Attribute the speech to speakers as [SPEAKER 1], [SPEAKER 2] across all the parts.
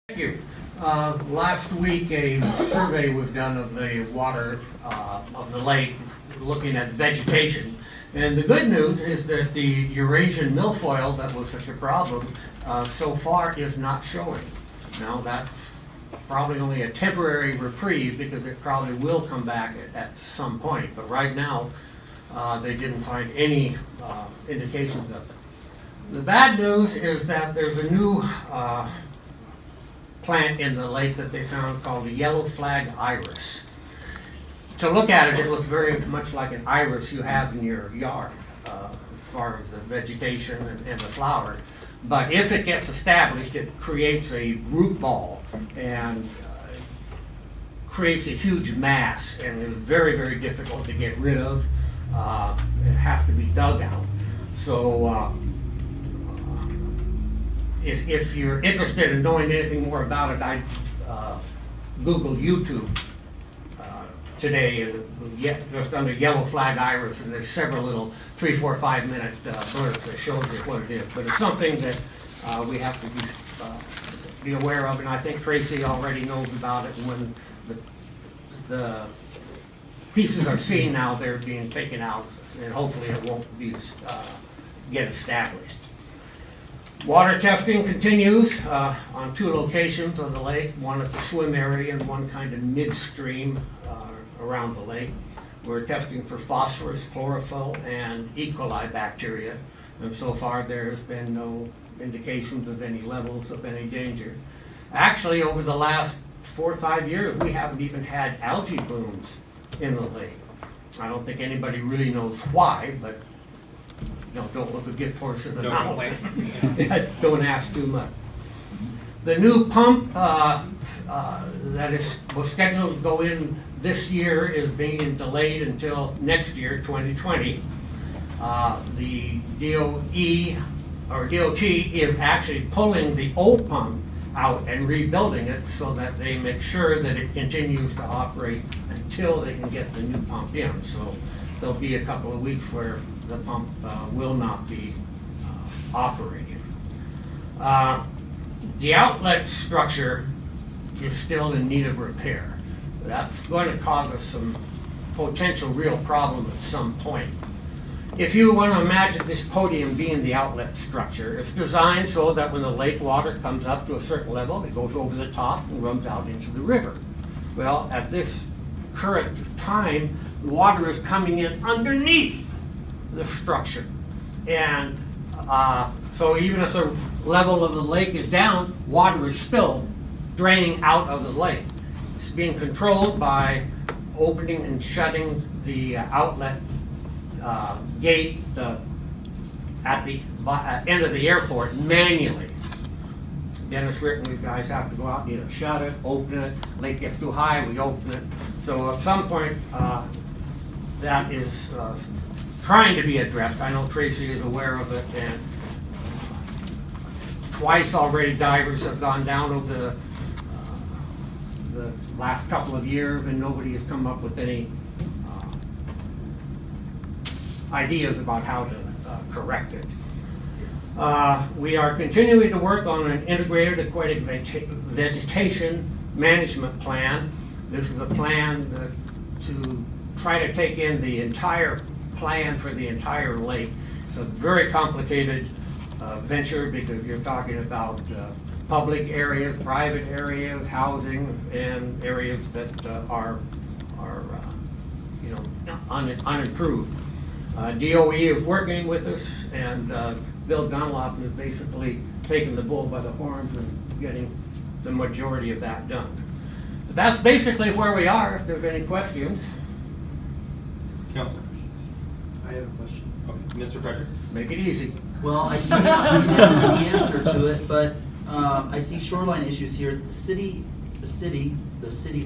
[SPEAKER 1] Thank you. Last week, a survey was done of the water of the lake, looking at vegetation. And the good news is that the Eurasian milfoil that was such a problem so far is not showing. Now, that's probably only a temporary reprieve because it probably will come back at some point. But right now, they didn't find any indications of it. The bad news is that there's a new plant in the lake that they found called the yellow flag iris. To look at it, it looks very much like an iris you have in your yard as far as the vegetation and the flower. But if it gets established, it creates a root ball and creates a huge mass, and it's very, very difficult to get rid of. It has to be dug out. So if you're interested in knowing anything more about it, I Googled YouTube today, and just under yellow flag iris, and there's several little 3, 4, 5 minute blurbs that shows you what it is. But it's something that we have to be aware of, and I think Tracy already knows about it. And when the pieces are seen now, they're being taken out, and hopefully it won't be get established. Water testing continues on 2 locations on the lake, one at the swim area and one kind of midstream around the lake. We're testing for phosphorus, chlorophyll, and E. coli bacteria, and so far there has been no indications of any levels of any danger. Actually, over the last 4 or 5 years, we haven't even had algae blooms in the lake. I don't think anybody really knows why, but don't look a gift horse in the mouth. Don't ask too much. The new pump that was scheduled to go in this year is being delayed until next year, 2020. The DOE or DOT is actually pulling the old pump out and rebuilding it so that they make sure that it continues to operate until they can get the new pump in. So there'll be a couple of weeks where the pump will not be operating. The outlet structure is still in need of repair. That's going to cause us some potential real problem at some point. If you want to imagine this podium being the outlet structure, it's designed so that when the lake water comes up to a certain level, it goes over the top and runs out into the river. Well, at this current time, the water is coming in underneath the structure. And so even if the level of the lake is down, water is still draining out of the lake. It's being controlled by opening and shutting the outlet gate at the end of the airport manually. Dennis Rick and these guys have to go out and either shut it, open it. Lake gets too high, we open it. So at some point, that is trying to be addressed. I know Tracy is aware of it, and twice already divers have gone down over the last couple of years, and nobody has come up with any ideas about how to correct it. We are continuing to work on an integrated aquatic vegetation management plan. This is a plan to try to take in the entire plan for the entire lake. It's a very complicated venture because you're talking about public areas, private areas, housing, and areas that are unimproved. DOE is working with us, and Bill Dunlop is basically taking the bull by the horns and getting the majority of that done. But that's basically where we are. If there's any questions.
[SPEAKER 2] Councilor.
[SPEAKER 3] I have a question.
[SPEAKER 2] Okay. Mr. Frederick.
[SPEAKER 1] Make it easy.
[SPEAKER 3] Well, I do not know the answer to it, but I see shoreline issues here. The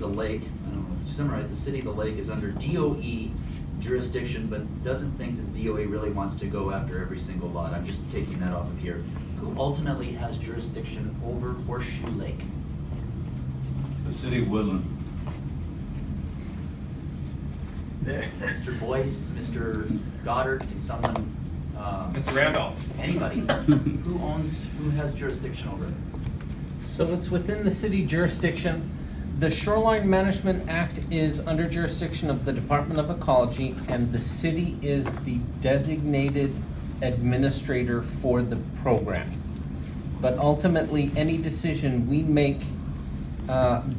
[SPEAKER 3] lake, I don't know, to summarize, the city, the lake is under DOE jurisdiction, but doesn't think that the DOE really wants to go after every single lot. I'm just taking that off of here. Who ultimately has jurisdiction over Horseshoe Lake?
[SPEAKER 4] The city of Woodland.
[SPEAKER 3] Mr. Boyce, Mr. Goddard, can someone,
[SPEAKER 2] Mr. Randolph.
[SPEAKER 3] anybody, who has jurisdiction over it?
[SPEAKER 5] So it's within the city jurisdiction. The Shoreline Management Act is under jurisdiction of the Department of Ecology, and the city is the designated administrator for the program. But ultimately, any decision we make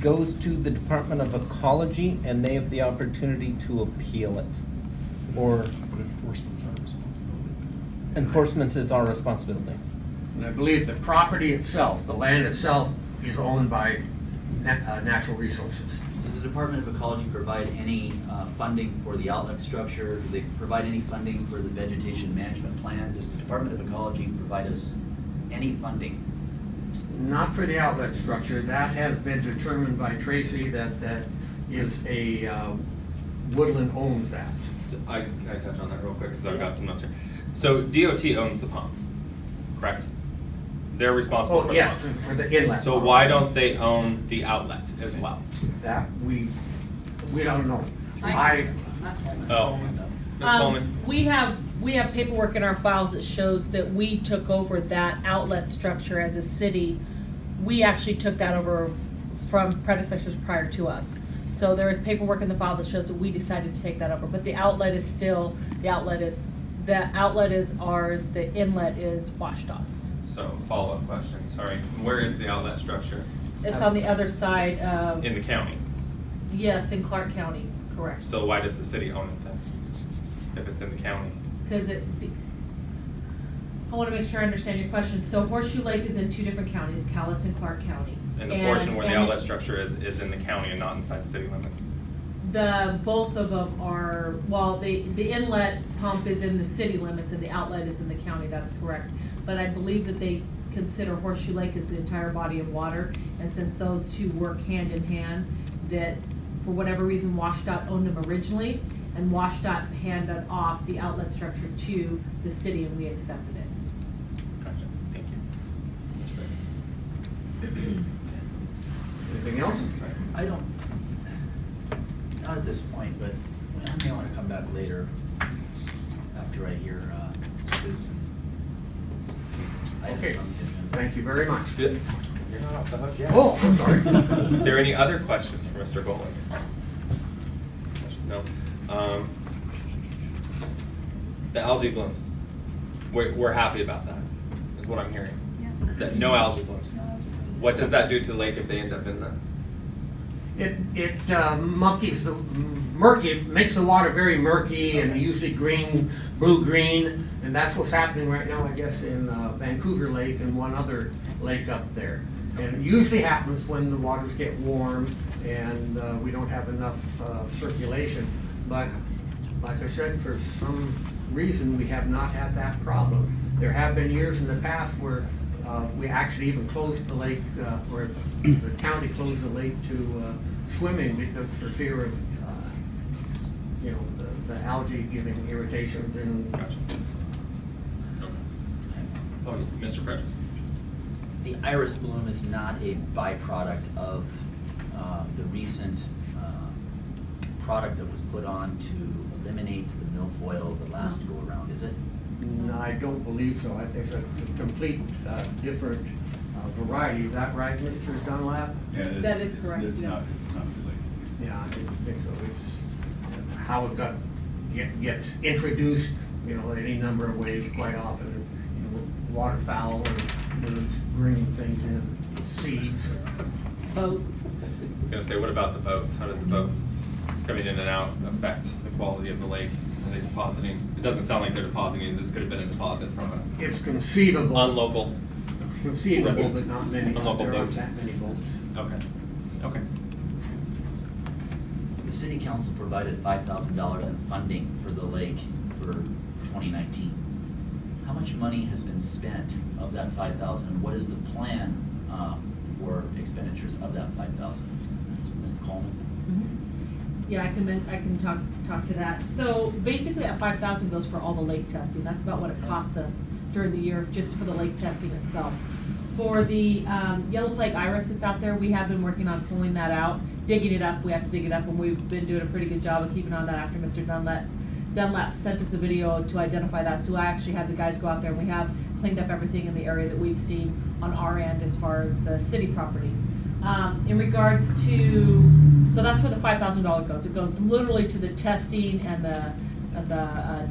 [SPEAKER 5] goes to the Department of Ecology, and they have the opportunity to appeal it. Or enforcement is our responsibility.
[SPEAKER 1] And I believe the property itself, the land itself, is owned by Natural Resources.
[SPEAKER 3] Does the Department of Ecology provide any funding for the outlet structure? Do they provide any funding for the vegetation management plan? Does the Department of Ecology provide us any funding?
[SPEAKER 1] Not for the outlet structure. That has been determined by Tracy that is a, Woodland owns that.
[SPEAKER 6] So can I touch on that real quick, because I've got some notes here. So DOT owns the pump, correct? They're responsible for
[SPEAKER 1] Oh,
[SPEAKER 6] the
[SPEAKER 1] yes,
[SPEAKER 6] pump.
[SPEAKER 1] for the inlet.
[SPEAKER 6] So why don't they own the outlet as well?
[SPEAKER 1] That, we don't know.
[SPEAKER 6] Oh, Ms. Coleman?
[SPEAKER 7] We have paperwork in our files that shows that we took over that outlet structure as a city. We actually took that over from predecessors prior to us. So there is paperwork in the file that shows that we decided to take that over. But the outlet is still, the outlet is ours, the inlet is WashDOT's.
[SPEAKER 6] So follow-up question, sorry. Where is the outlet structure?
[SPEAKER 7] It's on the other side of,
[SPEAKER 6] In the county.
[SPEAKER 7] yes, in Clark County, correct.
[SPEAKER 6] So why does the city own it then, if it's in the county?
[SPEAKER 7] Because I want to make sure I understand your question. So Horseshoe Lake is in two different counties, Cowlitz and Clark County.
[SPEAKER 6] And the portion where the outlet structure is in the county and not inside the city limits?
[SPEAKER 7] Both of them are, well, the inlet pump is in the city limits and the outlet is in the county, that's correct. But I believe that they consider Horseshoe Lake as the entire body of water, and since those two work hand in hand, that for whatever reason WashDOT owned them originally, and WashDOT handed off the outlet structure to the city and we accepted it.
[SPEAKER 6] Gotcha, thank you.
[SPEAKER 1] Anything else?
[SPEAKER 3] I don't, not at this point, but I may want to come back later after I hear citizen.
[SPEAKER 1] Okay, thank you very much.
[SPEAKER 6] You're not off the hook yet.
[SPEAKER 1] Oh, I'm sorry.
[SPEAKER 6] Is there any other questions for Mr. Goldwyn? No. The algae blooms. We're happy about that, is what I'm hearing.
[SPEAKER 8] Yes.
[SPEAKER 6] That no algae blooms. What does that do to the lake if they end up in the?
[SPEAKER 1] It monkeys the murky, it makes the water very murky and usually green, blue-green, and that's what's happening right now, I guess, in Vancouver Lake and one other lake up there. And it usually happens when the waters get warm and we don't have enough circulation. But like I said, for some reason, we have not had that problem. There have been years in the past where we actually even closed the lake, or the county closed the lake to swimming because for fear of, the algae giving irritations and.
[SPEAKER 6] Gotcha. Okay. Oh, Mr. Fredericks.
[SPEAKER 3] The iris bloom is not a byproduct of the recent product that was put on to eliminate the milfoil the last go around, is it?
[SPEAKER 1] No, I don't believe so. I think it's a complete different variety. Is that right, Mr. Dunlap?
[SPEAKER 4] Yeah,
[SPEAKER 7] That is correct,
[SPEAKER 4] It's
[SPEAKER 7] yeah.
[SPEAKER 4] not related.
[SPEAKER 1] Yeah, I didn't think so. It's how it gets introduced, any number of ways quite often. Waterfowl and birds bringing things in, seeds.
[SPEAKER 7] Boat.
[SPEAKER 6] I was gonna say, what about the boats? How does the boats coming in and out affect the quality of the lake? Are they depositing? It doesn't sound like they're depositing. This could have been a deposit from a
[SPEAKER 1] It's conceivable.
[SPEAKER 6] unlocal.
[SPEAKER 1] Conceivable,
[SPEAKER 6] resident.
[SPEAKER 1] but not many.
[SPEAKER 6] Unlocal
[SPEAKER 1] There aren't
[SPEAKER 6] boat.
[SPEAKER 1] that many boats.
[SPEAKER 6] Okay. Okay.
[SPEAKER 3] The city council provided $5,000 in funding for the lake for 2019. How much money has been spent of that 5,000, and what is the plan for expenditures of that 5,000? Ms. Coleman?
[SPEAKER 7] Yeah, I can talk to that. So basically that 5,000 goes for all the lake testing. That's about what it costs us during the year just for the lake testing itself. For the yellow flag iris that's out there, we have been working on pulling that out, digging it up. We have to dig it up, and we've been doing a pretty good job of keeping on that after Mr. Dunlap sent us a video to identify that. So I actually had the guys go out there, and we have cleaned up everything in the area that we've seen on our end as far as the city property. In regards to, so that's where the $5,000 goes. It goes literally to the testing and the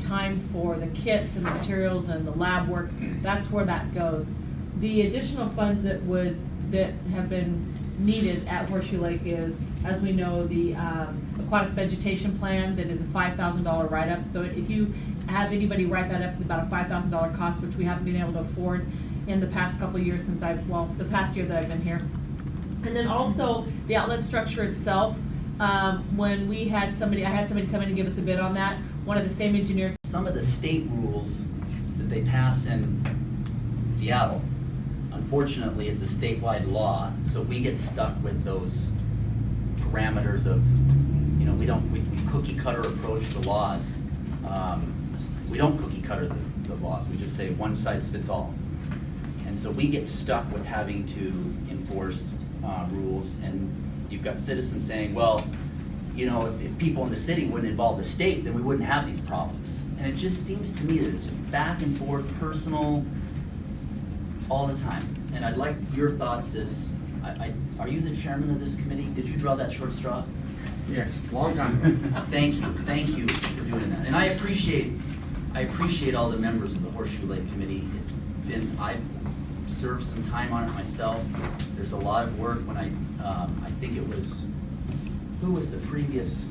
[SPEAKER 7] time for the kits and the materials and the lab work. That's where that goes. The additional funds that have been needed at Horseshoe Lake is, as we know, the aquatic vegetation plan that is a $5,000 write-up. So if you have anybody write that up, it's about a $5,000 cost, which we haven't been able to afford in the past couple of years since the past year that I've been here. And then also the outlet structure itself. When I had somebody come in and give us a bid on that. One of the same engineers.
[SPEAKER 3] Some of the state rules that they pass in Seattle, unfortunately, it's a statewide law, so we get stuck with those parameters of, we cookie cutter approach the laws. We don't cookie cutter the laws, we just say one size fits all. And so we get stuck with having to enforce rules, and you've got citizens saying, well, if people in the city wouldn't involve the state, then we wouldn't have these problems. And it just seems to me that it's just back and forth, personal, all the time. And I'd like your thoughts as, are you the chairman of this committee? Did you draw that short straw?
[SPEAKER 1] Yes, long time ago.
[SPEAKER 3] Thank you for doing that. And I appreciate all the members of the Horseshoe Lake Committee. I've served some time on it myself. There's a lot of work when I think it was, who was the previous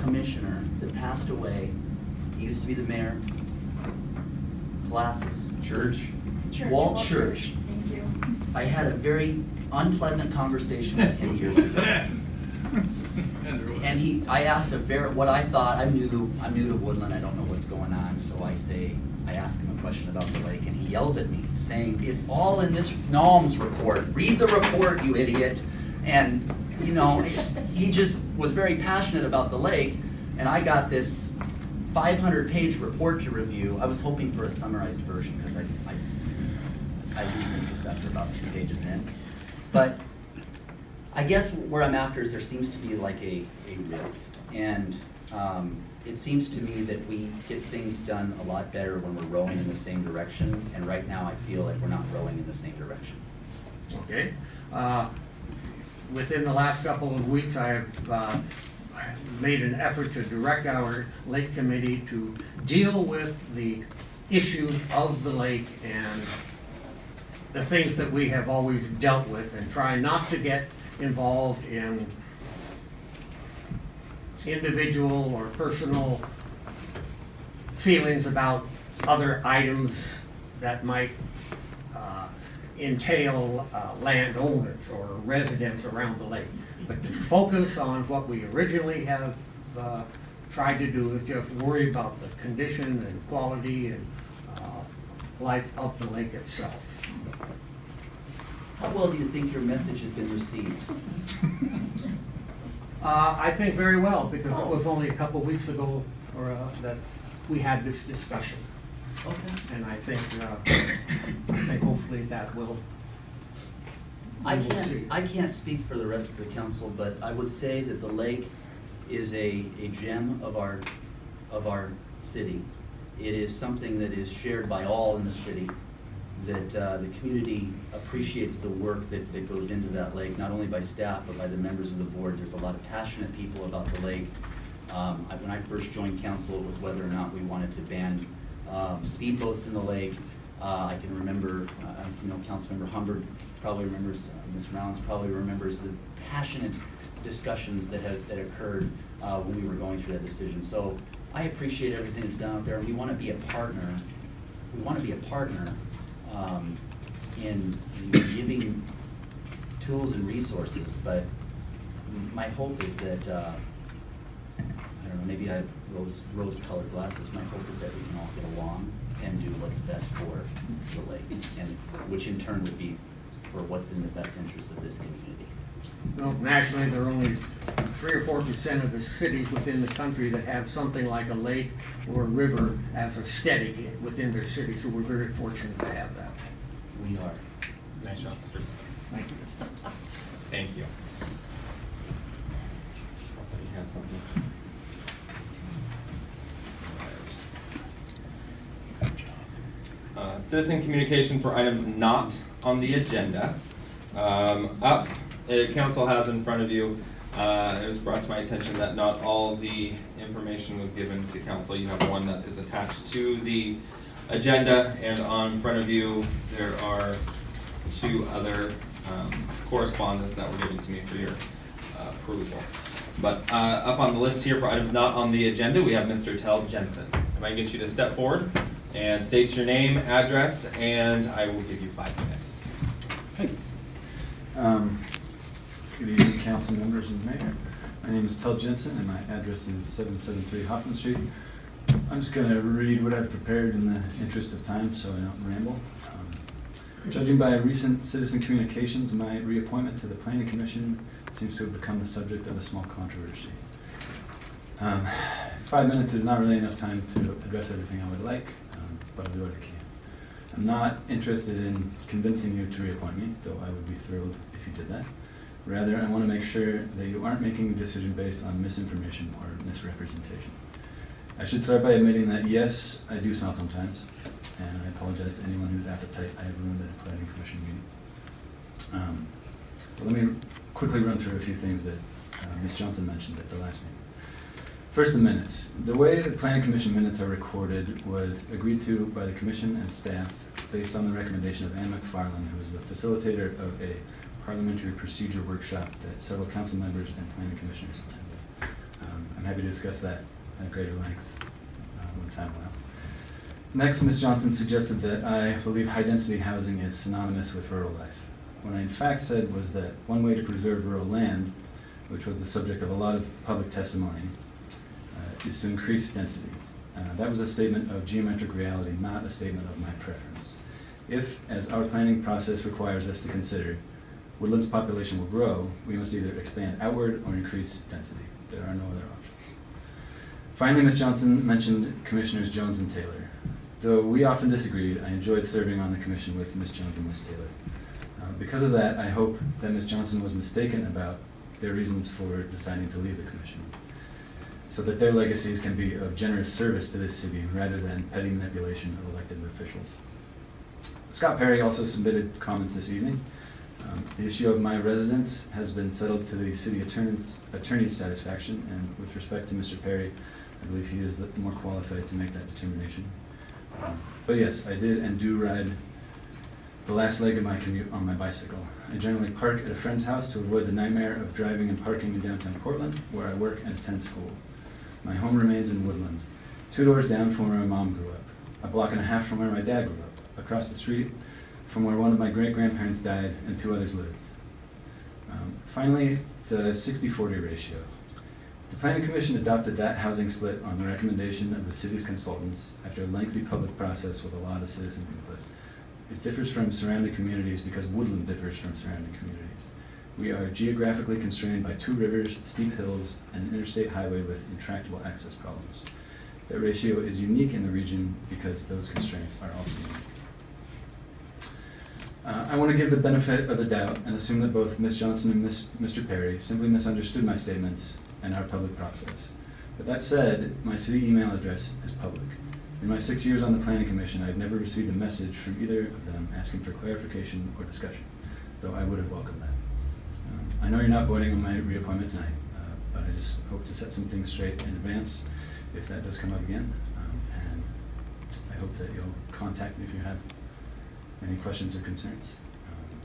[SPEAKER 3] commissioner that passed away? He used to be the mayor. Church. Walt Church.
[SPEAKER 8] Thank you.
[SPEAKER 3] I had a very unpleasant conversation with him years ago. And I asked what I thought. I'm new to Woodland, I don't know what's going on, so I ask him a question about the lake, and he yells at me, saying, it's all in this NOMS report. Read the report, you idiot. And, he just was very passionate about the lake, and I got this 500-page report to review. I was hoping for a summarized version, because I lose interest after about 2 pages in. But I guess where I'm after is there seems to be like a riff. And it seems to me that we get things done a lot better when we're rowing in the same direction. And right now I feel like we're not rowing in the same direction.
[SPEAKER 1] Okay. Within the last couple of weeks, I have made an effort to direct our lake committee to deal with the issue of the lake and the things that we have always dealt with, and try not to get involved in individual or personal feelings about other items that might entail landowners or residents around the lake. But to focus on what we originally have tried to do is just worry about the condition and quality and life of the lake itself.
[SPEAKER 3] How well do you think your message has been received?
[SPEAKER 1] I think very well, because it was only a couple weeks ago that we had this discussion.
[SPEAKER 3] Okay.
[SPEAKER 1] And I think hopefully that will.
[SPEAKER 3] I
[SPEAKER 1] we will see.
[SPEAKER 3] can't speak for the rest of the council, but I would say that the lake is a gem of our city. It is something that is shared by all in the city, that the community appreciates the work that goes into that lake, not only by staff, but by the members of the board. There's a lot of passionate people about the lake. When I first joined council, it was whether or not we wanted to ban speedboats in the lake. I can remember, Councilmember Humbyrd probably remembers, Ms. Rounds probably remembers the passionate discussions that occurred when we were going through that decision. So I appreciate everything that's done out there, and we want to be a partner. We want to be a partner in giving tools and resources, but my hope is that, I don't know, maybe I have rose-colored glasses. My hope is that we can all get along and do what's best for the lake, and which in turn would be for what's in the best interest of this community.
[SPEAKER 1] No, nationally, there are only 3 or 4% of the cities within the country that have something like a lake or a river as aesthetic within their city, so we're very fortunate to have that.
[SPEAKER 3] We are.
[SPEAKER 6] Nice job, Mr.
[SPEAKER 1] Thank you.
[SPEAKER 6] Thank you. I thought you had something. All right. citizen communication for items not on the agenda. Council has in front of you, it was brought to my attention that not all the information was given to council. You have one that is attached to the agenda, and on front of you, there are two other correspondence that were given to me for your perusal. But up on the list here for items not on the agenda, we have Mr. Tel Jensen. If I can get you to step forward and state your name, address, and I will give you 5 minutes.
[SPEAKER 8] Good evening, council members and mayor. My name is Tel Jensen, and my address is 773 Hoffman Street. I'm just going to read what I've prepared in the interest of time, so I don't ramble. Judging by recent citizen communications, my reappointment to the Planning Commission seems to have become the subject of a small controversy. 5 minutes is not really enough time to address everything I would like, but I'll do what I can. I'm not interested in convincing you to reappoint me, though I would be thrilled if you did that. Rather, I want to make sure that you aren't making a decision based on misinformation or misrepresentation. I should start by admitting that yes, I do smell sometimes, and I apologize to anyone whose appetite I have ruined at a planning commission meeting. But let me quickly run through a few things that Ms. Johnson mentioned at the last meeting. First, the minutes. The way the planning commission minutes are recorded was agreed to by the commission and staff based on the recommendation of Ann McFarland, who is the facilitator of a parliamentary procedure workshop that several council members and planning commissioners attended. I'm happy to discuss that at greater length when time allows. Next, Ms. Johnson suggested that I believe high-density housing is synonymous with rural life. What I in fact said was that one way to preserve rural land, which was the subject of a lot of public testimony, is to increase density. That was a statement of geometric reality, not a statement of my preference. If, as our planning process requires us to consider, Woodland's population will grow, we must either expand outward or increase density. There are no other options. Finally, Ms. Johnson mentioned Commissioners Jones and Taylor. Though we often disagreed, I enjoyed serving on the commission with Ms. Jones and Ms. Taylor. Because of that, I hope that Ms. Johnson was mistaken about their reasons for deciding to leave the commission, so that their legacies can be of generous service to this city rather than petty manipulation of elected officials. Scott Perry also submitted comments this evening. The issue of my residence has been settled to the city attorney's satisfaction, and with respect to Mr. Perry, I believe he is the more qualified to make that determination. But yes, I did and do ride the last leg of my commute on my bicycle. I generally park at a friend's house to avoid the nightmare of driving and parking in downtown Portland, where I work and attend school. My home remains in Woodland, 2 doors down from where my mom grew up, a block and a half from where my dad grew up, across the street from where one of my great-grandparents died and 2 others lived. Finally, the 60-40 ratio. The Planning Commission adopted that housing split on the recommendation of the city's consultants after a lengthy public process with a lot of citizen input. It differs from surrounding communities because Woodland differs from surrounding communities. We are geographically constrained by 2 rivers, steep hills, and an interstate highway with intractable access problems. That ratio is unique in the region because those constraints are also unique. I want to give the benefit of the doubt and assume that both Ms. Johnson and Mr. Perry simply misunderstood my statements and our public process. But that said, my city email address is public. In my 6 years on the Planning Commission, I've never received a message from either of them asking for clarification or discussion, though I would have welcomed that. I know you're not voting on my reappointment tonight, but I just hope to set some things straight in advance if that does come up again. And I hope that you'll contact me if you have any questions or concerns.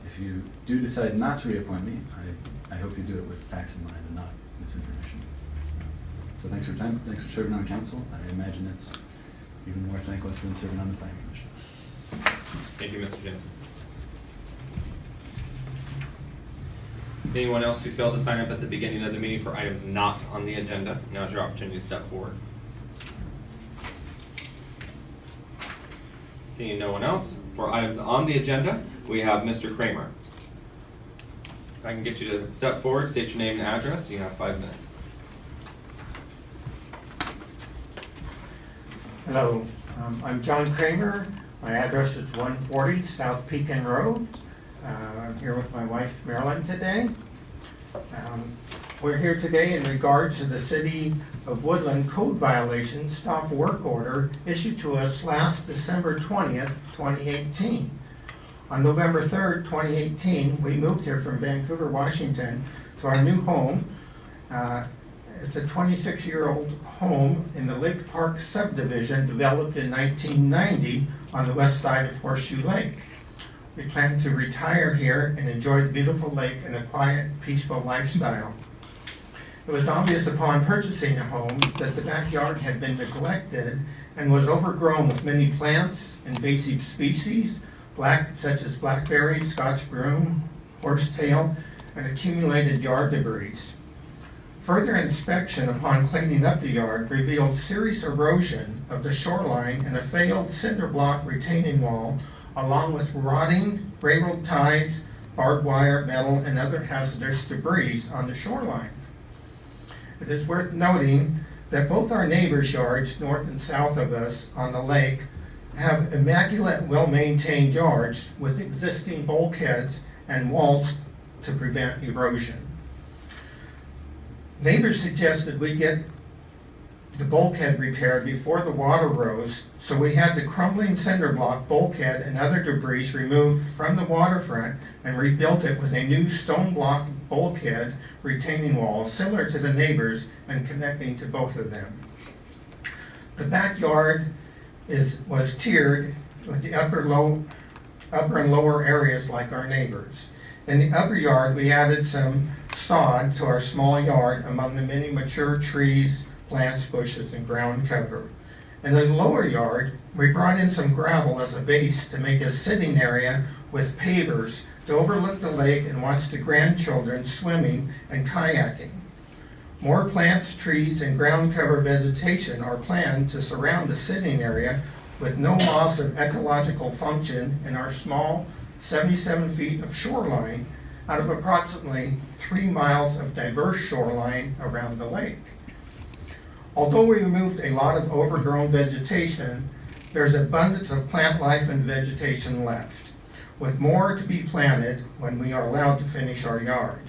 [SPEAKER 8] If you do decide not to reappoint me, I hope you do it with facts in mind and not misinformation. So thanks for your time. Thanks for serving on council. I imagine it's even more thankless than serving on the Planning Commission.
[SPEAKER 6] Thank you, Mr. Jensen. Anyone else who failed to sign up at the beginning of the meeting for items not on the agenda, now's your opportunity to step forward. Seeing no one else, for items on the agenda, we have Mr. Kramer. If I can get you to step forward, state your name and address, you have 5 minutes.
[SPEAKER 9] Hello, I'm John Kramer. My address is 140 South Pekin Road. I'm here with my wife Marilyn today. We're here today in regards to the City of Woodland code violation stop work order issued to us last December 20th, 2018. On November 3rd, 2018, we moved here from Vancouver, Washington to our new home. It's a 26-year-old home in the Lake Park subdivision developed in 1990 on the west side of Horseshoe Lake. We plan to retire here and enjoy the beautiful lake and a quiet, peaceful lifestyle. It was obvious upon purchasing a home that the backyard had been neglected and was overgrown with many plants, invasive species, such as blackberry, Scotch broom, horsetail, and accumulated yard debris. Further inspection upon cleaning up the yard revealed serious erosion of the shoreline and a failed cinder block retaining wall, along with rotting railroad ties, barbed wire, metal, and other hazardous debris on the shoreline. It is worth noting that both our neighbors' yards, north and south of us on the lake, have immaculate, well-maintained yards with existing bulkheads and walls to prevent erosion. Neighbors suggested we get the bulkhead repaired before the water rose, so we had the crumbling cinder block bulkhead and other debris removed from the waterfront and rebuilt it with a new stone block bulkhead retaining wall similar to the neighbors and connecting to both of them. The backyard was tiered with the upper and lower areas like our neighbors. In the upper yard, we added some sod to our small yard among the many mature trees, plants, bushes, and ground cover. In the lower yard, we brought in some gravel as a base to make a sitting area with pavers to overlook the lake and watch the grandchildren swimming and kayaking. More plants, trees, and ground cover vegetation are planned to surround the sitting area with no loss of ecological function in our small 77 feet of shoreline out of approximately 3 miles of diverse shoreline around the lake. Although we removed a lot of overgrown vegetation, there's abundance of plant life and vegetation left, with more to be planted when we are allowed to finish our yard.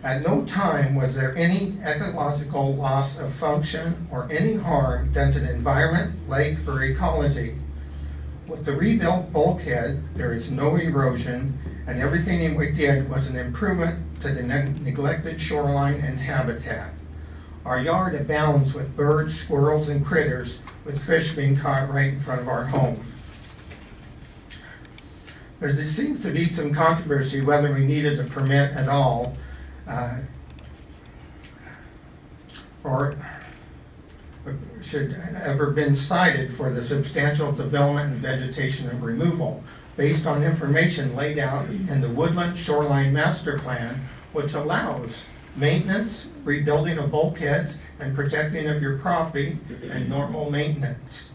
[SPEAKER 9] At no time was there any ecological loss of function or any harm done to the environment, lake, or ecology. With the rebuilt bulkhead, there is no erosion, and everything we did was an improvement to the neglected shoreline and habitat. Our yard abounds with birds, squirrels, and critters, with fish being caught right in front of our home. There seems to be some controversy whether we needed a permit at all, or should ever been cited for the substantial development and vegetation and removal based on information laid out in the Woodland Shoreline Master Plan, which allows maintenance, rebuilding of bulkheads, and protecting of your property, and normal maintenance.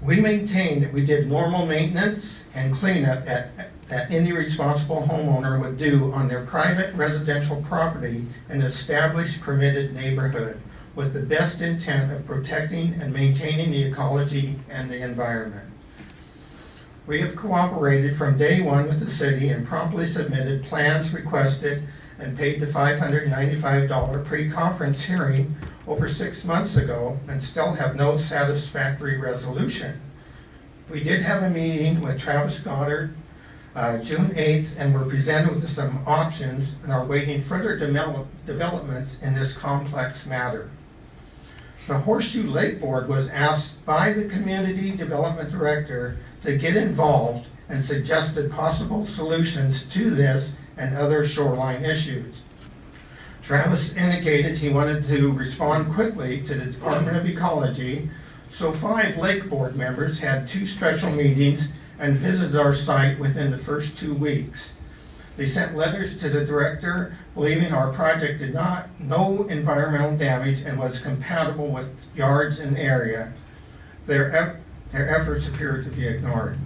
[SPEAKER 9] We maintain that we did normal maintenance and cleanup that any responsible homeowner would do on their private residential property in an established permitted neighborhood with the best intent of protecting and maintaining the ecology and the environment. We have cooperated from day one with the city and promptly submitted plans requested and paid the $595 pre-conference hearing over 6 months ago and still have no satisfactory resolution. We did have a meeting with Travis Goddard June 8th and were presented with some options and are waiting further developments in this complex matter. The Horseshoe Lake Board was asked by the Community Development Director to get involved and suggested possible solutions to this and other shoreline issues. Travis indicated he wanted to respond quickly to the Department of Ecology, so 5 Lake Board members had 2 special meetings and visited our site within the first 2 weeks. They sent letters to the director believing our project did no environmental damage and was compatible with yards in the area. Their efforts appeared to be ignored.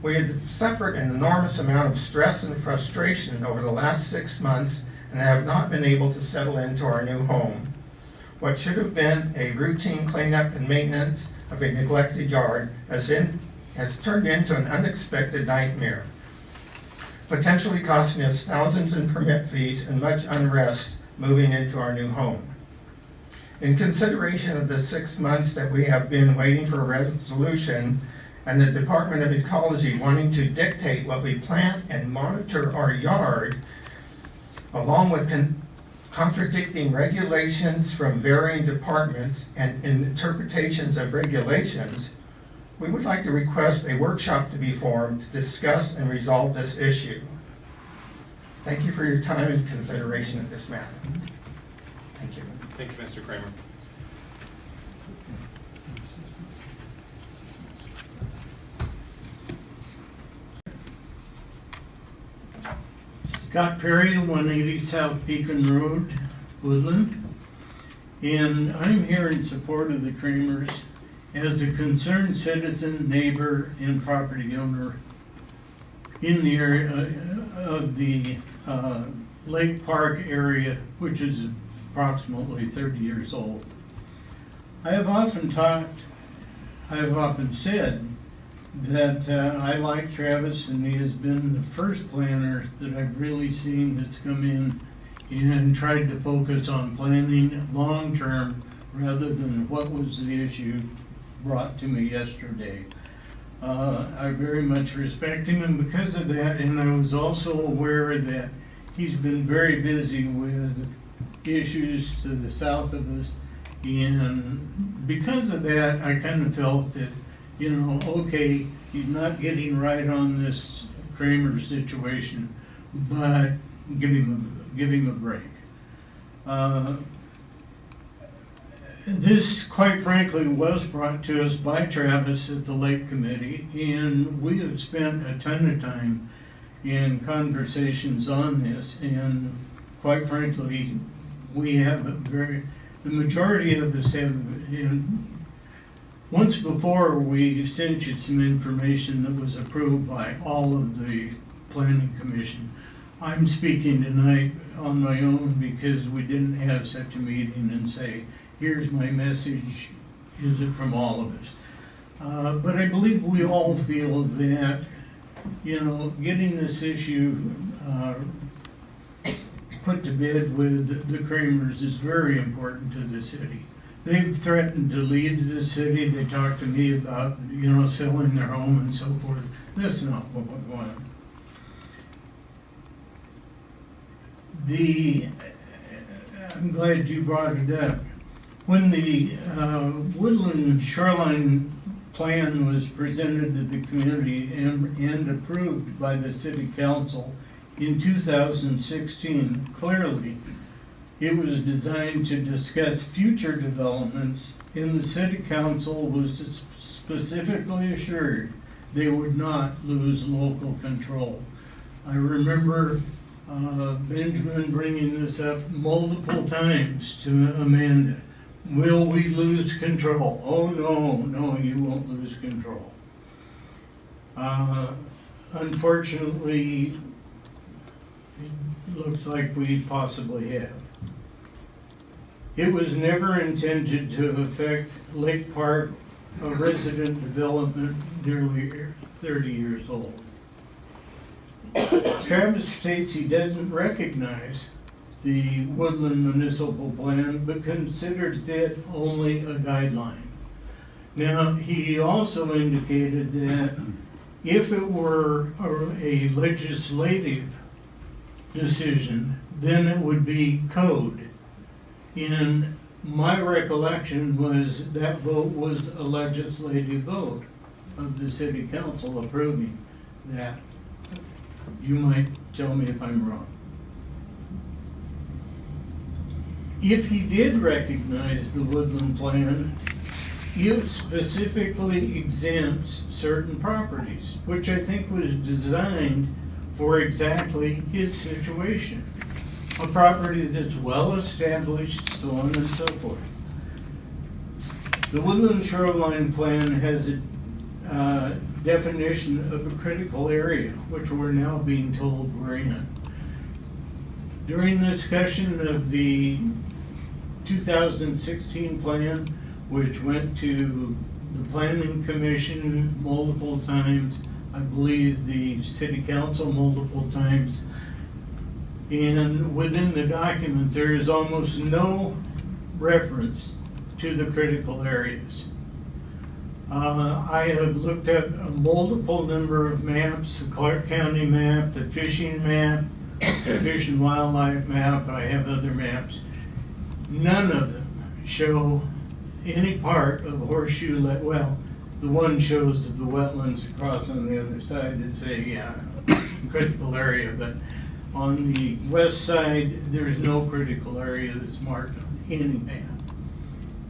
[SPEAKER 9] We had suffered an enormous amount of stress and frustration over the last 6 months and have not been able to settle into our new home. What should have been a routine cleanup and maintenance of a neglected yard has turned into an unexpected nightmare. potentially costing us thousands in permit fees and much unrest moving into our new home. In consideration of the 6 months that we have been waiting for a resolution and the Department of Ecology wanting to dictate what we plant and monitor our yard, along with contradicting regulations from varying departments and interpretations of regulations, we would like to request a workshop to be formed to discuss and resolve this issue. Thank you for your time and consideration of this matter. Thank you.
[SPEAKER 6] Thank you, Mr. Kramer.
[SPEAKER 10] Scott Perry, 180 South Beacon Road, Woodland. And I'm here in support of the Kramers as a concerned citizen, neighbor, and property owner in the area of the Lake Park area, which is approximately 30 years old. I have often said that I like Travis, and he has been the first planner that I've really seen that's come in and tried to focus on planning long-term rather than what was the issue brought to me yesterday. I very much respect him, and because of that, and I was also aware that he's been very busy with issues to the south of us, and because of that, I kind of felt that, you know, okay, he's not getting right on this Kramer situation, but give him a break. This, quite frankly, was brought to us by Travis at the Lake Committee, and we have spent a ton of time in conversations on this, and quite frankly, we have the majority of us have, and once before we sent you some information that was approved by all of the Planning Commission. I'm speaking tonight on my own because we didn't have such a meeting and say, here's my message, is it from all of us? But I believe we all feel that, you know, getting this issue put to bed with the Kramers is very important to the city. They've threatened to leave the city. They talked to me about, you know, selling their home and so forth. That's not what we want. I'm glad you brought it up. When the Woodland Shoreline Plan was presented to the community and approved by the City Council in 2016, clearly it was designed to discuss future developments, and the City Council was specifically assured they would not lose local control. I remember Benjamin bringing this up multiple times to Amanda. Will we lose control? Oh, no, you won't lose control. Unfortunately, it looks like we possibly have. It was never intended to affect Lake Park, a resident development nearly 30 years old. Travis states he doesn't recognize the Woodland Municipal Plan, but considers it only a guideline. Now, he also indicated that if it were a legislative decision, then it would be code. And my recollection was that vote was a legislative vote of the City Council approving that. You might tell me if I'm wrong. If he did recognize the Woodland Plan, it specifically exempts certain properties, which I think was designed for exactly his situation. A property that's well established, so on and so forth. The Woodland Shoreline Plan has a definition of a critical area, which we're now being told we're in. During the discussion of the 2016 plan, which went to the Planning Commission multiple times, I believe the city council multiple times. And within the document, there is almost no reference to the critical areas. I have looked at a multiple number of maps, the Clark County map, the fishing map, the Fish and Wildlife map, I have other maps. None of them show any part of Horseshoe Lake. Well, the one shows that the wetlands across on the other side is a critical area, but on the west side, there's no critical area that's marked on any map.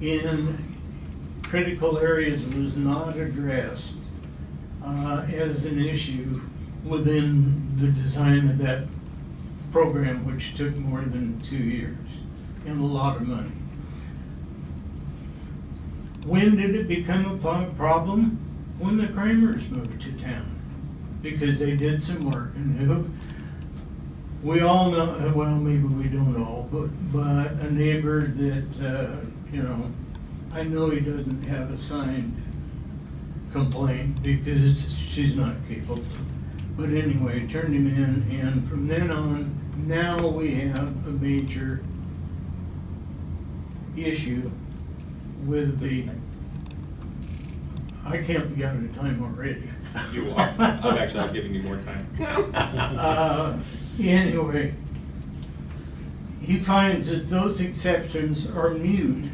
[SPEAKER 10] And critical areas was not addressed as an issue within the design of that program, which took more than 2 years and a lot of money. When did it become a problem? When the Kramers moved to town, because they did some work and we all know, well, maybe we don't all, but a neighbor that, I know he doesn't have a signed complaint because she's not capable. But anyway, turned him in, and from then on, now we have a major issue with the, I can't be out of time already.
[SPEAKER 6] You are. I'm giving you more time.
[SPEAKER 10] Anyway, he finds that those exceptions are mute,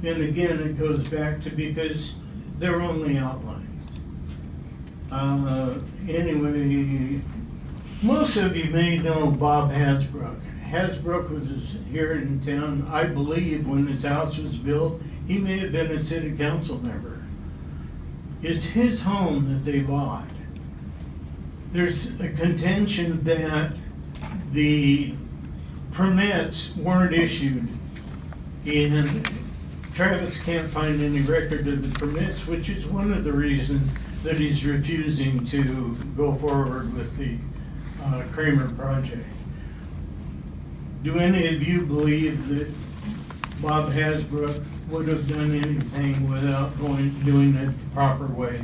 [SPEAKER 10] and again, it goes back to because they're only outlines. Anyway, most of you may know Bob Hasbrook. Hasbrook was here in town, I believe, when his house was built. He may have been a city council member. It's his home that they bought. There's a contention that the permits weren't issued, and Travis can't find any record of the permits, which is one of the reasons that he's refusing to go forward with the Kramer project. Do any of you believe that Bob Hasbrook would have done anything without doing it the proper way?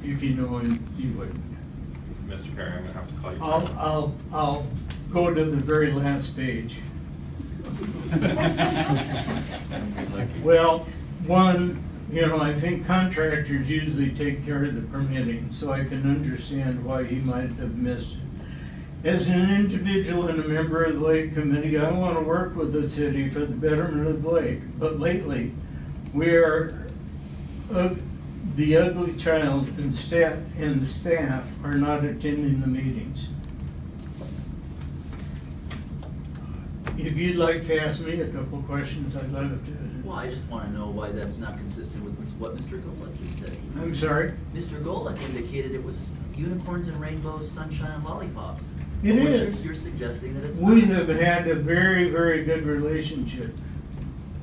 [SPEAKER 10] If you know him, you wouldn't.
[SPEAKER 6] Mr. Perry, I'm gonna have to call you.
[SPEAKER 10] I'll go to the very last page. Well, one, I think contractors usually take care of the permitting, so I can understand why he might have missed it. As an individual and a member of the Lake Committee, I want to work with the city for the betterment of the lake, but lately, we are the ugly child, and the staff are not attending the meetings. If you'd like to ask me a couple of questions, I'd love to.
[SPEAKER 3] Well, I just want to know why that's not consistent with what Mr. Golick just said.
[SPEAKER 10] I'm sorry?
[SPEAKER 3] Mr. Golick indicated it was unicorns and rainbows, sunshine and lollipops.
[SPEAKER 10] It
[SPEAKER 3] But
[SPEAKER 10] is.
[SPEAKER 3] You're suggesting that it's
[SPEAKER 10] We
[SPEAKER 3] not.
[SPEAKER 10] have had a very, very good relationship.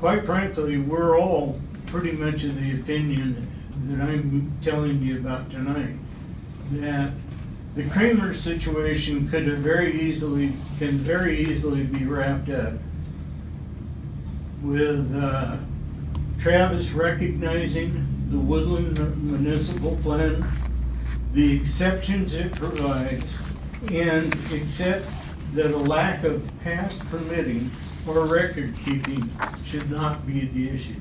[SPEAKER 10] Quite frankly, we're all pretty much of the opinion that I'm telling you about tonight, that the Kramer situation can very easily be wrapped up with Travis recognizing the Woodland Municipal Plan, the exceptions it provides, and accept that a lack of past permitting or record keeping should not be the issue.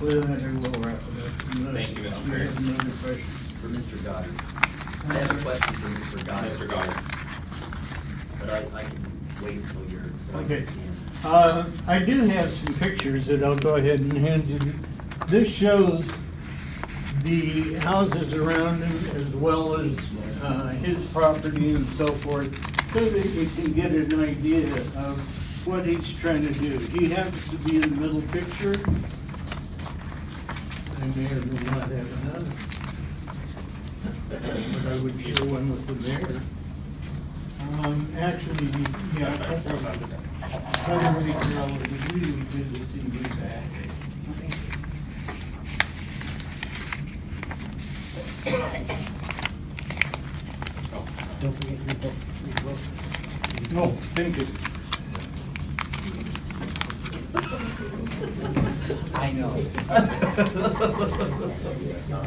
[SPEAKER 10] With that, I will wrap it up. Unless
[SPEAKER 6] Thank you, Mr.
[SPEAKER 10] you
[SPEAKER 6] Perry.
[SPEAKER 10] have another question.
[SPEAKER 3] For Mr. Goddard. I have a question for Mr. Goddard.
[SPEAKER 6] Mr. Goddard.
[SPEAKER 3] But I can wait until you're, so I
[SPEAKER 10] Okay.
[SPEAKER 3] can see him.
[SPEAKER 10] I do have some pictures that I'll go ahead and hand you. This shows the houses around him as well as his property and so forth, so that you can get an idea of what he's trying to do. He happens to be in the middle picture. I may or may not have another. But I would share one with the mayor. Actually, yeah, probably really good to see you back.
[SPEAKER 1] Don't forget your book.
[SPEAKER 10] No, thank you.
[SPEAKER 3] I know.
[SPEAKER 6] All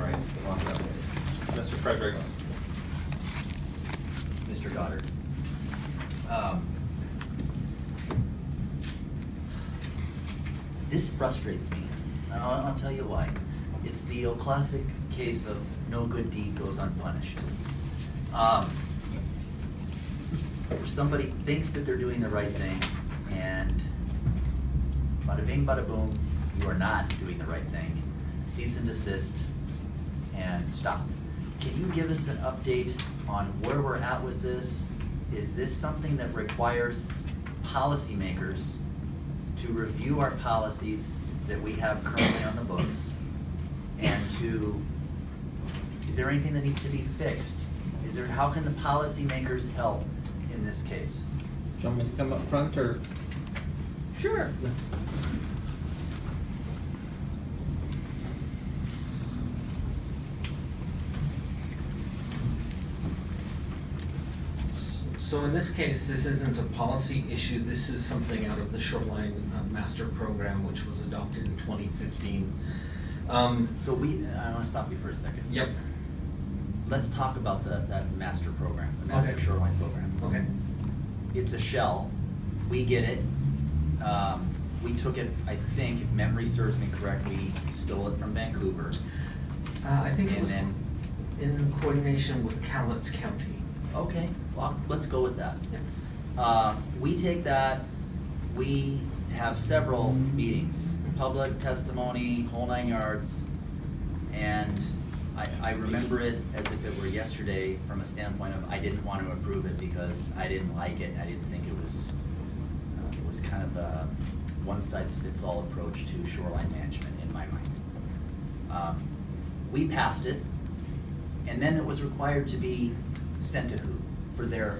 [SPEAKER 6] right. Mr. Fredericks.
[SPEAKER 3] Mr. Goddard. This frustrates me. I'll tell you why. It's the old classic case of no good deed goes unpunished. If somebody thinks that they're doing the right thing, and bada bing, bada boom, you are not doing the right thing, cease and desist, and stop. Can you give us an update on where we're at with this? Is this something that requires policymakers to review our policies that we have currently on the books? And is there anything that needs to be fixed? How can the policymakers help in this case?
[SPEAKER 5] Do you want me to come up front, or?
[SPEAKER 3] Sure.
[SPEAKER 5] So in this case, this isn't a policy issue, this is something out of the Shoreline Master Program, which was adopted in 2015.
[SPEAKER 3] I want to stop you for a second.
[SPEAKER 5] Yep.
[SPEAKER 3] Let's talk about that master program, the master
[SPEAKER 5] Okay.
[SPEAKER 3] shoreline program.
[SPEAKER 5] Okay.
[SPEAKER 3] It's a shell. We get it. We took it, I think, if memory serves me correct, we stole it from Vancouver.
[SPEAKER 5] I think it
[SPEAKER 3] And
[SPEAKER 5] was
[SPEAKER 3] then-
[SPEAKER 5] in coordination with Cowlitz County.
[SPEAKER 3] Okay, well, let's go with that.
[SPEAKER 5] Yeah.
[SPEAKER 3] We take that, we have several meetings, public testimony, whole 9 yards, and I remember it as if it were yesterday from a standpoint of I didn't want to approve it because I didn't like it. I didn't think it was kind of a one-size-fits-all approach to shoreline management in my mind. We passed it, and then it was required to be sent to who for their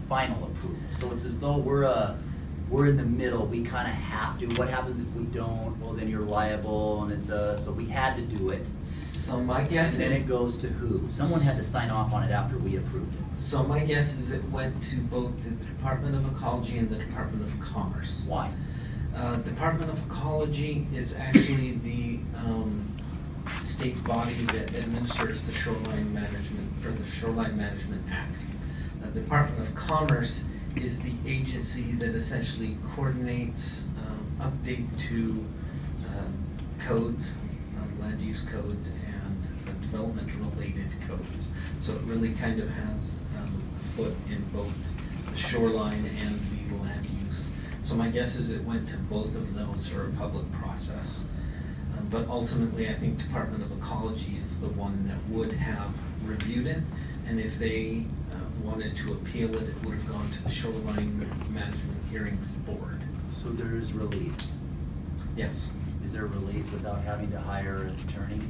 [SPEAKER 3] final approval. So it's as though we're in the middle. We kind of have to. What happens if we don't? Well, then you're liable, and so we had to do it.
[SPEAKER 5] So my guess
[SPEAKER 3] And then
[SPEAKER 5] is.
[SPEAKER 3] it goes to who? Someone had to sign off on it after we approved it.
[SPEAKER 5] So my guess is it went to both the Department of Ecology and the Department of Commerce.
[SPEAKER 3] Why?
[SPEAKER 5] Department of Ecology is actually the state body that administers the Shoreline Management, or the Shoreline Management Act. The Department of Commerce is the agency that essentially coordinates update to codes, land use codes, and development-related codes. So it really kind of has a foot in both the shoreline and the land use. So my guess is it went to both of those for a public process. But ultimately, I think Department of Ecology is the one that would have reviewed it. And if they wanted to appeal it, it would have gone to the Shoreline Management Hearings Board.
[SPEAKER 3] So there is relief.
[SPEAKER 5] Yes.
[SPEAKER 3] Is there relief without having to hire an attorney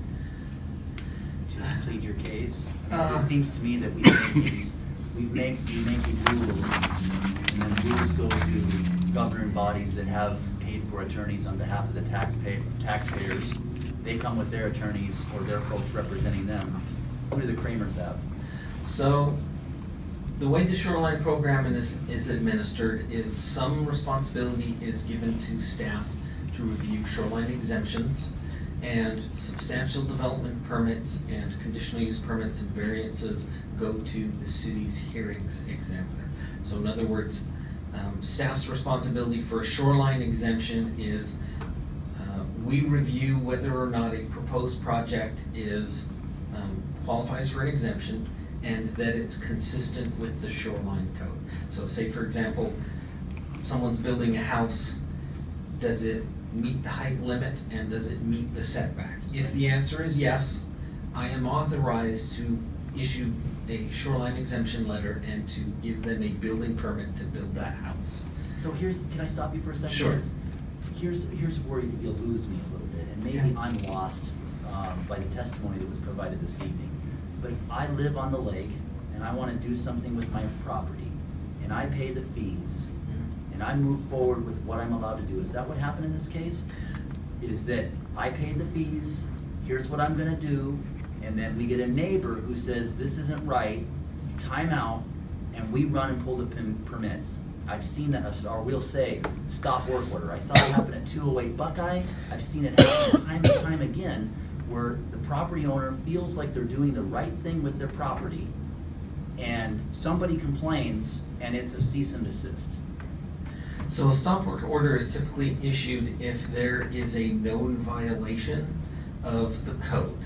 [SPEAKER 3] to plead your case? I mean, it seems to me that we make these rules, and then rules go to governing bodies that have paid for attorneys on behalf of the taxpayers. They come with their attorneys or their folks representing them. Who do the Kramers have?
[SPEAKER 5] So the way the shoreline program is administered is some responsibility is given to staff to review shoreline exemptions, and substantial development permits and conditional use permits and variances go to the city's hearings examiner. So in other words, staff's responsibility for a shoreline exemption is we review whether or not a proposed project qualifies for an exemption and that it's consistent with the shoreline code. So say, for example, someone's building a house, does it meet the height limit and does it meet the setback? If the answer is yes, I am authorized to issue a shoreline exemption letter and to give them a building permit to build that house.
[SPEAKER 3] So can I stop you for a second?
[SPEAKER 5] Sure.
[SPEAKER 3] Here's where you'll lose me a little bit, and maybe
[SPEAKER 5] Yeah.
[SPEAKER 3] I'm lost by the testimony that was provided this evening. But if I live on the lake and I want to do something with my property, and I pay the fees, and I move forward with what I'm allowed to do, is that what happened in this case? Is that I paid the fees, here's what I'm gonna do, and then we get a neighbor who says, this isn't right, time out, and we run and pull the permits. I've seen that, or we'll say, stop work order. I saw it happen at 208 Buckeye. I've seen it happen time and time again, where the property owner feels like they're doing the right thing with their property, and somebody complains, and it's a cease and desist.
[SPEAKER 5] So a stop work order is typically issued if there is a known violation of the code.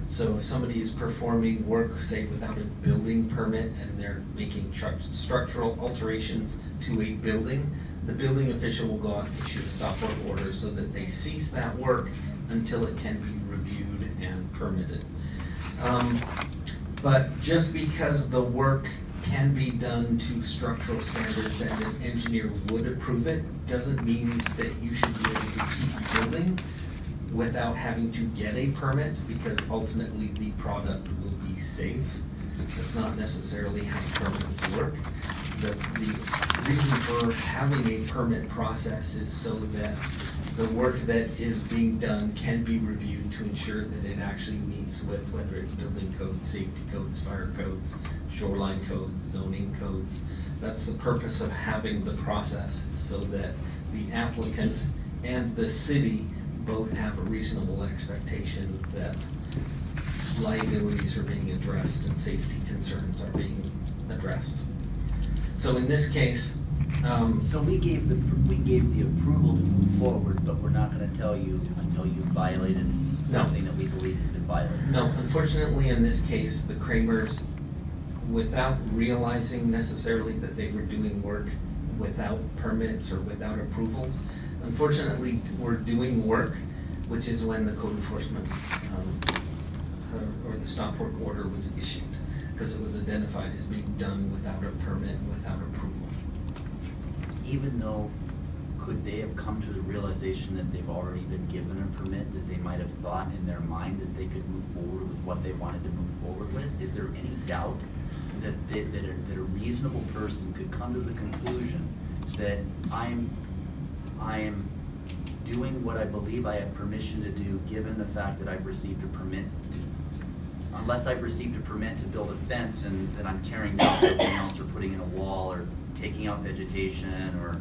[SPEAKER 5] So if somebody is performing work, say without a building permit, and they're making structural alterations to a building, the building official will go out and issue a stop work order so that they cease that work until it can be reviewed and permitted. But just because the work can be done to structural standards and an engineer would approve it, doesn't mean that you should be able to keep building without having to get a permit, because ultimately the product will be safe. That's not necessarily how permits work. The reason for having a permit process is so that the work that is being done can be reviewed to ensure that it actually meets with whether it's building codes, safety codes, fire codes, shoreline codes, zoning codes. That's the purpose of having the process, so that the applicant and the city both have a reasonable expectation that liabilities are being addressed and safety concerns are being addressed. So in this case,
[SPEAKER 3] So we gave the approval to move forward, but we're not gonna tell you until you violated something that we believe has been violated.
[SPEAKER 5] no, unfortunately in this case, the Kramers, without realizing necessarily that they were doing work without permits or without approvals, unfortunately, were doing work, which is when the code enforcement or the stop work order was issued, because it was identified as being done without a permit, without approval.
[SPEAKER 3] Even though, could they have come to the realization that they've already been given a permit, that they might have thought in their mind that they could move forward with what they wanted to move forward with? Is there any doubt that a reasonable person could come to the conclusion that I am doing what I believe I have permission to do, given the fact that I've received a permit to, unless I've received a permit to build a fence and then I'm tearing down something else or putting in a wall or taking out vegetation, or,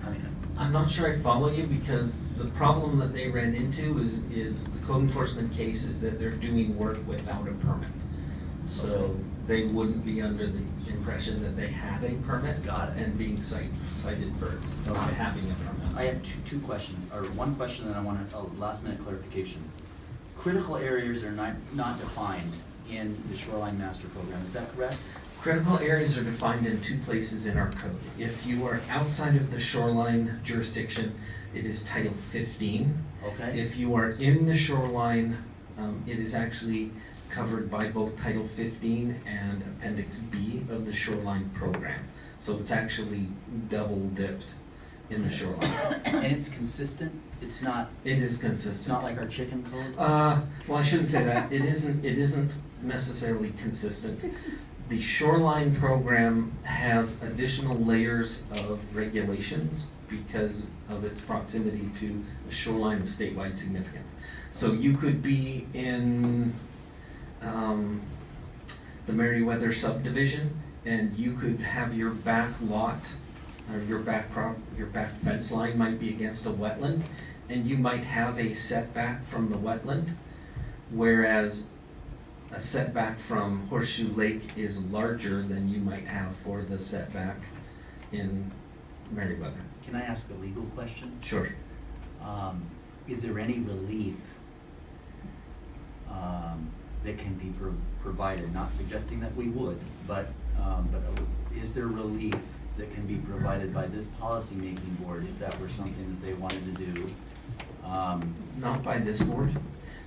[SPEAKER 3] I mean.
[SPEAKER 5] I'm not sure I follow you, because the problem that they ran into is the code enforcement case is that they're doing work without a permit. So
[SPEAKER 3] Okay.
[SPEAKER 5] they wouldn't be under the impression that they had a permit.
[SPEAKER 3] Got it.
[SPEAKER 5] And being cited for not
[SPEAKER 3] Okay.
[SPEAKER 5] having a permit.
[SPEAKER 3] I have two questions, or one question and I want a last minute clarification. Critical areas are not defined in the shoreline master program, is that correct?
[SPEAKER 5] Critical areas are defined in two places in our code. If you are outside of the shoreline jurisdiction, it is Title 15.
[SPEAKER 3] Okay.
[SPEAKER 5] If you are in the shoreline, it is actually covered by both Title 15 and Appendix B of the shoreline program. So it's actually double dipped in the shoreline.
[SPEAKER 3] And it's consistent? It's not,
[SPEAKER 5] It is consistent.
[SPEAKER 3] it's not like our chicken code?
[SPEAKER 5] Well, I shouldn't say that. It isn't necessarily consistent. The shoreline program has additional layers of regulations because of its proximity to a shoreline of statewide significance. So you could be in the Meriwether subdivision, and you could have your back lot, or your back fence line might be against a wetland, and you might have a setback from the wetland, whereas a setback from Horseshoe Lake is larger than you might have for the setback in Meriwether.
[SPEAKER 3] Can I ask a legal question?
[SPEAKER 5] Sure.
[SPEAKER 3] Is there any relief that can be provided? Not suggesting that we would, but is there relief that can be provided by this policymaking board if that were something that they wanted to do?
[SPEAKER 5] Not by this board.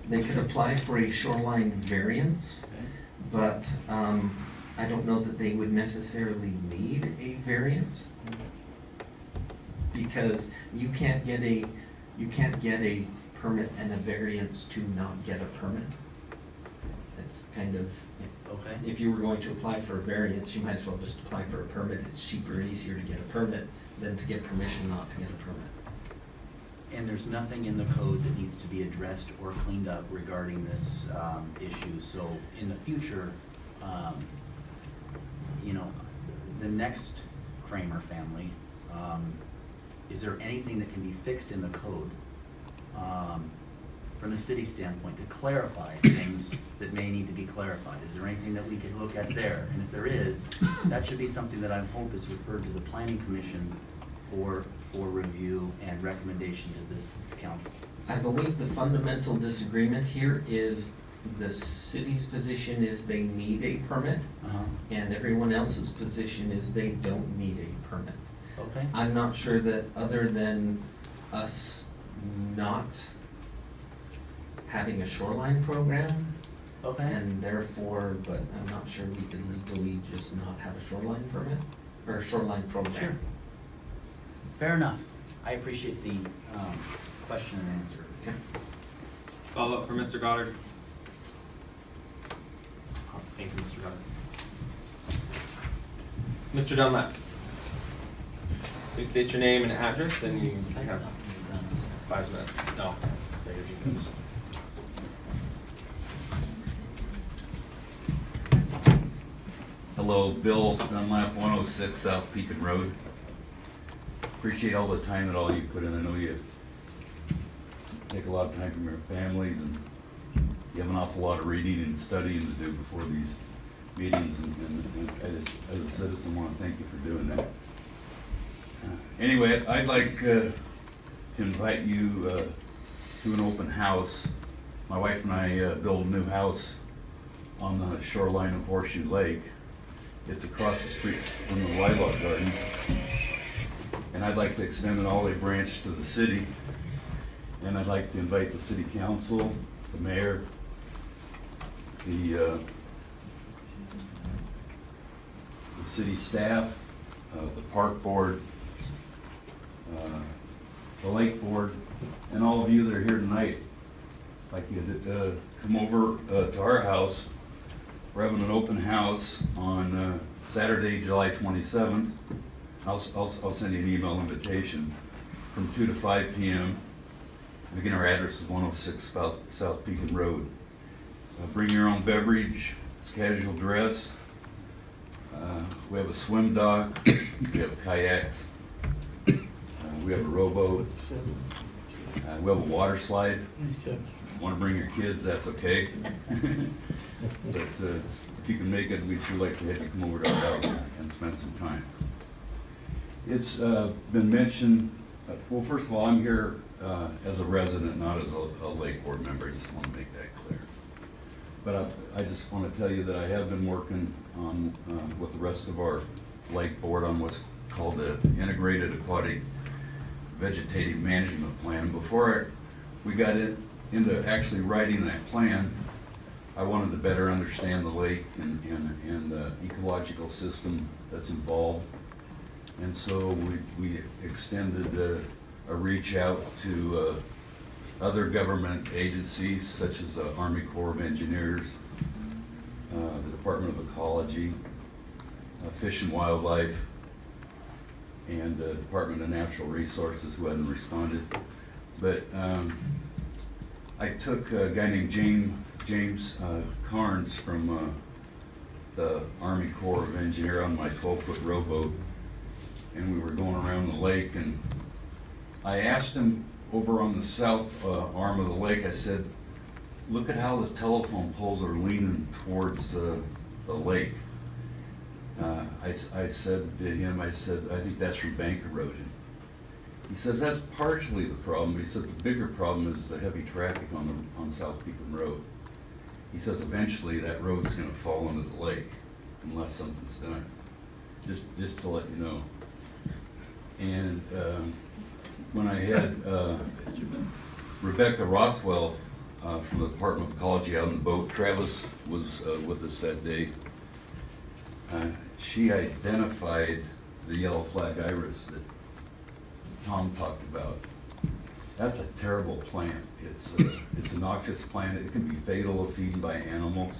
[SPEAKER 5] They could apply for a shoreline variance,
[SPEAKER 3] Okay.
[SPEAKER 5] but I don't know that they would necessarily need a variance, because you can't get a permit and a variance to not get a permit. It's kind of,
[SPEAKER 3] Okay.
[SPEAKER 5] if you were going to apply for a variance, you might as well just apply for a permit. It's cheaper and easier to get a permit than to get permission not to get a permit.
[SPEAKER 3] And there's nothing in the code that needs to be addressed or cleaned up regarding this issue. So in the future, the next Kramer family Is there anything that can be fixed in the code from a city standpoint to clarify things that may need to be clarified? Is there anything that we could look at there? And if there is, that should be something that I hope is referred to the planning commission for review and recommendation to this council.
[SPEAKER 5] I believe the fundamental disagreement here is the city's position is they need a permit, and everyone else's position is they don't need a permit.
[SPEAKER 3] Okay?
[SPEAKER 5] I'm not sure that other than us not having a shoreline program,
[SPEAKER 3] Okay?
[SPEAKER 5] and therefore, but I'm not sure we could legally just not have a shoreline permit, or a shoreline program.
[SPEAKER 3] Sure. Fair enough. I appreciate the question and answer.
[SPEAKER 5] Okay.
[SPEAKER 6] Follow up for Mr. Goddard. Thank you, Mr. Goddard. Mr. Dunlap. Please state your name and address, and you have 5 minutes. No. Figured you could.
[SPEAKER 4] Hello, Bill Dunlap, 106 South Pekin Road. Appreciate all the time that all you put in. I know you take a lot of time from your families, and you have an awful lot of reading and studying to do before these meetings, and as a citizen, I want to thank you for doing that. Anyway, I'd like to invite you to an open house. My wife and I built a new house on the shoreline of Horseshoe Lake. It's across the street from the Lilac Garden. And I'd like to extend an olive branch to the city. And I'd like to invite the city council, the mayor, the city staff, the park board, the lake board, and all of you that are here tonight. I'd like you to come over to our house. We're having an open house on Saturday, July 27th. I'll send you an email invitation from 2 to 5 p.m. And again, our address is 106 South Pekin Road. Bring your own beverage. It's casual dress. We have a swim dock. We have kayaks. We have a rowboat. We have a water slide. Want to bring your kids, that's okay. But if you can make it, we'd sure like to have you come over to our house and spend some time. It's been mentioned, well, first of all, I'm here as a resident, not as a lake board member. I just want to make that clear. But I just want to tell you that I have been working on, with the rest of our lake board on what's called the Integrated Aquatic Vegetative Management Plan. Before we got into actually writing that plan, I wanted to better understand the lake and the ecological system that's involved. And so we extended a reach out to other government agencies such as the Army Corps of Engineers, the Department of Ecology, Fish and Wildlife, and the Department of Natural Resources, who hadn't responded. But I took a guy named James Carnes from the Army Corps of Engineers on my 12-foot rowboat, and we were going around the lake, and I asked him over on the south arm of the lake, I said, look at how the telephone poles are leaning towards the lake. I said to him, I think that's from bank erosion. He says, that's partially the problem. He says, the bigger problem is the heavy traffic on South Pekin Road. He says, eventually that road's gonna fall into the lake unless something's done. Just to let you know. And when I had Rebecca Rothwell from the Department of Ecology out on the boat, Travis was with us that day. She identified the yellow flag iris that Tom talked about. That's a terrible plant. It's a noxious plant. It can be fatal if eaten by animals.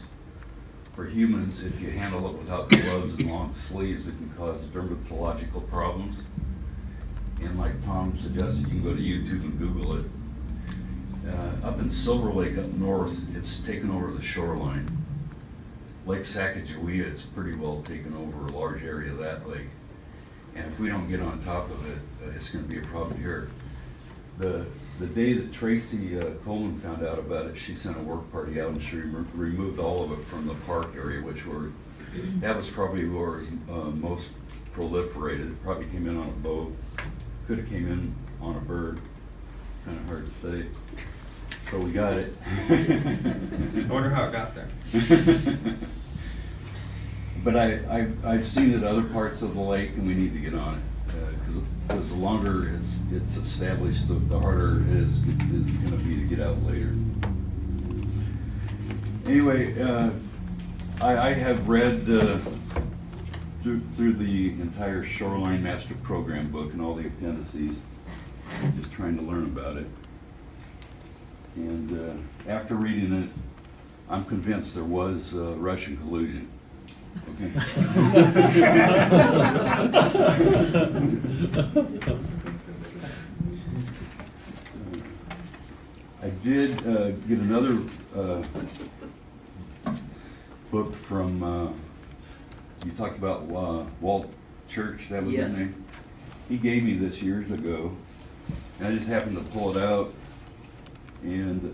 [SPEAKER 4] For humans, if you handle it without gloves and long sleeves, it can cause dermatological problems. And like Tom suggested, you can go to YouTube and Google it. Up in Silver Lake up north, it's taken over the shoreline. Lake Sacagawea is pretty well taken over a large area of that lake. And if we don't get on top of it, it's gonna be a problem here. The day that Tracy Coleman found out about it, she sent a work party out and she removed all of it from the park area, that was probably where it was most proliferated. It probably came in on a boat, could have came in on a bird, kind of hard to say. So we got it.
[SPEAKER 6] I wonder how it got there.
[SPEAKER 4] But I've seen it other parts of the lake, and we need to get on it, because the longer it's established, the harder it is gonna be to get out later. Anyway, I have read through the entire Shoreline Master Program book and all the appendices, just trying to learn about it. And after reading it, I'm convinced there was Russian collusion. Okay. I did get another book from, you talked about Walt Church, that was
[SPEAKER 3] Yes.
[SPEAKER 4] his name? He gave me this years ago, and I just happened to pull it out. And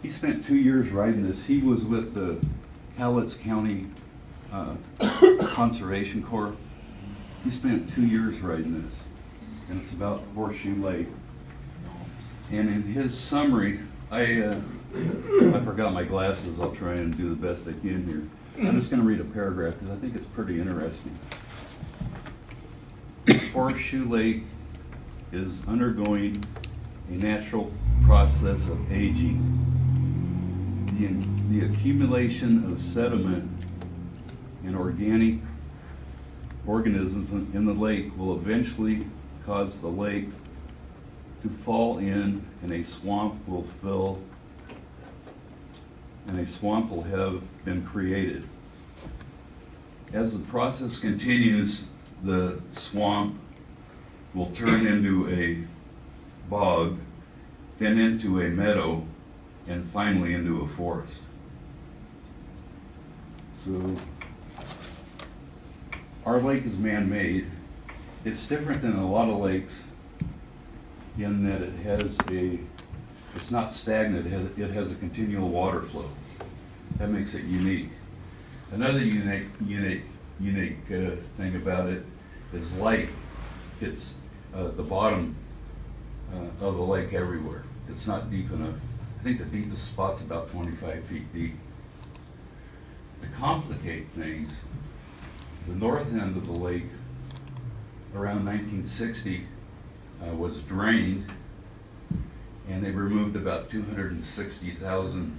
[SPEAKER 4] he spent 2 years writing this. He was with the Cowlitz County Conservation Corps. He spent 2 years writing this, and it's about Horseshoe Lake. And in his summary, I forgot my glasses. I'll try and do the best I can here. I'm just going to read a paragraph because I think it's pretty interesting. Horseshoe Lake is undergoing a natural process of aging. The accumulation of sediment and organic organisms in the lake will eventually cause the lake to fall in, and a swamp will fill, and a swamp will have been created. As the process continues, the swamp will turn into a bog, then into a meadow, and finally into a forest. So, our lake is man-made. It's different than a lot of lakes in that it's not stagnant, it has a continual water flow. That makes it unique. Another unique thing about it is light. It's the bottom of the lake everywhere. It's not deep enough. I think the deepest spot's about 25 feet deep. To complicate things, the north end of the lake around 1960 was drained, and they removed about 260,000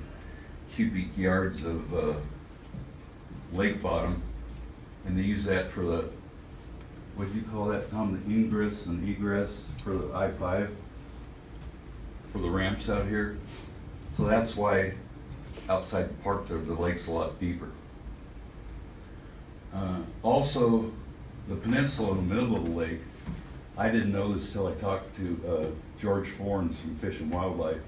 [SPEAKER 4] cubic yards of lake bottom, and they use that for the, what do you call that, Tom, the ingress and egress for the I-5, for the ramps out here. So that's why outside the park the lake's a lot deeper. Also, the peninsula in the middle of the lake, I didn't know this till I talked to George Fornes from Fish and Wildlife,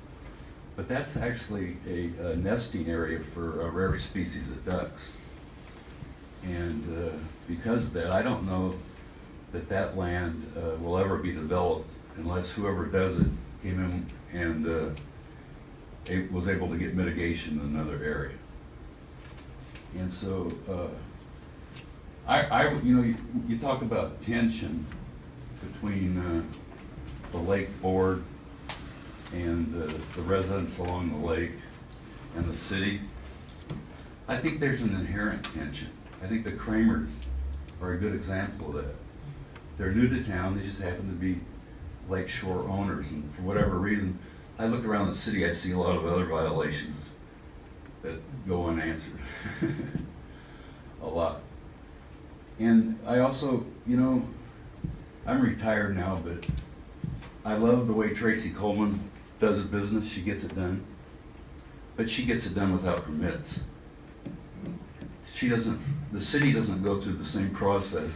[SPEAKER 4] but that's actually a nesting area for a rare species of ducks. And because of that, I don't know that land will ever be developed unless whoever does it came in and was able to get mitigation in another area. And so, you talk about tension between the lake board and the residents along the lake and the city. I think there's an inherent tension. I think the Kramers are a good example of that. They're new to town, they just happen to be lakeshore owners, and for whatever reason, I look around the city, I see a lot of other violations that go unanswered. A lot. And I also, I'm retired now, but I love the way Tracy Coleman does her business. She gets it done. But she gets it done without permits. The city doesn't go through the same process.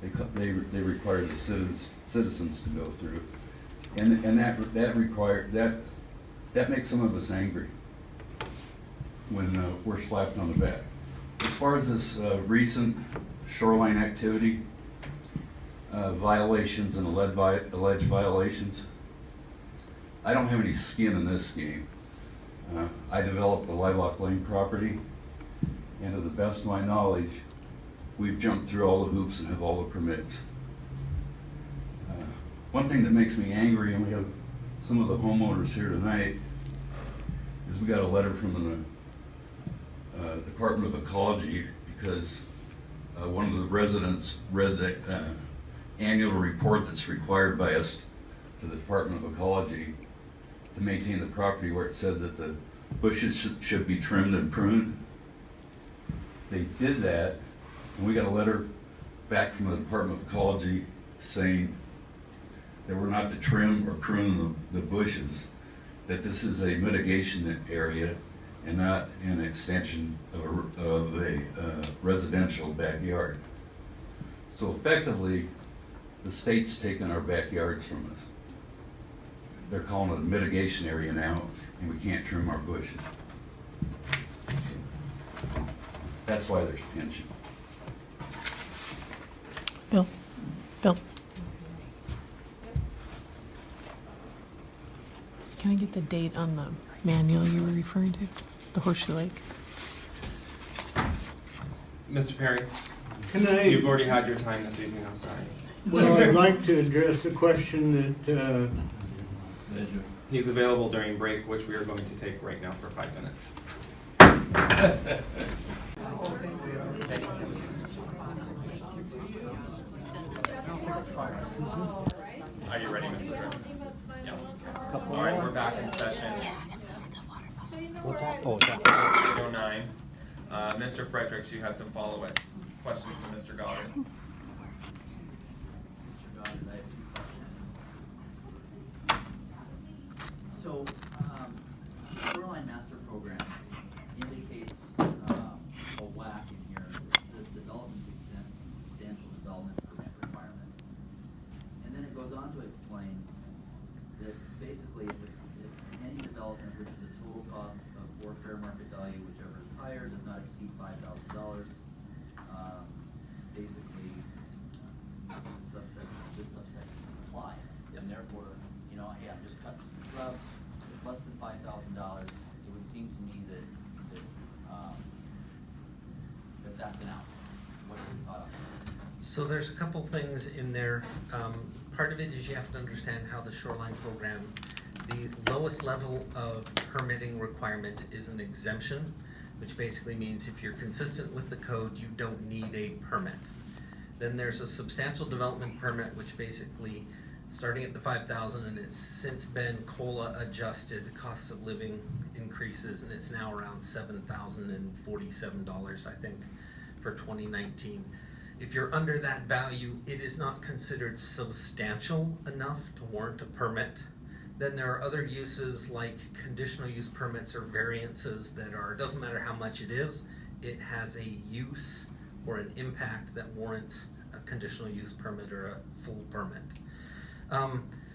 [SPEAKER 4] They require the citizens to go through. And that makes some of us angry when we're slapped on the back. As far as this recent shoreline activity, violations and alleged violations. I don't have any skin in this game. I developed the Lilac Lane property, and to the best of my knowledge, we've jumped through all the hoops and have all the permits. One thing that makes me angry, and we have some of the homeowners here tonight, is we got a letter from the Department of Ecology because one of the residents read the annual report that's required by us to the Department of Ecology to maintain the property, where it said that the bushes should be trimmed and pruned. They did that, and we got a letter back from the Department of Ecology saying that we're not to trim or prune the bushes, that this is a mitigation area and not an extension of a residential backyard. So effectively, the state's taken our backyards from us. They're calling it a mitigation area now, and we can't trim our bushes. That's why there's tension.
[SPEAKER 11] Bill? Can I get the date on the manual you were referring to? The Horseshoe Lake?
[SPEAKER 6] Mr. Perry,
[SPEAKER 10] Can
[SPEAKER 6] you've
[SPEAKER 10] I,
[SPEAKER 6] already had your time this evening, I'm sorry.
[SPEAKER 10] well, I'd like to address a question that,
[SPEAKER 6] He's available during break, which we are going to take right now for 5 minutes. Are you ready, Mrs. Ritter? Yeah. All right, we're back in session.
[SPEAKER 5] What's that? Oh, that.
[SPEAKER 6] 8:09. Mr. Fredericks, you had some follow-up questions from Mr. Goddard.
[SPEAKER 3] Mr. Goddard, I have 2 questions. So, Shoreline Master Program indicates a whack in here. It says development's exempt from substantial development permit requirement. And then it goes on to explain that basically if any development which is a total cost of or fair market value, whichever is higher, does not exceed $5,000, basically this subsection apply. And therefore, hey, I'm just cutting some shrubs, it's less than $5,000. It would seem to me that that's an out. What are your thoughts on that?
[SPEAKER 5] So there's a couple things in there. Part of it is you have to understand how the shoreline program, the lowest level of permitting requirement is an exemption, which basically means if you're consistent with the code, you don't need a permit. Then there's a substantial development permit, which basically, starting at the 5,000, and it's since been COLA adjusted, cost of living increases, and it's now around $7,047, I think, for 2019. If you're under that value, it is not considered substantial enough to warrant a permit. Then there are other uses like conditional use permits or variances that are, doesn't matter how much it is, it has a use or an impact that warrants a conditional use permit or a full permit.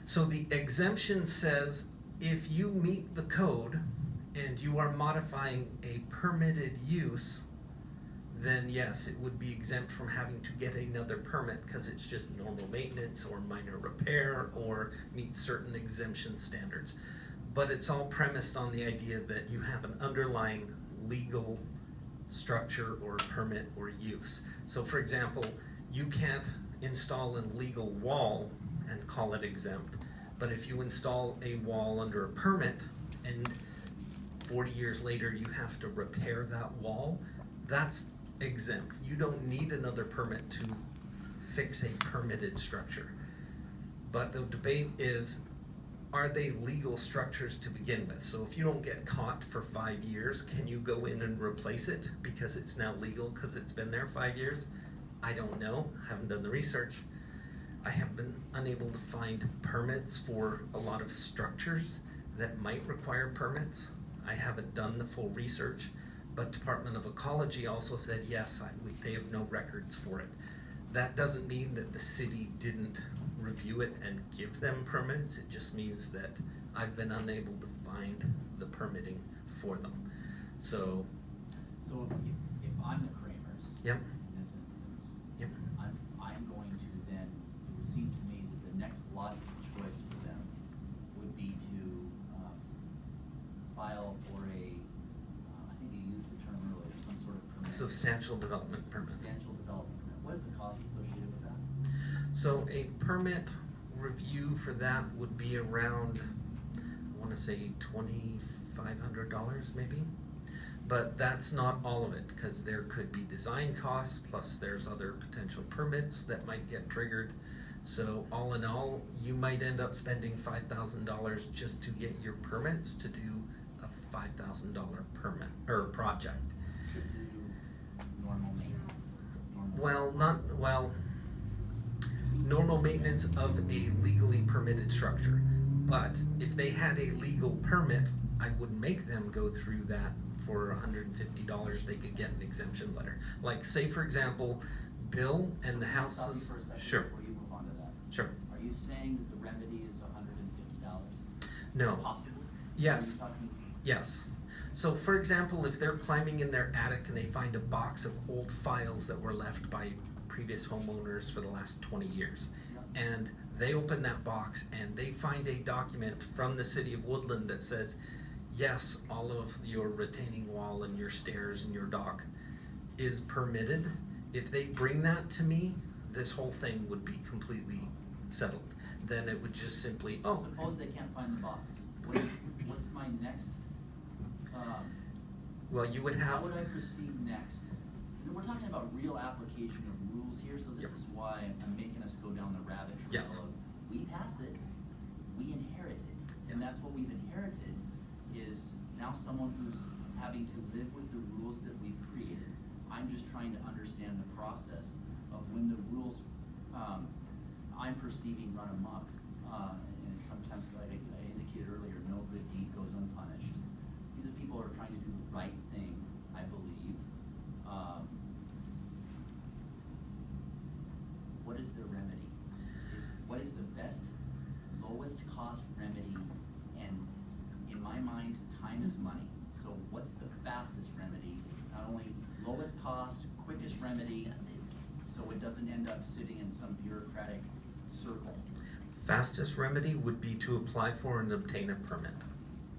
[SPEAKER 5] So the exemption says if you meet the code and you are modifying a permitted use, then yes, it would be exempt from having to get another permit because it's just normal maintenance or minor repair or meets certain exemption standards. But it's all premised on the idea that you have an underlying legal structure or permit or use. So for example, you can't install a legal wall and call it exempt, but if you install a wall under a permit and 40 years later you have to repair that wall, that's exempt. You don't need another permit to fix a permitted structure. But the debate is, are they legal structures to begin with? So if you don't get caught for 5 years, can you go in and replace it because it's now legal because it's been there 5 years? I don't know, haven't done the research. I have been unable to find permits for a lot of structures that might require permits. I haven't done the full research, but Department of Ecology also said, yes, they have no records for it. That doesn't mean that the city didn't review it and give them permits. It just means that I've been unable to find the permitting for them. So
[SPEAKER 3] So if I'm the Kramers,
[SPEAKER 5] Yep.
[SPEAKER 3] in this instance,
[SPEAKER 5] Yep.
[SPEAKER 3] I'm going to then
[SPEAKER 5] substantial development permit.
[SPEAKER 3] Substantial development permit. What is the cost associated with that?
[SPEAKER 5] So a permit review for that would be around, I want to say $2,500 maybe. But that's not all of it, because there could be design costs, plus there's other potential permits that might get triggered. So all in all, you might end up spending $5,000 just to get your permits to do a $5,000 permit, or project.
[SPEAKER 3] To do normal maintenance?
[SPEAKER 5] Normal maintenance of a legally permitted structure. But if they had a legal permit, I wouldn't make them go through that. For $150, they could get an exemption letter. Like, say for example, Bill and the
[SPEAKER 3] Can I stop you
[SPEAKER 5] houses.
[SPEAKER 3] for a second
[SPEAKER 5] Sure,
[SPEAKER 3] before you move on to that?
[SPEAKER 5] sure.
[SPEAKER 3] Are you saying that the remedy is $150?
[SPEAKER 5] No.
[SPEAKER 3] Possible?
[SPEAKER 5] Yes.
[SPEAKER 3] Are you talking-
[SPEAKER 5] Yes. So for example, if they're climbing in their attic and they find a box of old files that were left by previous homeowners for the last 20 years,
[SPEAKER 3] Yeah.
[SPEAKER 5] and they open that box and they find a document from the city of Woodland that says, yes, all of your retaining wall and your stairs and your dock is permitted. If they bring that to me, this whole thing would be completely settled. Then it would just simply, oh,
[SPEAKER 3] Suppose they can't find the box. What's my next,
[SPEAKER 5] well, you would
[SPEAKER 3] how
[SPEAKER 5] have,
[SPEAKER 3] would I proceed next? You know, we're talking about real application of rules here, so this
[SPEAKER 5] Yep.
[SPEAKER 3] is why I'm making us go down the rabbit trail
[SPEAKER 5] Yes.
[SPEAKER 3] of, we pass it, we inherit it. And
[SPEAKER 5] Yes.
[SPEAKER 3] that's what we've inherited, is now someone who's having to live with the rules that we've created. I'm just trying to understand the process of when the rules, I'm perceiving run amok. And sometimes, like I indicated earlier, no good deed goes unpunished. These are people who are trying to do the right thing, I believe. What is their remedy? What is the best, lowest cost remedy? And in my mind, time is money. So what's the fastest remedy? Not only lowest cost, quickest remedy, so it doesn't end up sitting in some bureaucratic circle.
[SPEAKER 5] fastest remedy would be to apply for and obtain a permit.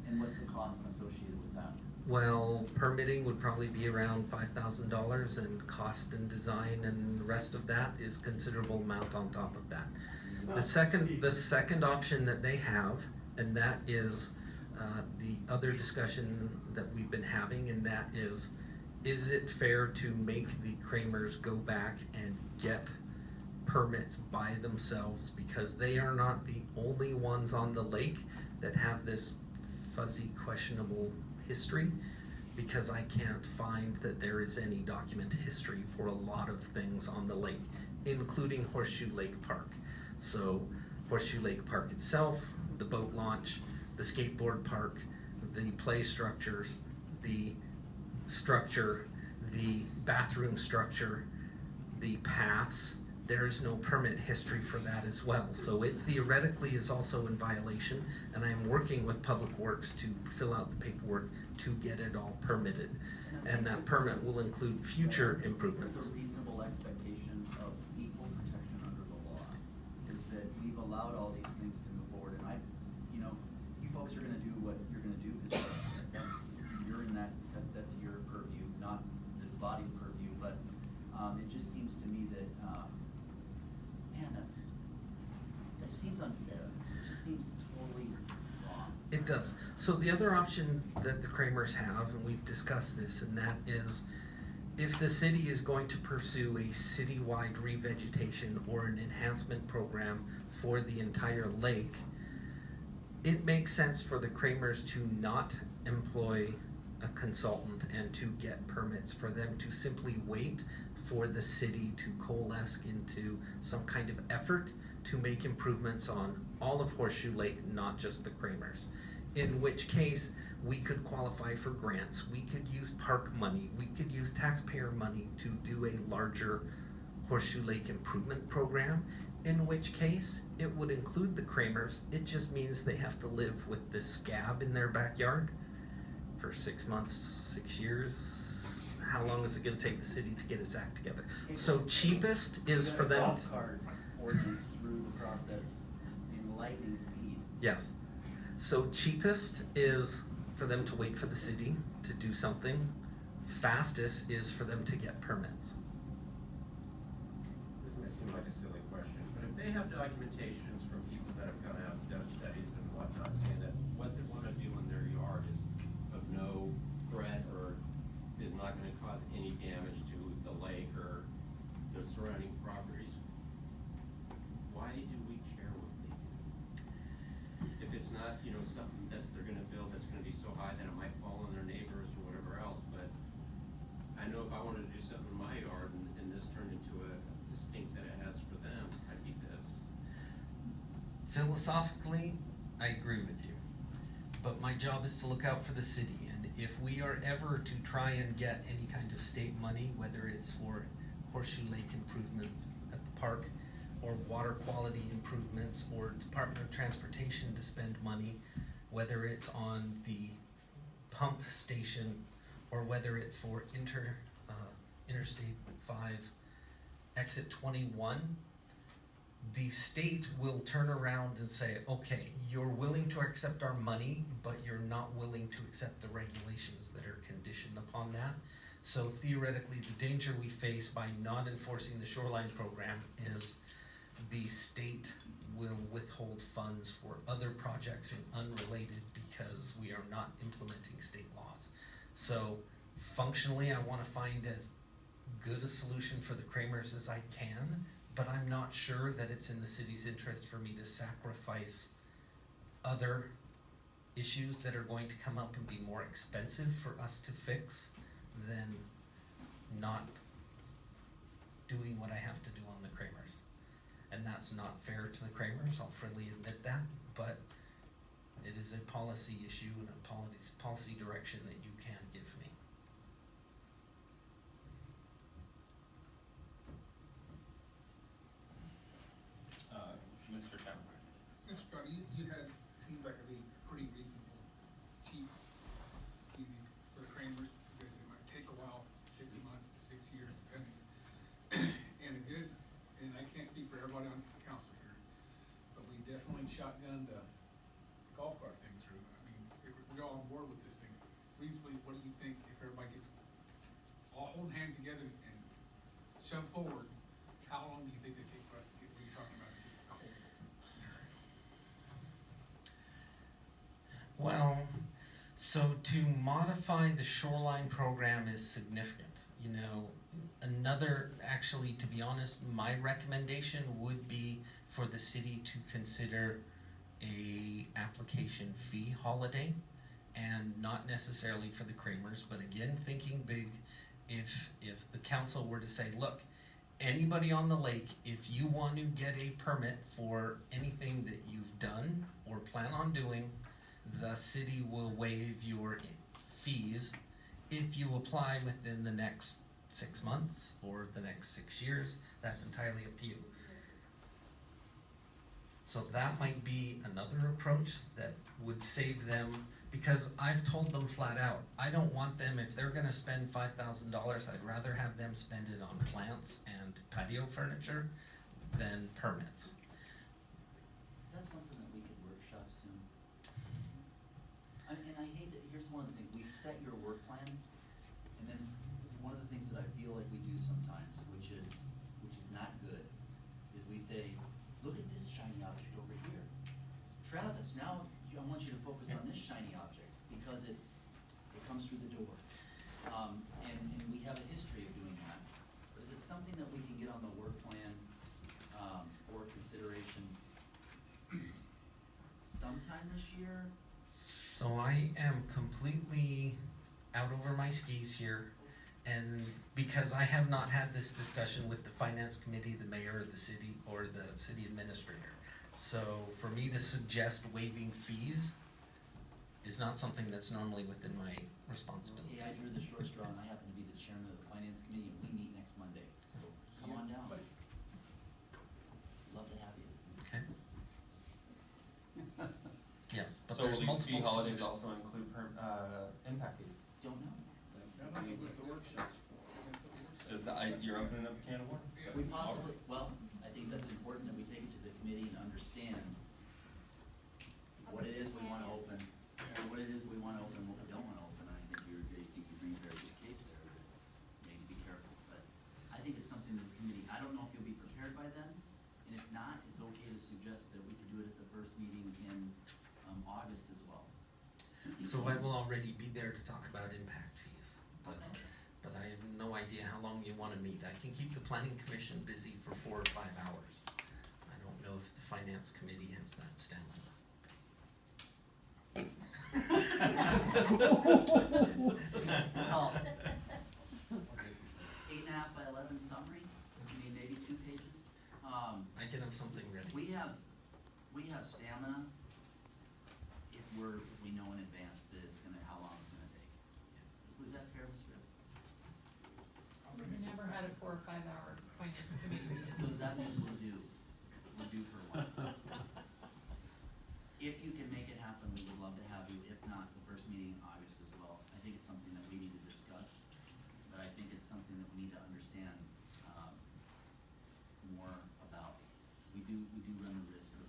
[SPEAKER 3] And what's the cost associated with that?
[SPEAKER 5] Well, permitting would probably be around $5,000, and cost and design and the rest of that is considerable amount on top of that. The second option that they have, and that is the other discussion that we've been having, and that is it fair to make the Kramers go back and get permits by themselves, because they are not the only ones on the lake that have this fuzzy, questionable history, because I can't find that there is any documented history for a lot of things on the lake, including Horseshoe Lake Park. So Horseshoe Lake Park itself, the boat launch, the skateboard park, the play structures, the structure, the bathroom structure, the paths, there is no permit history for that as well. So it theoretically is also in violation, and I am working with Public Works to fill out the paperwork to get it all permitted. And that permit will include future improvements.
[SPEAKER 3] There's a reasonable expectation of equal protection under the law, is that we've allowed all these things to move forward, and you folks are gonna do what you're gonna do, because you're in that's your purview, not this body's purview, but it just seems to me that, that seems unfair. It just seems totally wrong.
[SPEAKER 5] It does. So the other option that the Kramers have, and we've discussed this, and that is if the city is going to pursue a citywide revegetation or an enhancement program for the entire lake, it makes sense for the Kramers to not employ a consultant and to get permits, for them to simply wait for the city to coalesce into some kind of effort to make improvements on all of Horseshoe Lake, not just the Kramers. In which case, we could qualify for grants, we could use park money, we could use taxpayer money to do a larger Horseshoe Lake improvement program, in which case it would include the Kramers. It just means they have to live with this scab in their backyard for 6 months, 6 years. How long is it gonna take the city to get its act together? So cheapest is for them.
[SPEAKER 3] Golf cart ordinance through the process in lightning speed.
[SPEAKER 5] Yes. So cheapest is for them to wait for the city to do something fastest is for them to get permits.
[SPEAKER 12] This may seem like a silly question, but if they have documentations from people that have gone out and done studies and whatnot, saying that what they want to do in their yard is of no threat or is not going to cause any damage to the lake or the surrounding properties, why do we care what they do? If it's not, you know, something that they're going to build that's going to be so high that it might fall on their neighbors or whatever else, but I know if I wanted to do something in my yard and this turned into a stink that it has for them, I'd be pissed.
[SPEAKER 5] Philosophically, I agree with you, but my job is to look out for the city, and if we are ever to try and get any kind of state money, whether it's for Horseshoe Lake improvements at the park, or water quality improvements, or Department of Transportation to spend money, whether it's on the pump station, or whether it's for Interstate 5, exit 21, the state will turn around and say, okay, you're willing to accept our money, but you're not willing to accept the regulations that are conditioned upon that. So theoretically, the danger we face by not enforcing the shoreline program is the state will withhold funds for other projects and unrelated because we are not implementing state laws. So functionally, I want to find as good a solution for the Kramers as I can, but I'm not sure that it's in the city's interest for me to sacrifice other issues that are going to come up and be more expensive for us to fix than not doing what I have to do on the Kramers. And that's not fair to the Kramers, I'll freely admit that, but it is a policy issue and a policy direction that you can give me.
[SPEAKER 6] Mr. Chairman.
[SPEAKER 13] Mr. Carter, you had, seemed like a pretty reasonable, cheap, easy for the Kramers, because it might take a while, 6 months to 6 years, depending. And a good, and I can't speak for everybody on the council here, but we definitely shotgunned the golf cart thing through. I mean, if we're all on board with this thing, reasonably, what do you think if everybody gets all holding hands together and shove forward? How long do you think it take for us to get what you're talking about, the whole scenario?
[SPEAKER 5] Well, so to modify the shoreline program is significant. You know, actually, to be honest, my recommendation would be for the city to consider a application fee holiday, and not necessarily for the Kramers, but again, thinking big, if the council were to say, look, anybody on the lake, if you want to get a permit for anything that you've done or plan on doing, the city will waive your fees if you apply within the next 6 months or the next 6 years. That's entirely up to you. So that might be another approach that would save them, because I've told them flat out, I don't want them, if they're gonna spend $5,000, I'd rather have them spend it on plants and patio furniture than permits.
[SPEAKER 3] Is that something that we could workshop soon? And I hate to, here's one of the things, we set your work plan, and then one of the things that I feel like we do sometimes, which is not good, is we say, look at this shiny object over here. Travis, now I want you to focus on this shiny object because it comes through the door. And we have a history of doing that. But is it something that we can get on the work plan for consideration sometime this year?
[SPEAKER 5] So I am completely out over my skis here, and because I have not had this discussion with the finance committee, the mayor of the city, or the city administrator. So for me to suggest waiving fees is not something that's normally within my responsibility.
[SPEAKER 3] Yeah, I drew the short straw, and I happen to be the chairman of the finance committee, and we meet next Monday. So come on down. Love to have you.
[SPEAKER 5] Okay. Yes, but
[SPEAKER 6] So
[SPEAKER 5] there's
[SPEAKER 6] will these fee
[SPEAKER 5] multiple
[SPEAKER 6] holidays
[SPEAKER 5] solutions.
[SPEAKER 6] also include impact fees?
[SPEAKER 3] Don't know.
[SPEAKER 10] That's what the workshop's for.
[SPEAKER 6] You're opening up a can of worms?
[SPEAKER 3] We possibly, well, I think that's important that we take it to the committee and understand what it is we want to open, what it is we want to open, and what we don't want to open. I think you bring a very good case there. to suggest that we could do it at the first meeting in August as well.
[SPEAKER 14] So I will already be there to talk about impact fees.
[SPEAKER 3] Okay.
[SPEAKER 14] But I have no idea how long you want to meet. I can keep the planning commission busy for 4 or 5 hours. I don't know if the finance committee has that stamina.
[SPEAKER 3] Well, 8.5 by 11 summary, I mean, maybe 2 pages.
[SPEAKER 14] I can have something ready.
[SPEAKER 3] We have stamina if we know in advance that it's gonna, how long it's gonna take. Was that fair, Ms. Ritter?
[SPEAKER 11] We never had a 4 or 5 hour finance committee meeting.
[SPEAKER 3] So that means we're due for one. If you can make it happen, we would love to have you. If not, the first meeting in August as well. I think it's something that we need to discuss, but I think it's something that we need to understand more about. We do run the risk of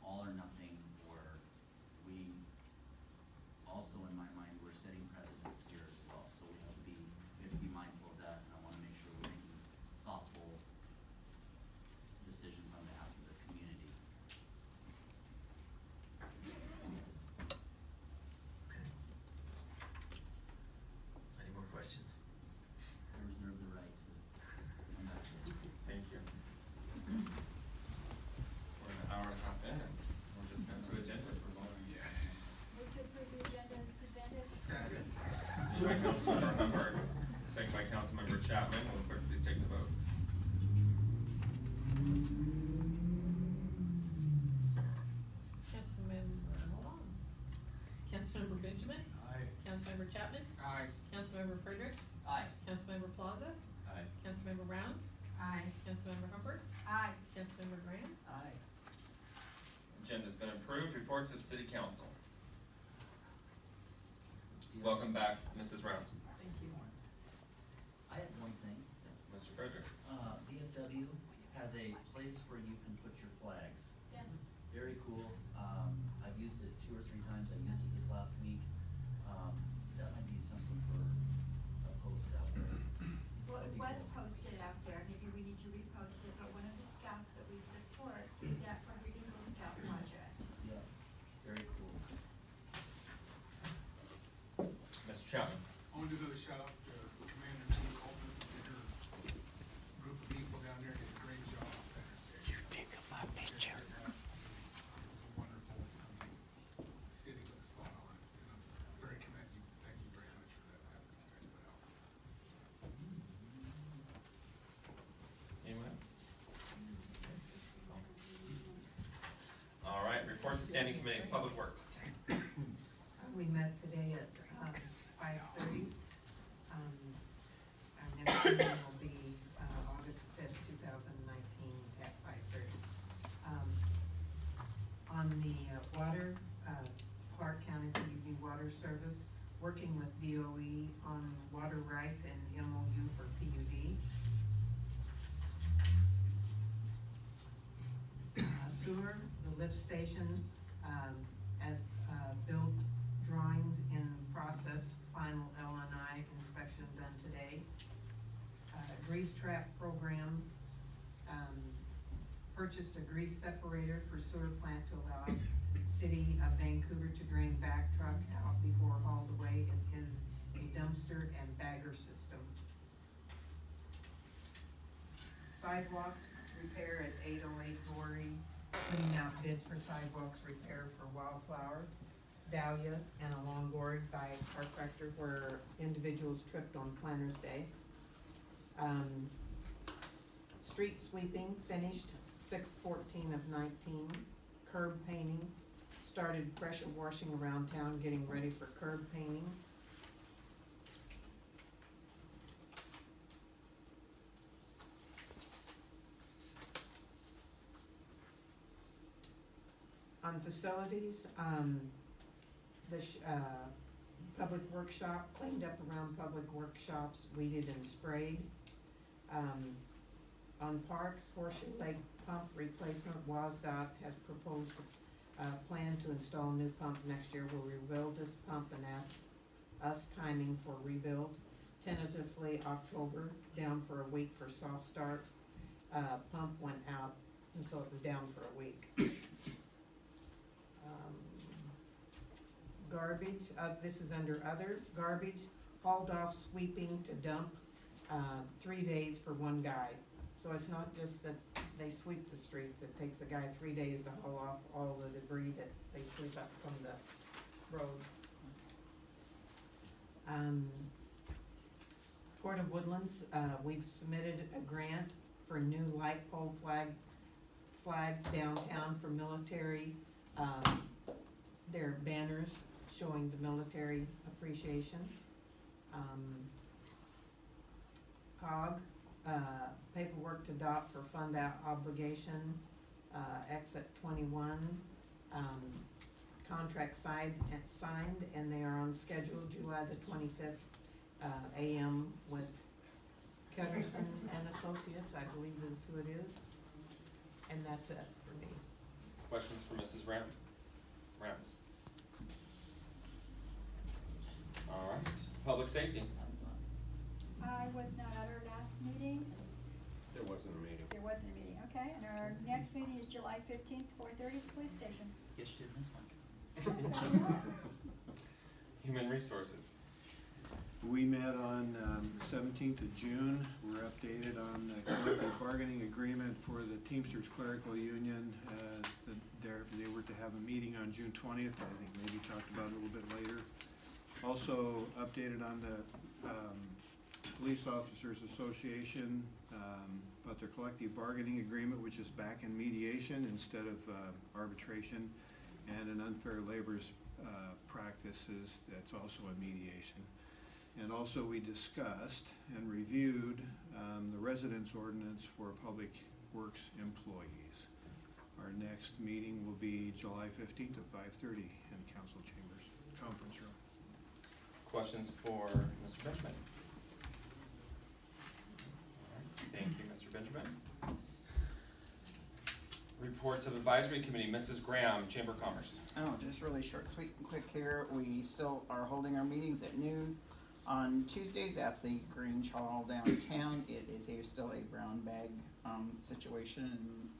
[SPEAKER 3] all or nothing, or we also, in my mind, we're setting precedents here as well. So we have to be mindful of that, and I want to make sure we're making thoughtful decisions on behalf of the community.
[SPEAKER 14] Okay. Any more questions?
[SPEAKER 3] I reserve the right to come back.
[SPEAKER 6] Thank you. We're an hour and a half in, and we're just going to agenda approval.
[SPEAKER 15] Move to approve the agenda as presented.
[SPEAKER 6] Second. By Councilmember Humbyrd, second by Councilmember Chapman. Will the clerk please take the vote?
[SPEAKER 11] Hold on. Councilmember Benjamin?
[SPEAKER 2] Aye.
[SPEAKER 11] Councilmember Chapman?
[SPEAKER 2] Aye.
[SPEAKER 11] Councilmember Fredericks?
[SPEAKER 3] Aye.
[SPEAKER 11] Councilmember Plaza?
[SPEAKER 2] Aye.
[SPEAKER 11] Councilmember Rounds?
[SPEAKER 15] Aye.
[SPEAKER 11] Councilmember Humbert?
[SPEAKER 15] Aye.
[SPEAKER 11] Councilmember Graham?
[SPEAKER 3] Aye.
[SPEAKER 6] Agenda's been approved. Reports of City Council. Welcome back, Mrs. Rounds.
[SPEAKER 11] Thank you.
[SPEAKER 3] I have one thing.
[SPEAKER 6] Mr. Fredericks.
[SPEAKER 3] VFW has a place where you can put your flags.
[SPEAKER 15] Yes.
[SPEAKER 3] Very cool. I've used it 2 or 3 times. I used it this last week. That might be something for a post out there.
[SPEAKER 15] Well,
[SPEAKER 3] That'd
[SPEAKER 15] it
[SPEAKER 3] be
[SPEAKER 15] was
[SPEAKER 3] cool.
[SPEAKER 15] posted out there, maybe we need to repost it, but one of the scouts that we support did that for his Eagle Scout project.
[SPEAKER 3] Yeah, it's very cool.
[SPEAKER 6] Mr. Chapman.
[SPEAKER 13] I wanted to do a shout out to Commander Team Colton and your group of people down there did a great job out there. You take my picture. It was a wonderful, city looks spot on, and I'm very commended. Thank you very much for that efforts you guys put out.
[SPEAKER 6] Anyone else? All right, reports of standing committees, Public Works.
[SPEAKER 16] We met today at 5:30. Our next meeting will be August 5th, 2019 at 5:30. On the water, Clark County PUD Water Service, working with DOE on water rights and MOU for PUD. Sewer, the lift station, as built drawings in process, final LNI inspection done today. Grease trap program, purchased a grease separator for sewer plant to allow city of Vancouver to drain back truck out before hauled away. It is a dumpster and bagger system. Sidewalks repair at 808 Dory, putting out bids for sidewalks repair for Wildflower, Dahlia, and along Gorg by chiropractor where individuals tripped on Planners Day. Street sweeping finished 6/14 of 19. Curb painting, started pressure washing around town, getting ready for curb painting. On facilities, public workshop, cleaned up around public workshops, weeded and sprayed. On parks, Horseshoe Lake pump replacement, WasDOT has proposed a plan to install a new pump next year. We'll rebuild this pump and ask us timing for rebuild. Tentatively October, down for a week for soft start. Pump went out and so it was down for a week. Garbage, this is under other, garbage, hauled off sweeping to dump, 3 days for one guy. So it's not just that they sweep the streets, it takes a guy 3 days to haul off all the debris that they sweep up from the roads. Port of Woodlands, we've submitted a grant for new light pole flags downtown for military. They're banners showing the military appreciation. COG, paperwork to adopt for fund out obligation, exit 21. Contract signed, and they are on schedule July the 25th, AM with Ketterson and Associates, I believe is who it is. And that's it for me.
[SPEAKER 6] Questions for Mrs. Rams? All right, public safety.
[SPEAKER 15] I was not at our last meeting.
[SPEAKER 12] There wasn't a meeting.
[SPEAKER 15] There wasn't a meeting, okay, and our next meeting is July 15th, 4:30 at the police station.
[SPEAKER 3] Yes, you did miss one.
[SPEAKER 6] Human resources.
[SPEAKER 10] We met on 17th of June. We're updated on the collective bargaining agreement for the Teamsters Clerical Union. They were to have a meeting on June 20th. I think maybe talked about it a little bit later. Also updated on the Police Officers Association about their collective bargaining agreement, which is back in mediation instead of arbitration, and an unfair labor practices that's also in mediation. And also we discussed and reviewed the residence ordinance for public works employees. Our next meeting will be July 15th at 5:30 in the council chambers, conference room.
[SPEAKER 6] Questions for Mr. Benjamin? All right, thank you, Mr. Benjamin. Reports of Advisory Committee, Mrs. Graham, Chamber of Commerce.
[SPEAKER 17] Oh, just really short, sweet, and quick here. We still are holding our meetings at noon on Tuesdays at the Grange Hall downtown. It is still a brown bag situation,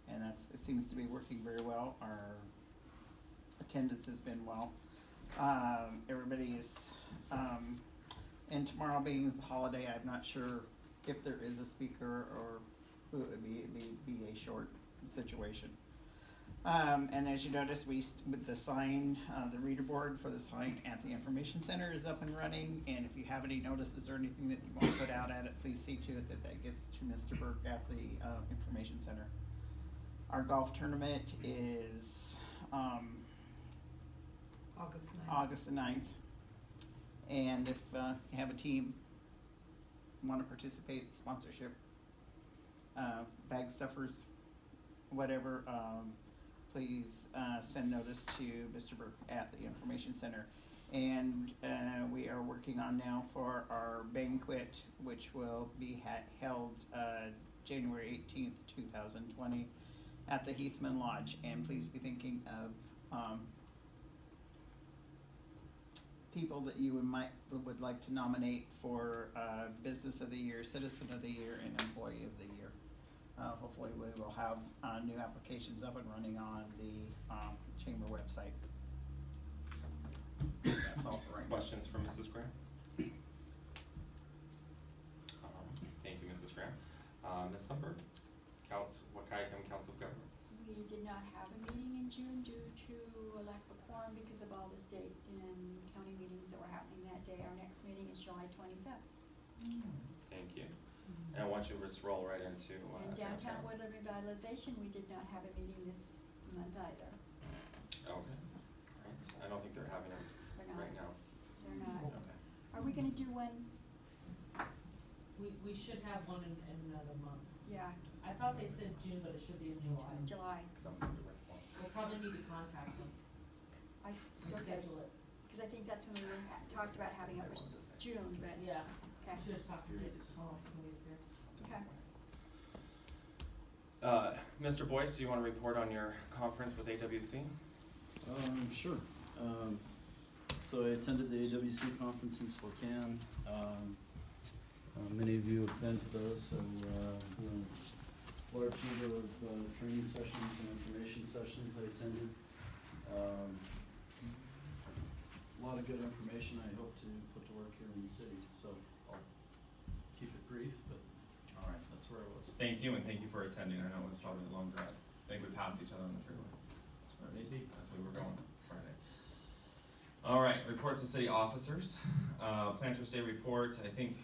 [SPEAKER 17] and it seems to be working very well. Our attendance has been well. Everybody is, and tomorrow being the holiday, I'm not sure if there is a speaker or who it would be. It'd be a short situation. And as you notice, with the sign, the reader board for the sign at the information center is up and running. And if you have any notices or anything that you want to put out at it, please see to it that gets to Mr. Burke at the information center. Our golf tournament is August the 9th. And if you have a team want to participate, sponsorship, bag stuffers, whatever, please send notice to Mr. Burke at the information center. And we are working on now for our banquet, which will be held January 18th, 2020 at the Heathman Lodge. And please be thinking of people that you would like to nominate for Business of the Year, Citizen of the Year, and Employee of the Year. Hopefully we will have new applications up and running on the chamber website. That's all for right now.
[SPEAKER 6] Questions for Mrs. Graham? Thank you, Mrs. Graham. Ms. Humbyrd, Wahkiakum Council of Governments.
[SPEAKER 15] We did not have a meeting in June due to a lack of quorum because of all the state and county meetings that were happening that day. Our next meeting is July 25th.
[SPEAKER 6] Thank you. And I want you to just roll right into
[SPEAKER 15] And downtown Woodland Revitalization, we did not have a meeting this month either.
[SPEAKER 6] Okay. Right. I don't think they're having it
[SPEAKER 15] They're not.
[SPEAKER 6] right now.
[SPEAKER 15] They're not.
[SPEAKER 6] Okay.
[SPEAKER 15] Are we gonna do one?
[SPEAKER 7] We should have one in another month.
[SPEAKER 15] Yeah,
[SPEAKER 7] I thought they said June, but it should be in July.
[SPEAKER 15] July.
[SPEAKER 7] We'll probably need to contact them and schedule it.
[SPEAKER 15] Because I think that's when we talked about having it was June, but.
[SPEAKER 7] Yeah.
[SPEAKER 15] Okay.
[SPEAKER 7] Should have talked to David tomorrow when he was here.
[SPEAKER 15] Okay.
[SPEAKER 6] Mr. Boyce, do you want to report on your conference with AWC?
[SPEAKER 18] Sure. So I attended the AWC conference in Spokane. Many of you have been to those, so large number of training sessions and information sessions I attended. A lot of good information I hope to put to work here in the city, so I'll keep it brief, but
[SPEAKER 6] All right.
[SPEAKER 18] that's where I was.
[SPEAKER 6] Thank you, and thank you for attending. I know it was probably a long drive. I think we passed each other on the freeway.
[SPEAKER 18] Maybe.
[SPEAKER 6] As we were going Friday. All right, reports to city officers. Planters Day report, I think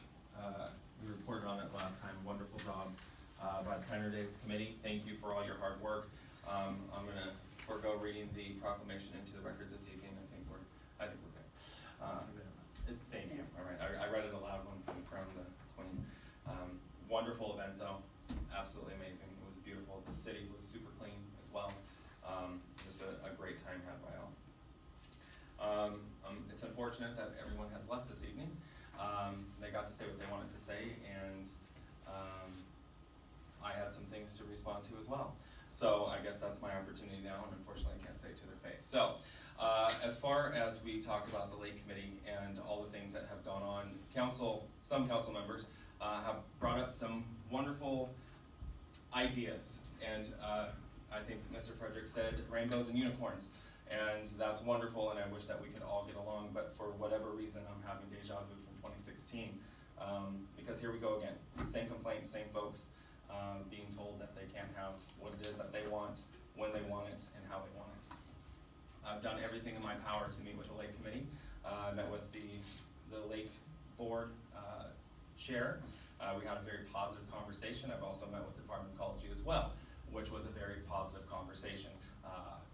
[SPEAKER 6] we reported on it last time. Wonderful job by the Planter Days Committee. Thank you for all your hard work. I'm gonna forego reading the proclamation into the record this evening. I think we're good. Thank you. All right, I read it aloud when we crowned the Queen. Wonderful event though, absolutely amazing. It was beautiful. The city was super clean as well. Just a great time had by all. It's unfortunate that everyone has left this evening. They got to say what they wanted to say, and I had some things to respond to as well. So I guess that's my opportunity now, and unfortunately I can't say it to their face. So as far as we talk about the Lake Committee and all the things that have gone on, some council members have brought up some wonderful ideas. And I think Mr. Frederick said rainbows and unicorns. And that's wonderful, and I wish that we could all get along, but for whatever reason, I'm having deja vu from 2016. Because here we go again, same complaints, same folks being told that they can't have what it is that they want, when they want it, and how they want it. I've done everything in my power to meet with the Lake Committee. I met with the Lake Board Chair. We had a very positive conversation. I've also met with the Department of Ecology as well, which was a very positive conversation.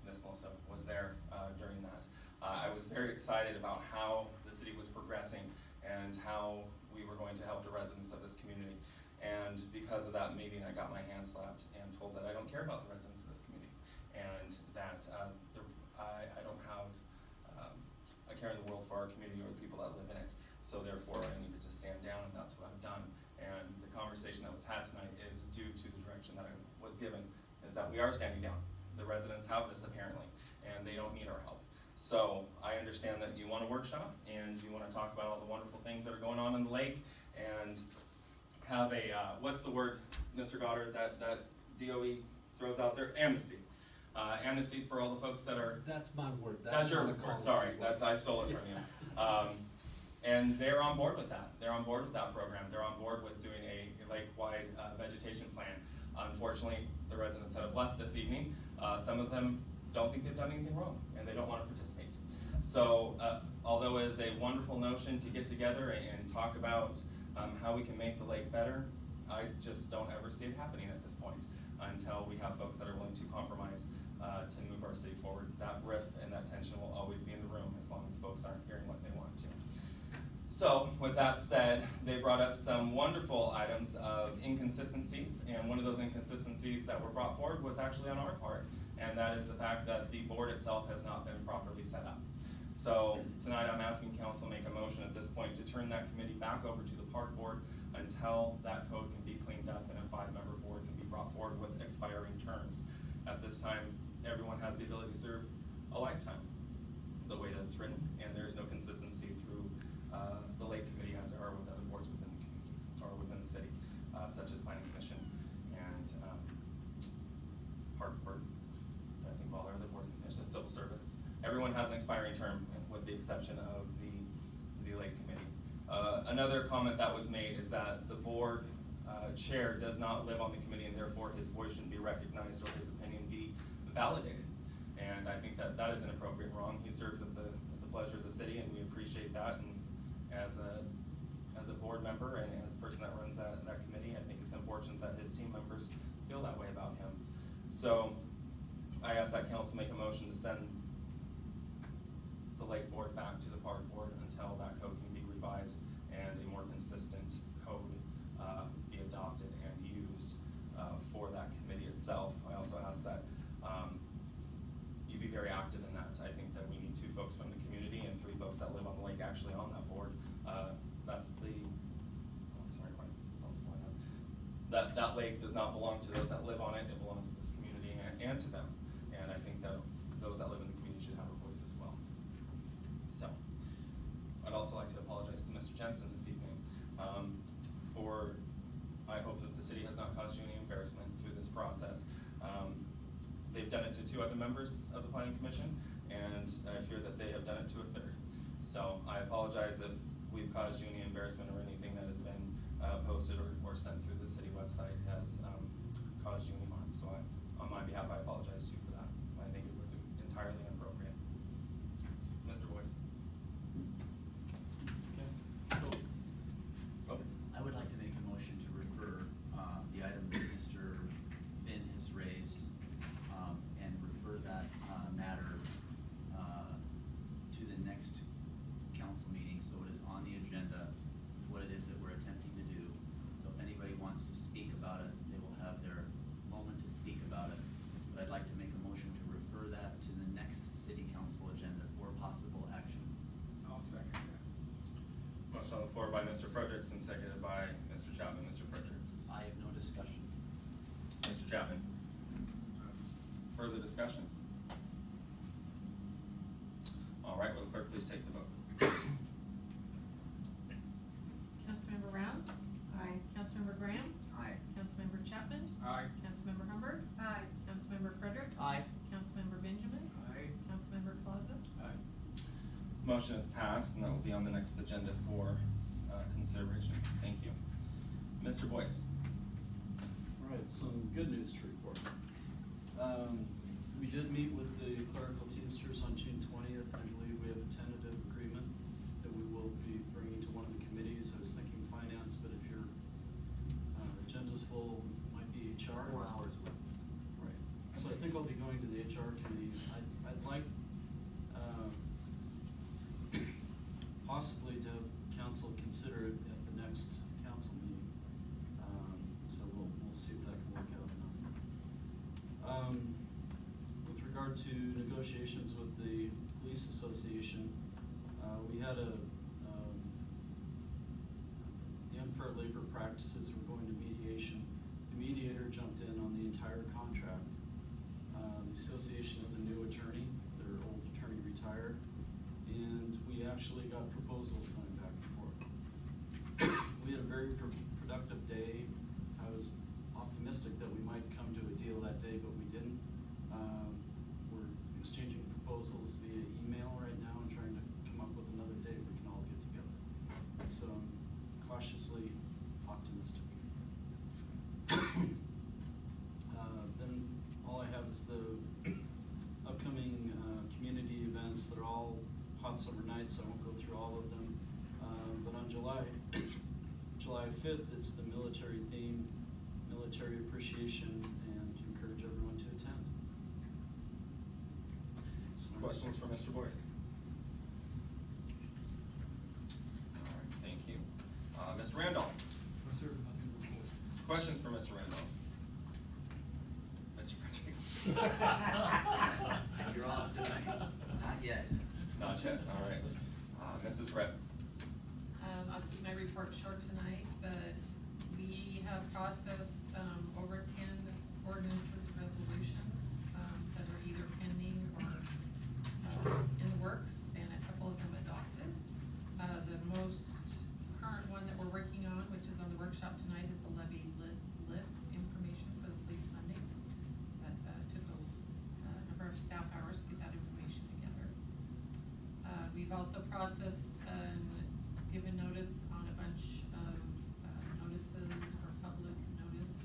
[SPEAKER 6] Ms. Melissa was there during that. I was very excited about how the city was progressing and how we were going to help the residents of this community. And because of that meeting, I got my hand slapped and told that I don't care about the residents of this community, and that I don't have a care in the world for our community or the people that live in it. So therefore, I needed to stand down, and that's what I've done. And the conversation that was had tonight is due to the direction that I was given, is that we are standing down. The residents have this apparently, and they don't need our help. So I understand that you want a workshop, and you want to talk about all the wonderful things that are going on in the lake, and have a, what's the word, Mr. Goddard, that DOE throws out there? Amnesty. Amnesty for all the folks that are...
[SPEAKER 14] That's my word.
[SPEAKER 6] That's your word, sorry. I stole it from you. And they're on board with that. They're on board with that program. They're on board with doing a lake-wide vegetation plan. Unfortunately, the residents that have left this evening, some of them don't think they've done anything wrong, and they don't want to participate. So, although it is a wonderful notion to get together and talk about how we can make the lake better, I just don't ever see it happening at this point until we have folks that are willing to compromise to move our city forward. That rift and that tension will always be in the room as long as folks aren't hearing what they want to. So, with that said, they brought up some wonderful items of inconsistencies, and one of those inconsistencies that were brought forward was actually on our part, and that is the fact that the board itself has not been properly set up. So, tonight I'm asking council to make a motion at this point to turn that committee back over to the park board until that code can be cleaned up and a 5-member board can be brought forward with expiring terms. At this time, everyone has the ability to serve a lifetime, the way that it's written, and there's no consistency through the Lake Committee as there are with other boards within the community, or within the city, such as Planning Commission and Park Board, I think all our other boards and commissions, Civil Service. Everyone has an expiring term with the exception of the Lake Committee. Another comment that was made is that the board chair does not live on the committee, and therefore his voice shouldn't be recognized or his opinion be validated. And I think that that is inappropriate and wrong. He serves at the pleasure of the city, and we appreciate that. And as a board member and as a person that runs that committee, I think it's unfortunate that his team members feel that way about him. So I ask that council make a motion to send the Lake Board back to the Park Board until that code can be revised and a more consistent code be adopted and used for that committee itself. I also ask that you be very active in that. I think that we need 2 folks from the community and 3 folks that live on the lake actually on that board. That's the, oh, sorry, my phone's going on. That lake does not belong to those that live on it. It belongs to this community and to them. And I think that those that live in the community should have a voice as well. So, I'd also like to apologize to Mr. Jensen this evening for, I hope that the city has not caused you any embarrassment through this process. They've done it to 2 other members of the planning commission, and I fear that they have done it to a 3rd. So I apologize if we've caused you any embarrassment or anything that has been posted or sent through the city website has caused you any harm. So on my behalf, I apologize to you for that. I think it was entirely inappropriate. Mr. Boyce. Oh.
[SPEAKER 3] I would like to make a motion to refer the item that Mr. Finn has raised and refer that matter to the next council meeting, so it is on the agenda. It's what it is that we're attempting to do. So if anybody wants to speak about it, they will have their moment to speak about it. But I'd like to make a motion to refer that to the next city council agenda for possible action.
[SPEAKER 13] I'll second that.
[SPEAKER 6] Motion on the floor by Mr. Fredericks and seconded by Mr. Chapman. Mr. Fredericks.
[SPEAKER 3] I have no discussion.
[SPEAKER 6] Mr. Chapman. Further discussion? All right, will the clerk please take the vote?
[SPEAKER 7] Councilmember Rounds?
[SPEAKER 16] Aye.
[SPEAKER 7] Councilmember Graham?
[SPEAKER 3] Aye.
[SPEAKER 7] Councilmember Chapman?
[SPEAKER 13] Aye.
[SPEAKER 7] Councilmember Humbyrd?
[SPEAKER 16] Aye.
[SPEAKER 7] Councilmember Fredericks?
[SPEAKER 3] Aye.
[SPEAKER 7] Councilmember Benjamin?
[SPEAKER 13] Aye.
[SPEAKER 7] Councilmember Plaza?
[SPEAKER 13] Aye.
[SPEAKER 6] Motion is passed, and that will be on the next agenda for consideration. Thank you. Mr. Boyce.
[SPEAKER 18] All right, some good news to report. We did meet with the clerical teamsters on June 20th. I believe we have a tentative agreement that we will be bringing to one of the committees. I was thinking finance, but if your agenda's full, it might be HR.
[SPEAKER 3] 4 hours.
[SPEAKER 18] Right. So I think I'll be going to the HR committee. I'd like possibly to have council consider it at the next council meeting. So we'll see if that can work out or not. With regard to negotiations with the police association, we had the unfair labor practices were going to mediation. The mediator jumped in on the entire contract. The association has a new attorney. Their old attorney retired. And we actually got proposals going back and forth. We had a very productive day. I was optimistic that we might come to a deal that day, but we didn't. We're exchanging proposals via email right now and trying to come up with another date we can all get together. So I'm cautiously optimistic. Then all I have is the upcoming community events. They're all hot summer nights. I won't go through all of them. But on July 5th, it's the military theme, military appreciation, and encourage everyone to attend.
[SPEAKER 6] Questions for Mr. Boyce? All right, thank you. Mr. Randolph?
[SPEAKER 13] No, sir, nothing to report.
[SPEAKER 6] Questions for Mr. Randolph? Mr. Fredericks?
[SPEAKER 3] You're off tonight. Not yet.
[SPEAKER 6] Not yet, all right. Mrs. Redd?
[SPEAKER 7] I'll keep my report short tonight, but we have processed over 10 ordinances, resolutions that are either pending or in the works, and a couple of them adopted. The most current one that we're working on, which is on the workshop tonight, is the levy lift information for the police funding. That took a number of staff hours to get that information together. We've also processed and given notice on a bunch of notices for public notice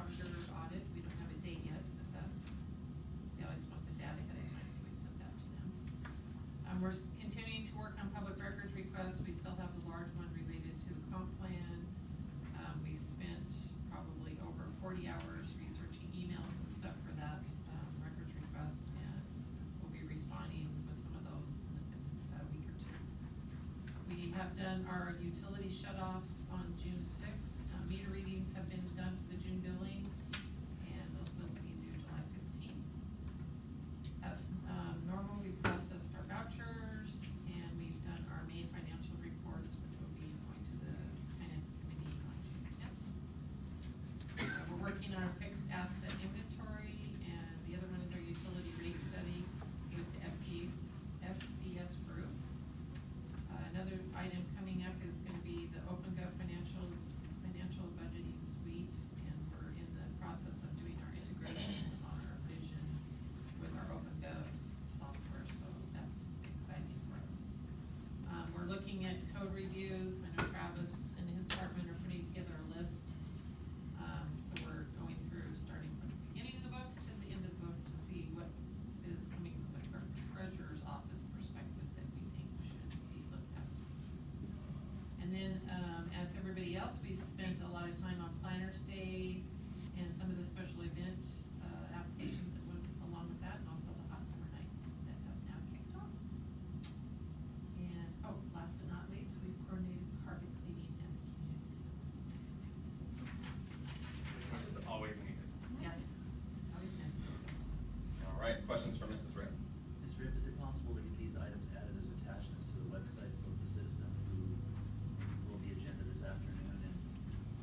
[SPEAKER 19] auditor audit. We don't have a date yet, but they always want the data ahead of time, so we sent that to them. We're continuing to work on public records requests. We still have the large one related to the comp plan. We spent probably over 40 hours researching emails and stuff for that records request, and we'll be responding with some of those in a week or two. We have done our utility shut-offs on June 6th. Meter readings have been done for the June billing, and those bills will be due July 15th. As normal, we processed our vouchers, and we've done our main financial reports, which will be going to the Finance Committee on June 10th. We're working on our fixed asset inventory, and the other one is our utility rate study with the FCS group. Another item coming up is gonna be the OpenGov financial budgeting suite, and we're in the process of doing our integration on our vision with our OpenGov software, so that's exciting for us. We're looking at code reviews. I know Travis and his department are putting together a list. So we're going through, starting from the beginning of the book to the end of the book to see what is coming from the treasurer's office perspective that we think should be looked at. And then, as everybody else, we spent a lot of time on Planners Day and some of the special event applications that went along with that, and also the hot summer nights that have now kicked off. And, oh, last but not least, we've coordinated carpet cleaning at the community center.
[SPEAKER 6] Which is always needed.
[SPEAKER 19] Yes, always necessary.
[SPEAKER 6] All right, questions for Mrs. Ritt?
[SPEAKER 3] Ms. Rip, is it possible to get these items added as attachments to the website, so if a citizen who will be agenda this afternoon and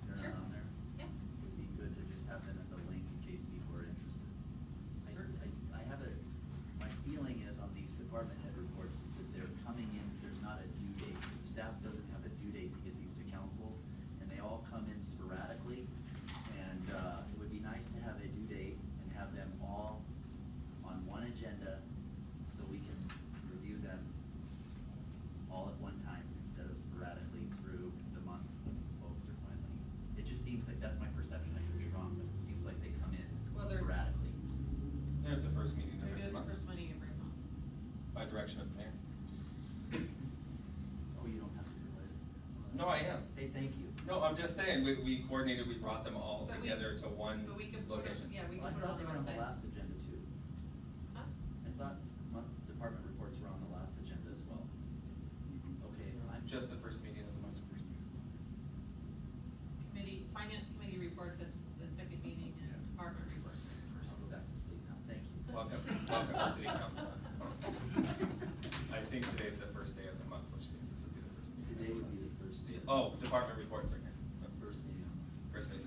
[SPEAKER 3] they're
[SPEAKER 19] Sure.
[SPEAKER 3] not on there?
[SPEAKER 19] Yeah.
[SPEAKER 3] It would be good to just have them as a link in case people are interested. I have my feeling is on these department head reports is that they're coming in, there's not a due date. Staff doesn't have a due date to get these to council, and they all come in sporadically. And it would be nice to have a due date and have them all on one agenda so we can review them all at one time instead of sporadically through the month when folks are finally. It just seems like, that's my perception, I could be wrong, but it seems like they come in
[SPEAKER 19] Well, they're-
[SPEAKER 3] sporadically.
[SPEAKER 6] They're at the first meeting of
[SPEAKER 19] They're
[SPEAKER 6] every
[SPEAKER 19] doing the
[SPEAKER 6] month.
[SPEAKER 19] first meeting every month.
[SPEAKER 6] By direction of the mayor.
[SPEAKER 3] Oh, you don't have to do it.
[SPEAKER 6] No, I am.
[SPEAKER 3] Hey, thank you.
[SPEAKER 6] No, I'm just saying, we coordinated, we brought them all
[SPEAKER 19] But we-
[SPEAKER 6] together to one
[SPEAKER 19] but we can put it-
[SPEAKER 6] location.
[SPEAKER 19] yeah, we
[SPEAKER 3] Well, I
[SPEAKER 19] can put it
[SPEAKER 3] thought
[SPEAKER 19] on
[SPEAKER 3] they
[SPEAKER 19] the
[SPEAKER 3] were on the
[SPEAKER 19] website.
[SPEAKER 3] last agenda too.
[SPEAKER 19] Huh?
[SPEAKER 3] I thought department reports were on the last agenda as well. Okay,
[SPEAKER 6] Just the first meeting of the month.
[SPEAKER 19] Committee, Finance Committee reports at the second meeting, and department reports at the first.
[SPEAKER 3] I'll go back to sleep now, thank you.
[SPEAKER 6] Welcome to City Council. I think today's the first day of the month, which means this would be the first meeting.
[SPEAKER 3] Today would be the first day.
[SPEAKER 6] Oh, department reports are here. So,
[SPEAKER 3] First meeting.
[SPEAKER 6] First meeting.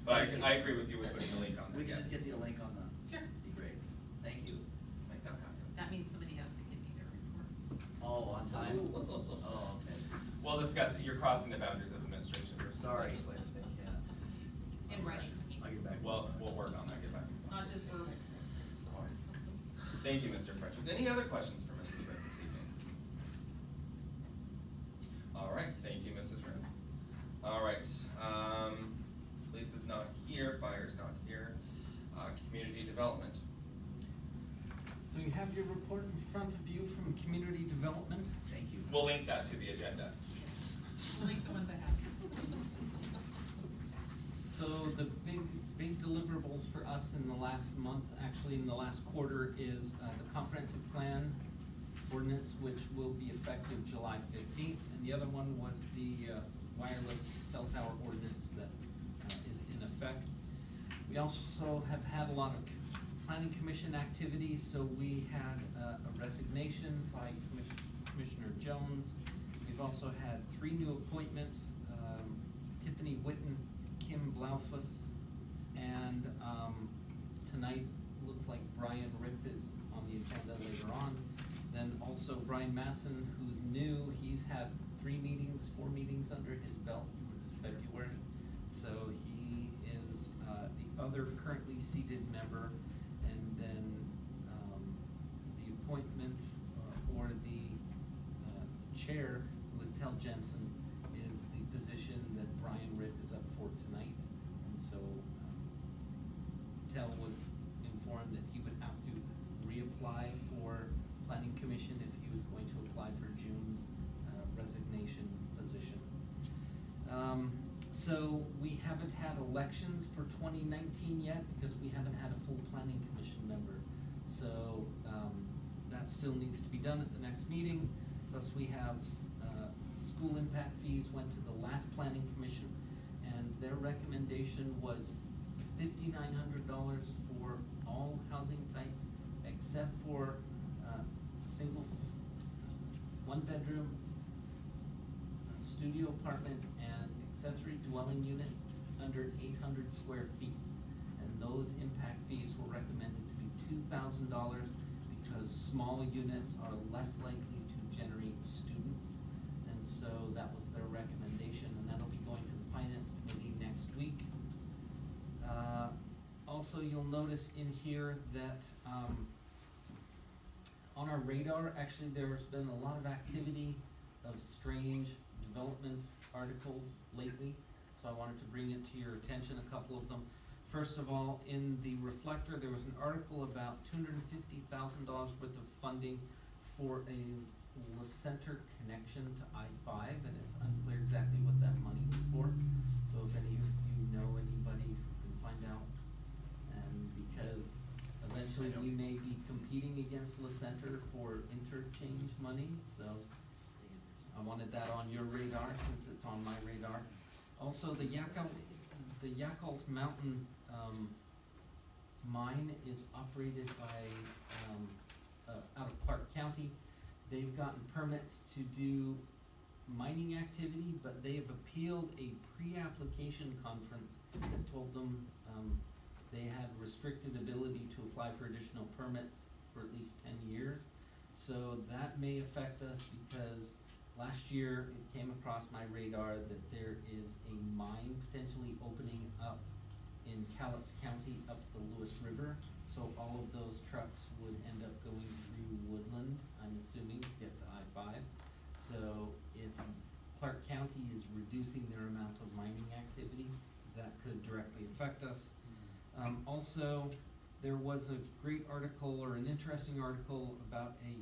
[SPEAKER 6] But I agree with you with putting the link on there.
[SPEAKER 3] We can
[SPEAKER 6] yes.
[SPEAKER 3] just get the link on the.
[SPEAKER 19] Sure.
[SPEAKER 3] Be great. Thank you.
[SPEAKER 6] Make that happen.
[SPEAKER 19] That means somebody has to give me their reports.
[SPEAKER 3] Oh, on time? Oh, okay.
[SPEAKER 6] We'll discuss it. You're crossing the boundaries of administration versus
[SPEAKER 3] Sorry.
[SPEAKER 6] legislative.
[SPEAKER 3] Yeah.
[SPEAKER 19] In writing.
[SPEAKER 3] I'll get back.
[SPEAKER 6] Well, we'll work on that, get back.
[SPEAKER 19] Not just verbal.
[SPEAKER 6] Thank you, Mr. Fretchers. Any other questions for Mrs. Ritt this evening? All right, thank you, Mrs. Ritt. All right, police is not here, fire is not here. Community development.
[SPEAKER 5] So you have your report in front of you from Community Development.
[SPEAKER 3] Thank you.
[SPEAKER 6] We'll link that to the agenda.
[SPEAKER 19] We'll link the ones I have.
[SPEAKER 5] So the big deliverables for us in the last month, actually in the last quarter, is the comprehensive plan ordinance, which will be effective July 15th. And the other one was the wireless cell tower ordinance that is in effect. We also have had a lot of planning commission activity. So we had a resignation by Commissioner Jones. We've also had 3 new appointments, Tiffany Witten, Kim Blaufus, and tonight looks like Brian Ripp is on the agenda later on. Then also Brian Matson, who's new, he's had 4 meetings under his belt since February. So he is the other currently seated member. And then the appointment or the chair, who is Tel Jensen, is the position that Brian Ripp is up for tonight. And so haven't had elections for 2019 yet because we haven't had a full planning commission member. So that still needs to be done at the next meeting. Plus we have school impact fees went to the last planning commission, and their recommendation was $5,900 for all housing types except for single, one bedroom, studio apartment, and accessory dwelling units under 800 square feet. And those impact fees were recommended to be $2,000 because small units are less likely to generate students. And so that was their recommendation, and that'll be going to the finance committee next week. Also, you'll notice in here that on our radar, actually there's been a lot of activity of strange development articles lately, so I wanted to bring it to your attention, a couple of them. First of all, in the Reflector, there was an article about $250,000 worth of funding for a center connection to I-5, and it's unclear exactly what that money was for. So if any of you know anybody who can find out, and because eventually we may be competing against La Center for interchange money, so I wanted that on your radar since it's on my radar. Also, the Yakult Mountain mine is operated by out of Clark County. They've gotten permits to do mining activity, but they have appealed a pre-application conference that told them they had restricted ability to apply for additional permits for at least 10 years. So that may affect us because last year it came across my radar that there is a mine potentially opening up in Cowlitz County up the Lewis River. So all of those trucks would end up going through Woodland, I'm assuming, to get to I-5. So if Clark County is reducing their amount of mining activity, that could directly affect us. Also, there was a great article, or an interesting article, about a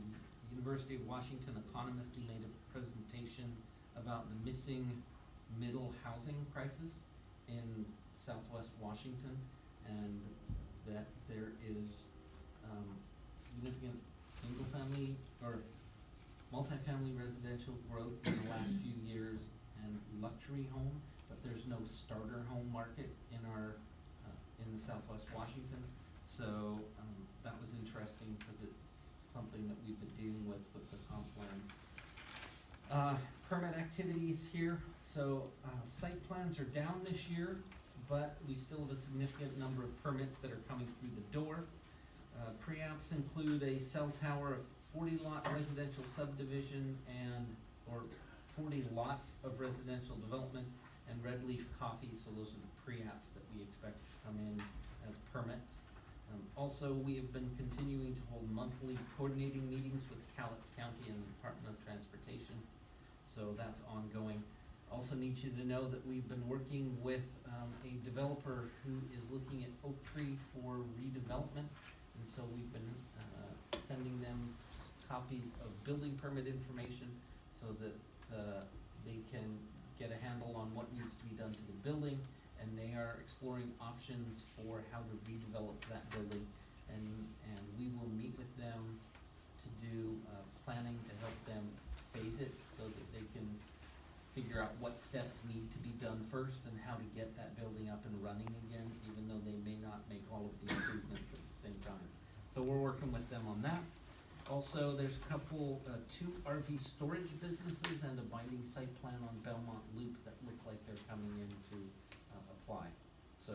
[SPEAKER 5] University of Washington economist who made a presentation about the missing middle housing crisis in Southwest Washington, and that there is significant single-family or multifamily residential growth in the last few years and luxury home, but there's no starter home market in our in the Southwest Washington. So that was interesting because it's something that we've been dealing with the comp plan. Permit activities here. So site plans are down this year, but we still have a significant number of permits that are coming through the door. Pre-apps include a cell tower of 40 lot residential subdivision or 40 lots of residential development and Red Leaf Coffee, so those are the pre-apps that we expect to come in as permits. Also, we have been continuing to hold monthly coordinating meetings with Cowlitz County and the Department of Transportation, so that's ongoing. Also need you to know that we've been working with a developer who is looking at Oak Tree for redevelopment, and so we've been sending them copies of building permit information so that they can get a handle on what needs to be done to the building, and they are exploring options for how to redevelop that building, and we will meet with them to do planning to help them phase it so that they can figure out what steps need to be done first and how to get that building up and running again, even though they may not make all of the improvements at the same time. So we're working with them on that. Also, there's a couple, 2 RV storage businesses and a binding site plan on Belmont Loop that look like they're coming in to apply. So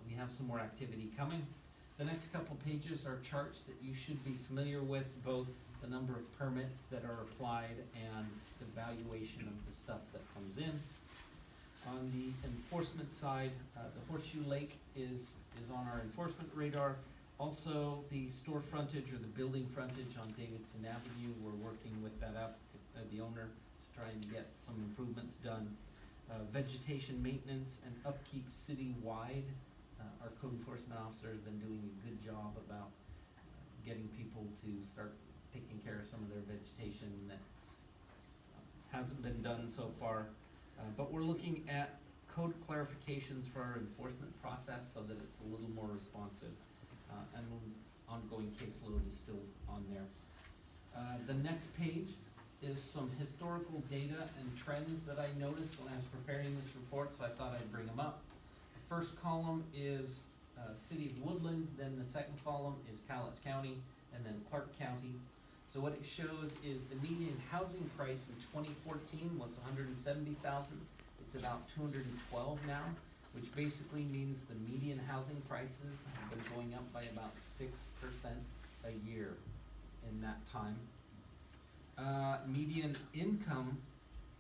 [SPEAKER 5] we have some more activity coming. The next couple pages are charts that you should be familiar with, both the number of permits that are applied and the valuation of the stuff that comes in. On the enforcement side, the Horseshoe Lake is on our enforcement radar. Also, the store frontage or the building frontage on Davidson Avenue, we're working with the owner to try and get some improvements done. Vegetation maintenance and upkeep citywide. Our code enforcement officer has been doing a good job about getting people to start taking care of some of their vegetation that hasn't been done so far. But we're looking at code clarifications for our enforcement process so that it's a little more responsive. And ongoing caseload is still on there. The next page is some historical data and trends that I noticed when I was preparing this report, so I thought I'd bring them up. The first column is City of Woodland, then the second column is Cowlitz County, and then Clark County. So what it shows is the median housing price in 2014 was $170,000. It's about 212 now, which basically means the median housing prices have been going up by about 6% a year in that time. Median income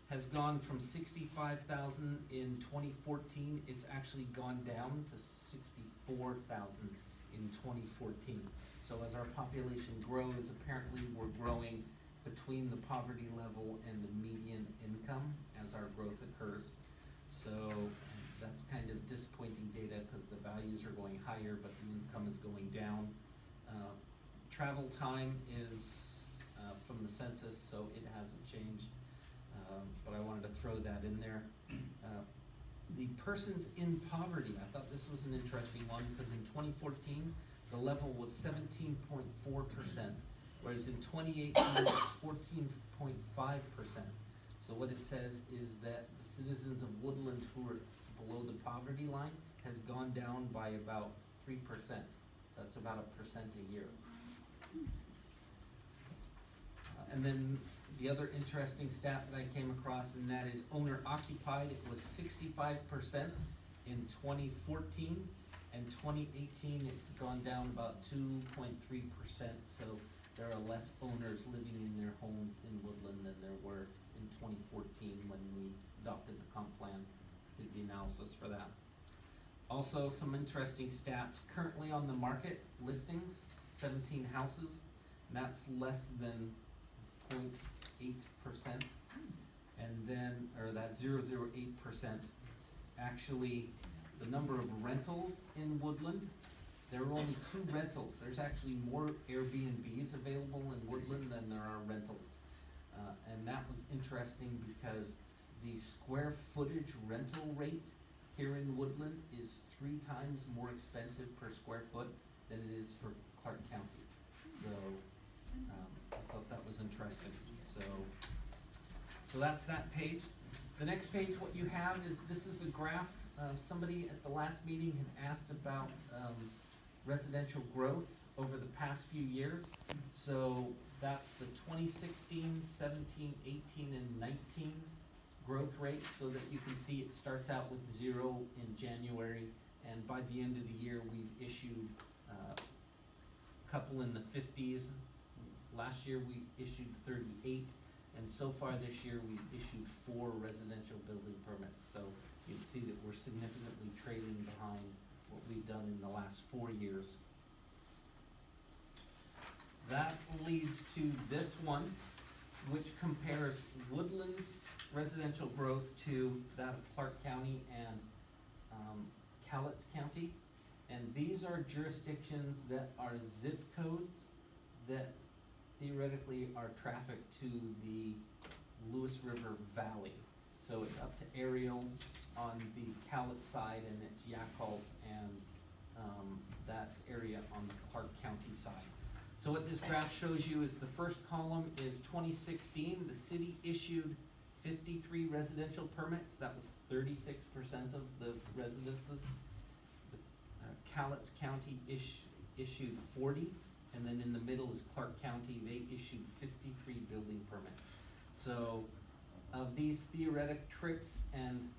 [SPEAKER 5] has gone from 65,000 in 2014. It's actually gone down to 64,000 in 2014. So as our population grows, apparently we're growing between the poverty level and the median income as our growth occurs. So that's kind of disappointing data because the values are going higher, but the income is going down. Travel time is from the census, so it hasn't changed, but I wanted to throw that in there. The persons in poverty, I thought this was an interesting one because in 2014, the level was 17.4%, whereas in 2018, it was 14.5%. So what it says is that the citizens of Woodland who are below the poverty line has gone down by about 3%. That's about 1% a year. And then the other interesting stat that I came across, and that is owner occupied. It was 65% in 2014, and 2018 it's gone down about 2.3%. So there are less owners living in their homes in Woodland than there were in 2014 when we adopted the comp plan, did the analysis for that. Also, some interesting stats. Currently on the market, listings, 17 houses, and that's less than 0.8%. And then, or that's 0.08%. Actually, the number of rentals in Woodland, there are only 2 rentals. There's actually more Airbnbs available in Woodland than there are rentals. And that was interesting because the square footage rental rate here in Woodland is 3 times more expensive per square foot than it is for Clark County. So I thought that was interesting. So that's that page. The next page, what you have is, this is a graph. Somebody at the last meeting had asked about residential growth over the past few years. So that's the 2016, 17, 18, and 19 growth rate, so that you can see it starts out with 0 in January, and by the end of the year we've issued a couple in the 50s. Last year we issued 38, and so far this year we've issued 4 residential building permits. So you can see that we're significantly trailing behind what we've done in the last 4 years. That leads to this one, which compares Woodland's residential growth to that of Clark County and Cowlitz County. And these are jurisdictions that are zip codes that theoretically are traffic to the Lewis River Valley. So it's up to Ariel on the Cowlitz side, and it's Yakult and that area on the Clark County side. So what this graph shows you is the first column is 2016. The city issued 53 residential permits. That was 36% of the residences. The Cowlitz County issued 40, and then in the middle is Clark County. They issued 53 building permits. So of these theoretic trips and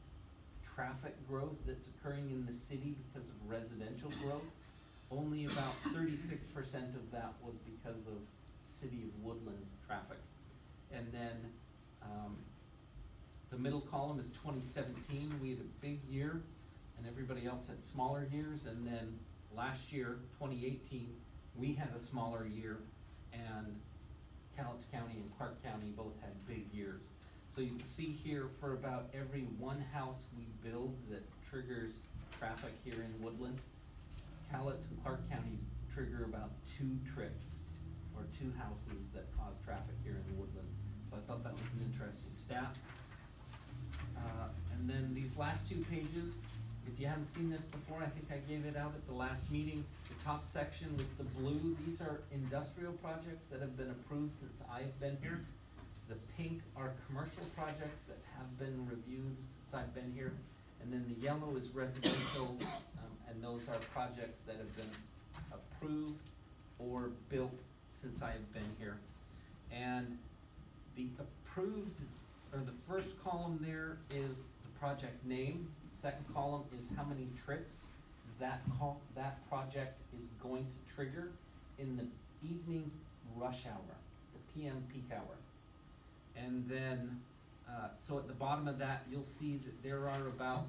[SPEAKER 5] traffic growth that's occurring in the city because of residential growth, only about 36% of that was because of City of Woodland traffic. And then the middle column is 2017. We had a big year, and everybody else had smaller years. And then last year, 2018, we had a smaller year, and Cowlitz County and Clark County both had big years. So you can see here, for about every 1 house we build that triggers traffic here in Woodland, Cowlitz and Clark County trigger about 2 trips or 2 houses that cause traffic here in Woodland. So I thought that was an interesting stat. And then these last 2 pages, if you haven't seen this before, I think I gave it out at the last meeting. The top section with the blue, these are industrial projects that have been approved since I've been here. The pink are commercial projects that have been reviewed since I've been here. And then the yellow is residential, and those are projects that have been approved or built since I've been here. And the approved, or the first column there is the project name. Second column is how many trips that project is going to trigger in the evening rush hour, the PM peak hour. And then, so at the bottom of that, you'll see that there are about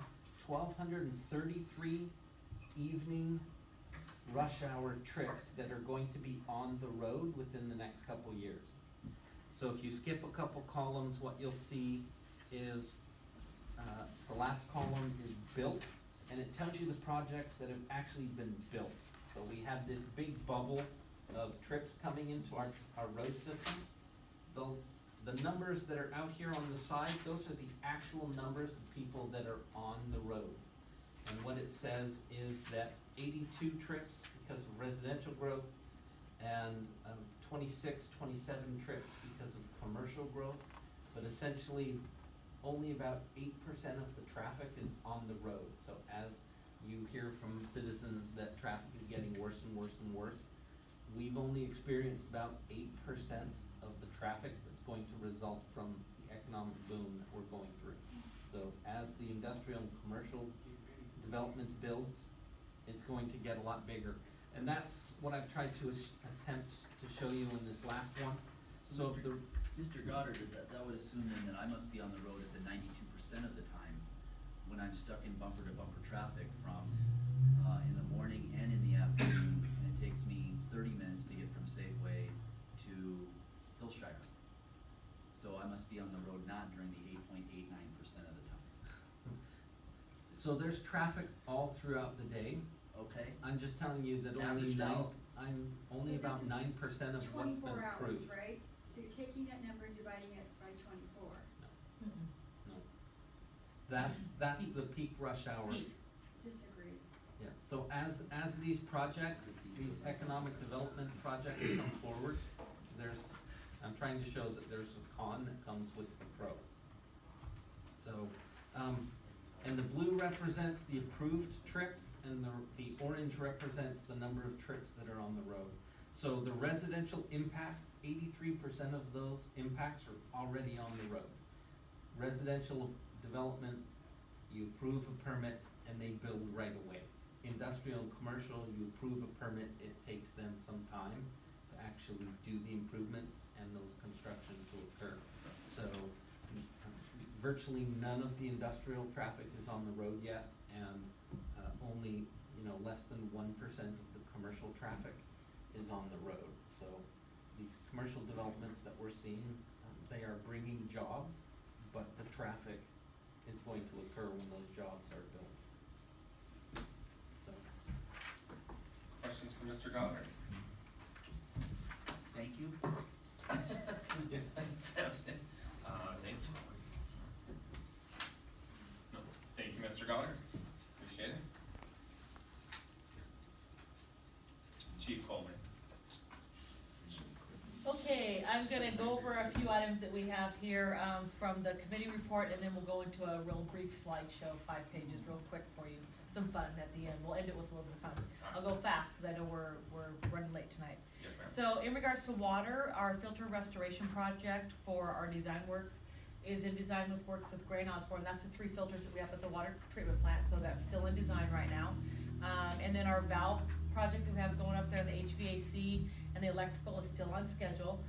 [SPEAKER 5] 1,233 evening rush hour trips that are going to be on the road within the next couple years. So if you skip a couple columns, what you'll see is the last column is built, and it tells you the projects that have actually been built. So we have this big bubble of trips coming into our road system. The numbers that are out here on the side, those are the actual numbers of people that are on the road. And what it says is that 82 trips because of residential growth, and 26, 27 trips because of commercial growth, but essentially only about 8% of the traffic is on the road. So as you hear from citizens that traffic is getting worse and worse and worse, we've only experienced about 8% of the traffic that's going to result from the economic boom that we're going through. So as the industrial and commercial development builds, it's going to get a lot bigger. And that's what I've tried to attempt to show you in this last one.
[SPEAKER 3] So Mr. Goddard, that would assume then that I must be on the road at the 92% of the time when I'm stuck in bumper to bumper traffic from in the morning and in the afternoon, and it takes me 30 minutes to get from Safeway to Hillshire. So I must be on the road not during the 8.89% of the time.
[SPEAKER 5] So there's traffic all throughout the day.
[SPEAKER 3] Okay.
[SPEAKER 5] I'm just telling you that
[SPEAKER 3] Averaged out.
[SPEAKER 5] only
[SPEAKER 15] So
[SPEAKER 5] about
[SPEAKER 15] this is
[SPEAKER 5] 9% of what's been
[SPEAKER 15] 24 hours,
[SPEAKER 5] approved.
[SPEAKER 15] right? So you're taking that number and dividing it by 24.
[SPEAKER 5] No. That's the peak rush hour.
[SPEAKER 15] Disagree.
[SPEAKER 5] Yeah, so as these projects, these economic development projects come forward, I'm trying to show that there's a con that comes with the pro. So, and the blue represents the approved trips, and the orange represents the number of trips that are on the road. So the residential impacts, 83% of those impacts are already on the road. Residential development, you approve a permit and they build right away. Industrial and commercial, you approve a permit, it takes them some time to actually do the improvements and those construction to occur. So virtually none of the industrial traffic is on the road yet, and only less than 1% of the commercial traffic is on the road. So these commercial developments that we're seeing, they are bringing jobs, but the traffic is going to occur when those jobs are built. So.
[SPEAKER 6] Questions for Mr. Goddard?
[SPEAKER 3] Thank you.
[SPEAKER 6] Thank you. No, thank you, Mr. Goddard. Appreciate it. Chief Coleman.
[SPEAKER 7] Okay, I'm gonna go over a few items that we have here from the committee report, and then we'll go into a real brief slideshow, 5 pages, real quick for you. Some fun at the end. We'll end it with a little bit of fun. I'll go fast because I know we're running late tonight.
[SPEAKER 6] Yes, ma'am.
[SPEAKER 7] So in regards to water, our filter restoration project for our design works is in design with works with Gray and Osborne. That's the 3 filters that we have at the water treatment plant, so that's still in design right now. And then our valve project that we have going up there, the HVAC and the electrical is still on schedule.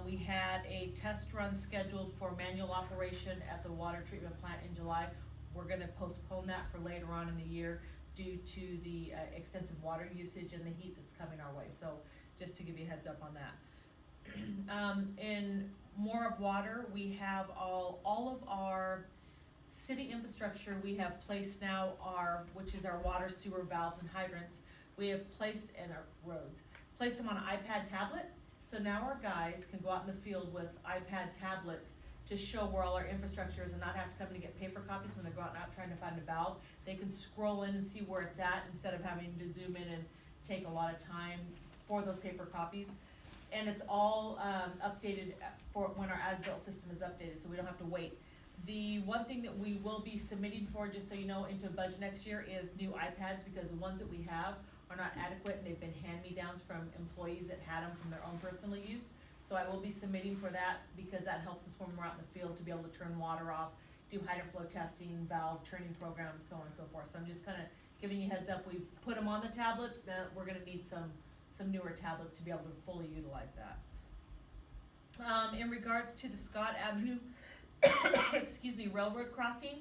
[SPEAKER 7] We had a test run scheduled for manual operation at the water treatment plant in July. We're gonna postpone that for later on in the year due to the extensive water usage and the heat that's coming our way. So just to give you a heads up on that. In more of water, we have all of our city infrastructure. We have placed now which is our water, sewer valves and hydrants. We have placed, and our roads, placed them on an iPad tablet. So now our guys can go out in the field with iPad tablets to show where all our infrastructure is and not have to come in and get paper copies when they're going out trying to find a valve. They can scroll in and see where it's at instead of having to zoom in and take a lot of time for those paper copies. And it's all updated for when our as-built system is updated, so we don't have to wait. The one thing that we will be submitting for, just so you know, into a budget next year is new iPads, because the ones that we have are not adequate and they've been hand-me-downs from employees that had them from their own personal use. So I will be submitting for that because that helps us when we're out in the field to be able to turn water off, do hydrant flow testing, valve turning programs, so on and so forth. So I'm just kind of giving you heads up. We've put them on the tablets. Now we're going to need some newer tablets to be able to fully utilize that. In regards to the Scott Avenue, excuse me, railroad crossing,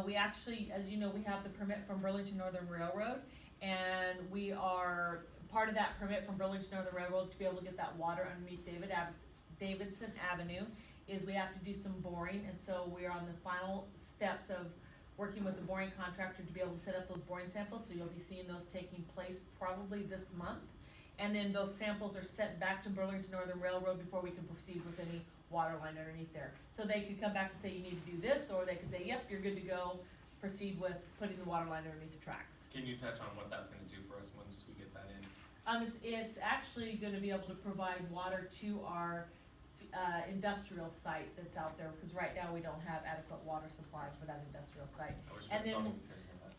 [SPEAKER 7] we actually, as you know, we have the permit from Burlington Northern Railroad, and we are part of that permit from Burlington Northern Railroad to be able to get that water underneath Davidson Avenue is we have to do some boring, and so we are on the final steps of working with the boring contractor to be able to set up those boring samples, so you'll be seeing those taking place probably this month. And then those samples are sent back to Burlington Northern Railroad before we can proceed with any water line underneath there. So they could come back and say, you need to do this, or they could say, yep, you're good to go, proceed with putting the water line underneath the tracks.
[SPEAKER 6] Can you touch on what that's gonna do for us once we get that in?
[SPEAKER 7] It's actually gonna be able to provide water to our industrial site that's out there, because right now we don't have adequate water supply for that industrial site.
[SPEAKER 6] I wish
[SPEAKER 7] And
[SPEAKER 6] Ms.
[SPEAKER 7] then,
[SPEAKER 6] Bowen was here to hear that.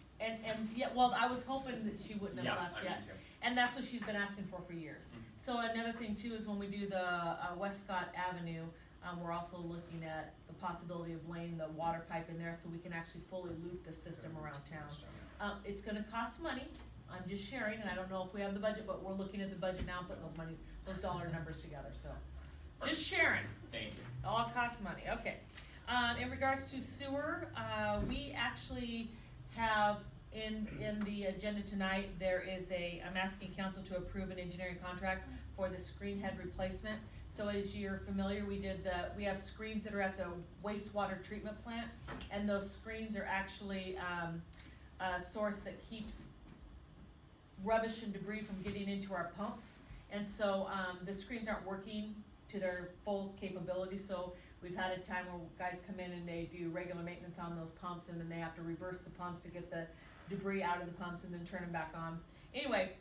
[SPEAKER 7] and yeah, well, I was hoping that she wouldn't have
[SPEAKER 6] Yeah,
[SPEAKER 7] left
[SPEAKER 6] I
[SPEAKER 7] yet.
[SPEAKER 6] do too.
[SPEAKER 7] And that's what she's been asking for years.
[SPEAKER 6] Mhm.
[SPEAKER 7] So another thing too is when we do the West Scott Avenue, we're also looking at the possibility of laying the water pipe in there so we can actually fully loop the system around town. It's gonna cost money, I'm just sharing, and I don't know if we have the budget, but we're looking at the budget now, putting those dollar numbers together, so. Just sharing.
[SPEAKER 6] Thank you.
[SPEAKER 7] All costs money, okay. In regards to sewer, we actually have in the agenda tonight, there is I'm asking council to approve an engineering contract for the screen head replacement. So as you're familiar, we have screens that are at the wastewater treatment plant, and those screens are actually a source that keeps rubbish and debris from getting into our pumps. And so the screens aren't working to their full capability, so we've had a time where guys come in and they do regular maintenance on those pumps, and then they have to reverse the pumps to get the debris out of the pumps and then turn them back on. Anyway,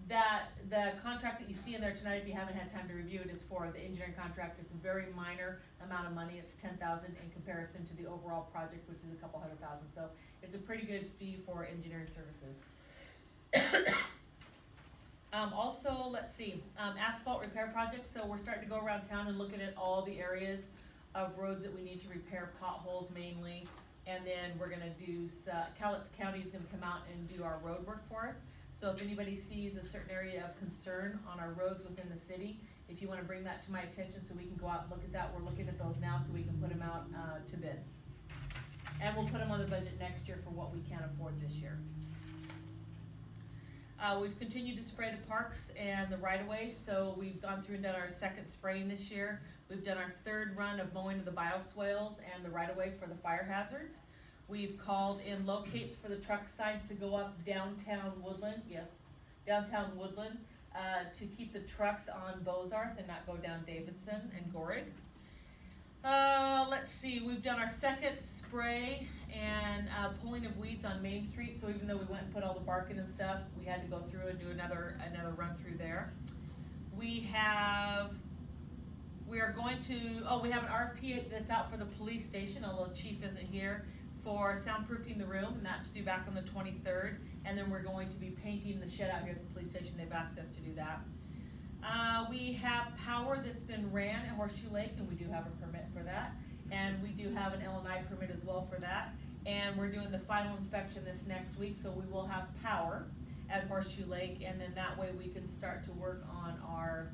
[SPEAKER 7] the contract that you see in there tonight, if you haven't had time to review it, is for the engineering contract. It's a very minor amount of money. It's $10,000 in comparison to the overall project, which is a couple $100,000. So it's a pretty good fee for engineering services. Also, let's see, asphalt repair projects. So we're starting to go around town and looking at all the areas of roads that we need to repair, potholes mainly. And then we're gonna do, Cowlitz County is gonna come out and do our road work for us. So if anybody sees a certain area of concern on our roads within the city, if you wanna bring that to my attention so we can go out and look at that, we're looking at those now so we can put them out to bid. And we'll put them on the budget next year for what we can afford this year. We've continued to spray the parks and the right-of-way, so we've gone through and done our second spraying this year. We've done our third run of mowing of the bioswales and the right-of-way for the fire hazards. We've called in locates for the truck signs to go up downtown Woodland, downtown Woodland, to keep the trucks on Bozarth and not go down Davidson and Gorig. Let's see, we've done our second spray and pulling of weeds on Main Street, so even though we went and put all the bark in and stuff, we had to go through and do another run through there. We are going to, we have an RFP that's out for the police station, although Chief isn't here, for soundproofing the room, and that's due back on the 23rd, and then we're going to be painting the shed out here at the police station. They've asked us to do that. We have power that's been ran at Horseshoe Lake, and we do have a permit for that. And we do have an L&I permit as well for that. And we're doing the final inspection this next week, so we will have power at Horseshoe Lake, and then that way we can start to work on our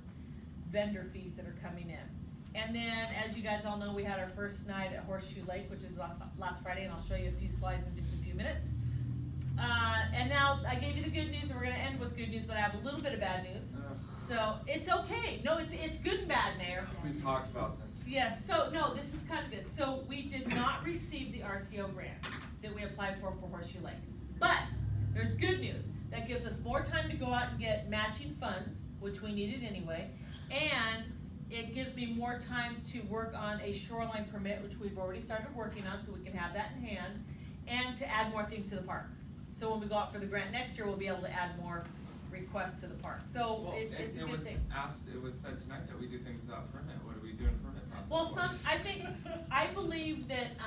[SPEAKER 7] vendor fees that are coming in. And then, as you guys all know, we had our first night at Horseshoe Lake, which is last Friday, and I'll show you a few slides in just a few minutes. And now I gave you the good news, and we're going to end with good news, but I have a little bit of bad news. So it's okay. No, it's good and bad, Mayor.
[SPEAKER 6] We've talked about this.
[SPEAKER 7] Yes. So no, this is kind of good. So we did not receive the RCO grant that we applied for Horseshoe Lake, but there's good news. That gives us more time to go out and get matching funds, which we needed anyway, and it gives me more time to work on a shoreline permit, which we've already started working on, so we can have that in hand, and to add more things to the park. So when we go out for the grant next year, we'll be able to add more requests to the park. So
[SPEAKER 6] Well,
[SPEAKER 7] it's a
[SPEAKER 6] it
[SPEAKER 7] good
[SPEAKER 6] was
[SPEAKER 7] thing.
[SPEAKER 6] asked, it was said tonight that we do things without permit. What do we do in permit process?
[SPEAKER 7] Well,
[SPEAKER 6] for?
[SPEAKER 7] I believe that,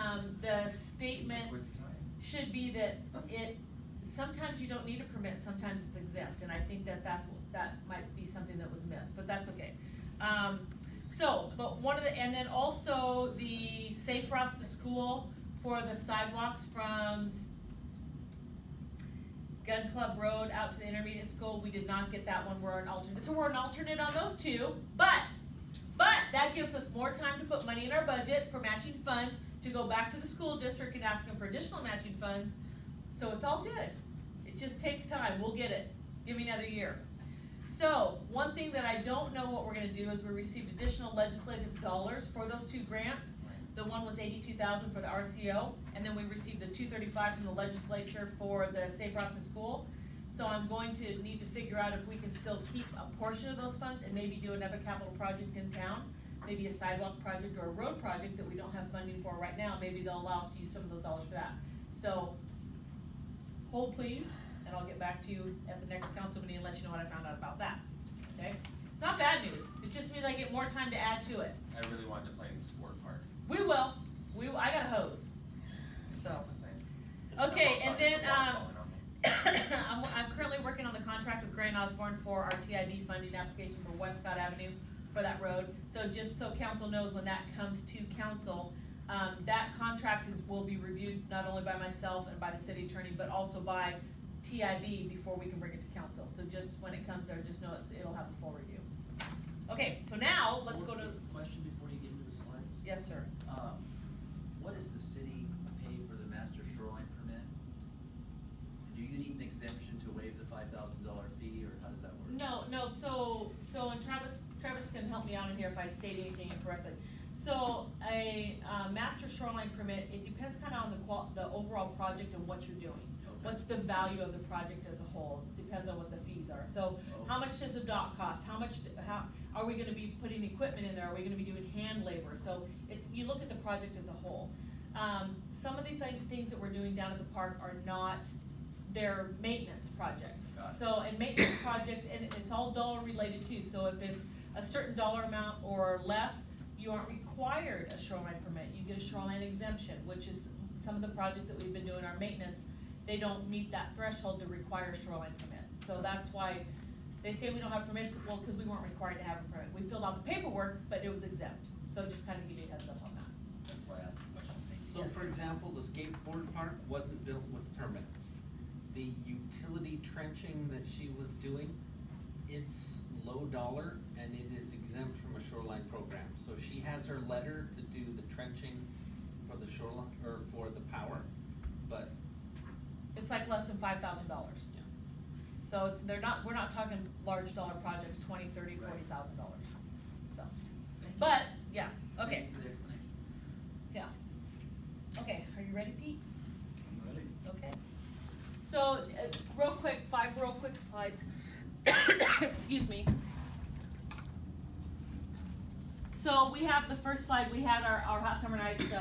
[SPEAKER 7] the statement
[SPEAKER 6] Waste of time.
[SPEAKER 7] should be that sometimes you don't need a permit, sometimes it's exempt, and I think that that might be something that was missed, but that's okay. And then also the safe routes to school for the sidewalks from Gun Club Road out to the intermediate school, we did not get that one, we're an alternate, so we're an alternate on those two, but that gives us more time to put money in our budget for matching funds, to go back to the school district and ask them for additional matching funds, so it's all good. It just takes time, we'll get it, give me another year. So, one thing that I don't know what we're gonna do is we received additional legislative dollars for those two grants. The one was $82,000 for the RCO, and then we received the $235 from the legislature for the safe routes to school. So I'm going to need to figure out if we can still keep a portion of those funds and maybe do another capital project in town, maybe a sidewalk project or a road project that we don't have funding for right now. Maybe they'll allow us to use some of those dollars for that. So, hold please, and I'll get back to you at the next council meeting and let you know what I found out about that, okay? It's not bad news, it just means I get more time to add to it.
[SPEAKER 6] I really wanted to play in the sport park.
[SPEAKER 7] We will, I got a hose, so.
[SPEAKER 6] Not the same.
[SPEAKER 7] Okay, and then,
[SPEAKER 6] Falling on me.
[SPEAKER 7] I'm currently working on the contract with Gray and Osborne for our TIB funding application for West Scott Avenue for that road. So just so council knows, when that comes to council, that contract will be reviewed not only by myself and by the city attorney, but also by TIB before we can bring it to council. So just when it comes there, just know it'll have a full review. Okay, so now, let's go to.
[SPEAKER 3] Question before you get into the slides.
[SPEAKER 7] Yes, sir.
[SPEAKER 3] What does the city pay for the master shoreline permit? Do you need an exemption to waive the $5,000 fee, or how does that work?
[SPEAKER 7] No, so, and Travis can help me out in here if I state anything incorrectly. So, a master shoreline permit, it depends kind of on the overall project and what you're doing.
[SPEAKER 3] Okay.
[SPEAKER 7] What's the value of the project as a whole, depends on what the fees are. So, how much does a dock cost? How are we gonna be putting equipment in there? Are we gonna be doing hand labor? So, you look at the project as a whole. Some of the things that we're doing down at the park are not, they're maintenance projects. So, and maintenance projects, and it's all dollar related too, so if it's a certain dollar amount or less, you aren't required a shoreline permit, you get a shoreline exemption, which is some of the projects that we've been doing, our maintenance, they don't meet that threshold to require a shoreline permit. So that's why they say we don't have permits, well, because we weren't required to have a permit. We filled out the paperwork, but it was exempt, so just kind of give you a heads up on that.
[SPEAKER 3] That's why I asked the question.
[SPEAKER 5] So
[SPEAKER 7] Yes.
[SPEAKER 5] for example, the skateboard park wasn't built with permits. The utility trenching that she was doing, it's low dollar and it is exempt from a shoreline program. So she has her letter to do the trenching for the shoreline, or for the power, but.
[SPEAKER 7] It's like less than $5,000.
[SPEAKER 5] Yeah.
[SPEAKER 7] So we're not talking large dollar projects, $20,000, $30,000, $40,000. So, but, yeah, okay,
[SPEAKER 3] Thank you for the explanation.
[SPEAKER 7] yeah. Okay, are you ready, Pete?
[SPEAKER 8] I'm ready.
[SPEAKER 7] Okay. So, real quick, 5 real quick slides. Excuse me. So we have the first slide, we had our hot summer nights,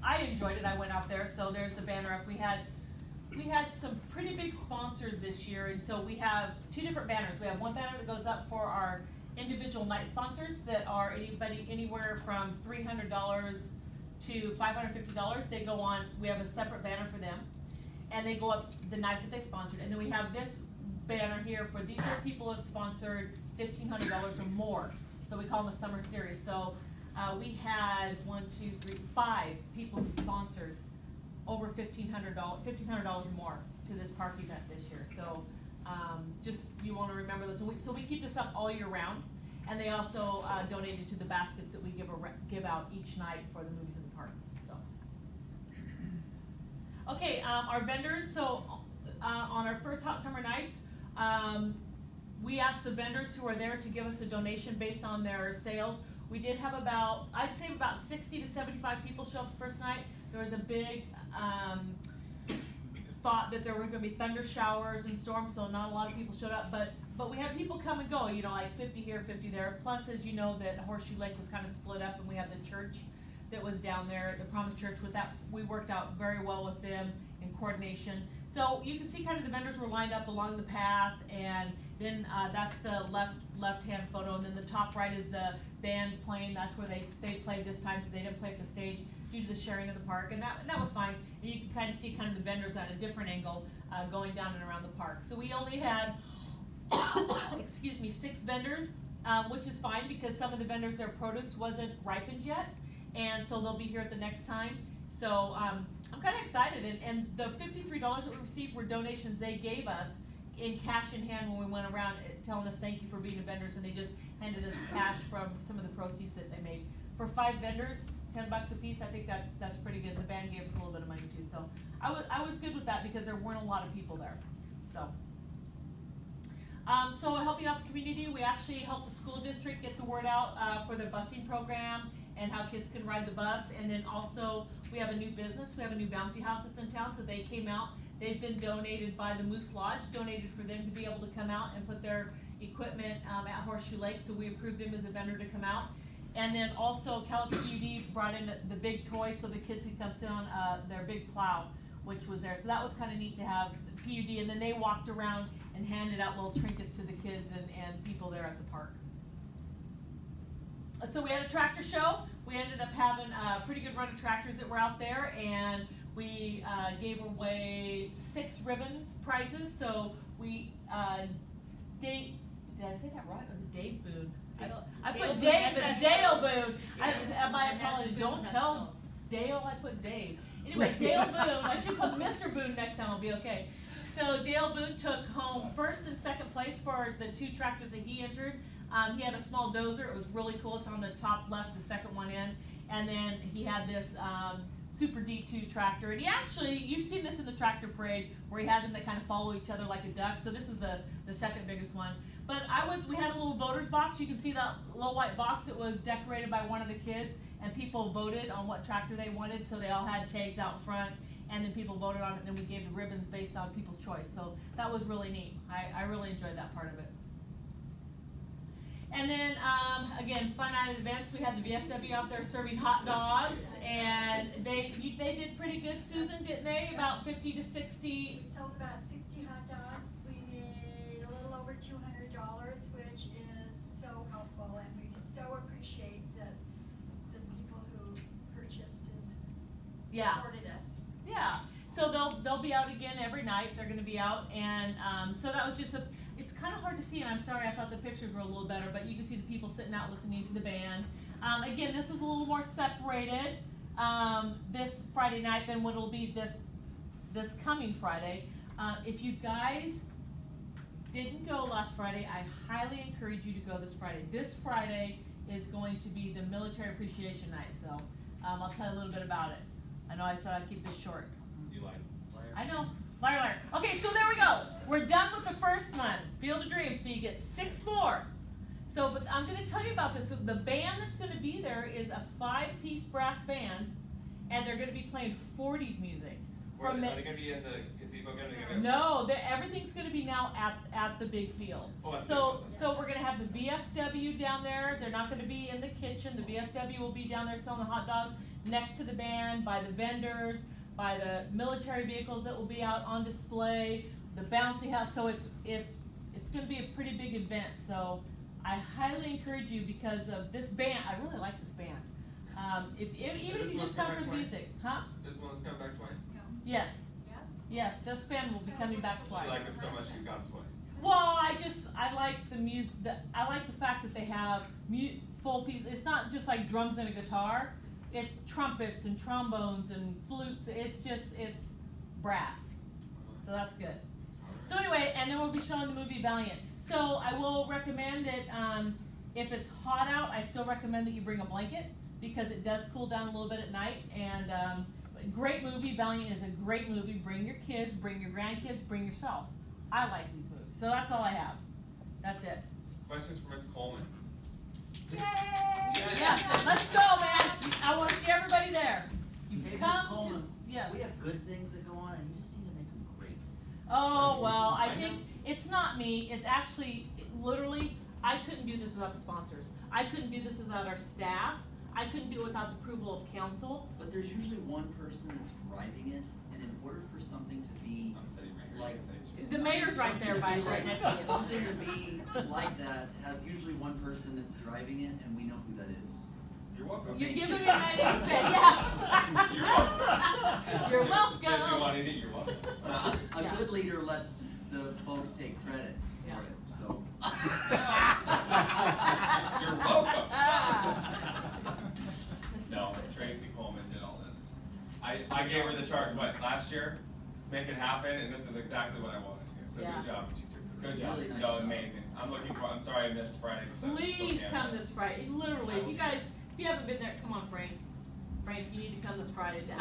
[SPEAKER 7] I enjoyed it, I went out there, so there's the banner up. We had some pretty big sponsors this year, and so we have 2 different banners. We have one banner that goes up for our individual night sponsors that are anywhere from $300 to $550. They go on, we have a separate banner for them, and they go up the night that they sponsored. And then we have this banner here for these are people who have sponsored $1,500 or more. So we call them a summer series. So we had 5 people who sponsored over $1,500 or more to this park event this year. So just you want to remember those. So we keep this up all year round, and they also donated to the baskets that we give out each night for the movies in the park. So okay, our vendors. So on our first hot summer nights, we asked the vendors who are there to give us a donation based on their sales. We did have I'd say about 60 to 75 people show up the first night. There was a big thought that there were going to be thunder showers and storms, so not a lot of people showed up, but but we had people come and go, you know, like 50 here, 50 there. Plus, as you know, that Horseshoe Lake was kind of split up, and we had the church that was down there, the Promise Church. With that, we worked out very well with them in coordination. So you can see kind of the vendors were lined up along the path, and then that's the left-hand photo, and then the top right is the band playing. That's where they played this time, because they didn't play at the stage due to the sharing of the park, and that was fine. And you can kind of see kind of the vendors at a different angle going down and around the park. So we only had, excuse me, 6 vendors, which is fine, because some of the vendors, their produce wasn't ripened yet, and so they'll be here at the next time. So I'm kind of excited, and the $53 that we received were donations they gave us in cash in hand when we went around telling us thank you for being a vendors, and they just handed us cash from some of the proceeds that they made. For 5 vendors, $10 a piece, I think that's pretty good. The band gave us a little bit of money too, so I was good with that, because there weren't a lot of people there. So helping out the community, we actually helped the school district get the word out for their busing program and how kids can ride the bus. And then also we have a new business. We have a new bouncy house that's in town, so they came out. They've been donated by the Moose Lodge, donated for them to be able to come out and put their equipment at Horseshoe Lake, so we approved them as a vendor to come out. And then also Cowlitz PUD brought in the big toy so the kids could come sit on their big plow, which was there. So that was kind of neat to have the PUD, and then they walked around and handed out little trinkets to the kids and people there at the park. So we had a tractor show. We ended up having a pretty good run of tractors that were out there, and we gave away 6 ribbons prizes. So we, did I say that right? Or Dave Boone? I put Dave, it's Dale Boone. My apologies, don't tell Dale I put Dave. Anyway, Dale Boone, I should put Mr. Boone next time, I'll be okay. So Dale Boone took home 1st and 2nd place for the 2 tractors that he entered. He had a small dozer, it was really cool, it's on the top left, the second one in. And then he had this Super D2 tractor. And he actually, you've seen this in the tractor parade, where he has them that kind of follow each other like a duck. So this was the second biggest one. But we had a little voter's box. You can see that little white box. It was decorated by one of the kids, and people voted on what tractor they wanted. So they all had tags out front, and then people voted on it, and then we gave the ribbons based on people's choice. So that was really neat. I really enjoyed that part of it. And then, again, fun night at events. We had the VFW out there serving hot dogs, and they did pretty good, Susan, didn't they? About 50 to 60.
[SPEAKER 15] We sold about 60 hot dogs. We made a little over $200, which is so helpful, and we so appreciate the people who purchased and supported us.
[SPEAKER 7] Yeah. So they'll be out again every night. They're going to be out, and so that was just it's kind of hard to see, and I'm sorry, I thought the pictures were a little better, but you can see the people sitting out listening to the band. Again, this was a little more separated this Friday night than what it'll be this coming Friday. If you guys didn't go last Friday, I highly encourage you to go this Friday. This Friday is going to be the Military Appreciation Night, so I'll tell you a little bit about it. I know I said I'd keep this short.
[SPEAKER 6] You lied.
[SPEAKER 7] I know. Liar, liar. Okay, so there we go. We're done with the first one, Field of Dreams, so you get 6 more. So, but I'm going to tell you about this. So the band that's going to be there is a 5-piece brass band, and they're going to be playing 40s music.
[SPEAKER 6] Are they going to be in the gazebo?
[SPEAKER 7] No, everything's going to be now at the big field.
[SPEAKER 6] Oh, that's
[SPEAKER 7] so
[SPEAKER 6] good.
[SPEAKER 7] so we're going to have the VFW down there. They're not going to be in the kitchen. The VFW will be down there selling the hot dog next to the band, by the vendors, by the military vehicles that will be out on display, the bouncy house. So it's going to be a pretty big event. So I highly encourage you, because of this band. I really like this band. Even if you just come for the music, huh?
[SPEAKER 6] Is this the one that's coming back twice?
[SPEAKER 7] Yes. Yes, this band will be coming back twice.
[SPEAKER 6] She liked them so much you got them twice.
[SPEAKER 7] Well, I like the music. I like the fact that they have full pieces. It's not just like drums and a guitar. It's trumpets and trombones and flutes. It's brass. So that's good. So anyway, and then we'll be showing the movie Valiant. So I will recommend that if it's hot out, I still recommend that you bring a blanket, because it does cool down a little bit at night. And great movie. Valiant is a great movie. Bring your kids, bring your grandkids, bring yourself. I like these movies. So that's all I have. That's it.
[SPEAKER 6] Questions for Ms. Coleman?
[SPEAKER 7] Yay! Yeah, let's go, man. I want to see everybody there. You
[SPEAKER 3] Hey, Ms.
[SPEAKER 7] come
[SPEAKER 3] Coleman,
[SPEAKER 7] to, yes.
[SPEAKER 3] we have good things that go on, and you just seem to make them great.
[SPEAKER 7] Oh, well, I think It's not me, it's actually, literally, I couldn't do this without the sponsors. I couldn't do this without our staff. I couldn't do it without the approval of council.
[SPEAKER 3] But there's usually one person that's driving it, and in order for something to be
[SPEAKER 6] I'm sitting right here.
[SPEAKER 3] like.
[SPEAKER 7] The mayor's right there, by right next to you.
[SPEAKER 3] Something to be like that has usually one person that's driving it, and we know who that is.
[SPEAKER 6] You're welcome.
[SPEAKER 7] You're giving me money to spend, yeah.
[SPEAKER 6] You're welcome.
[SPEAKER 7] You're welcome.
[SPEAKER 6] Don't you want anything? You're welcome.
[SPEAKER 3] A
[SPEAKER 7] Yeah.
[SPEAKER 3] good leader lets the folks take credit
[SPEAKER 7] Yeah.
[SPEAKER 3] for it, so.
[SPEAKER 6] You're welcome. No, Tracy Coleman did all this. I gave her the charge, what, last year? Make it happen, and this is exactly what I wanted to do. So
[SPEAKER 7] Yeah.
[SPEAKER 6] good job. Good job.
[SPEAKER 3] Really nice
[SPEAKER 6] No,
[SPEAKER 3] job.
[SPEAKER 6] amazing. I'm sorry I missed Friday. 'cause I
[SPEAKER 7] Please
[SPEAKER 6] still
[SPEAKER 7] come
[SPEAKER 6] can't.
[SPEAKER 7] this Friday, literally, if you guys, if you haven't been there, come on, Frank. Frank, you need to come this Friday.
[SPEAKER 3] So can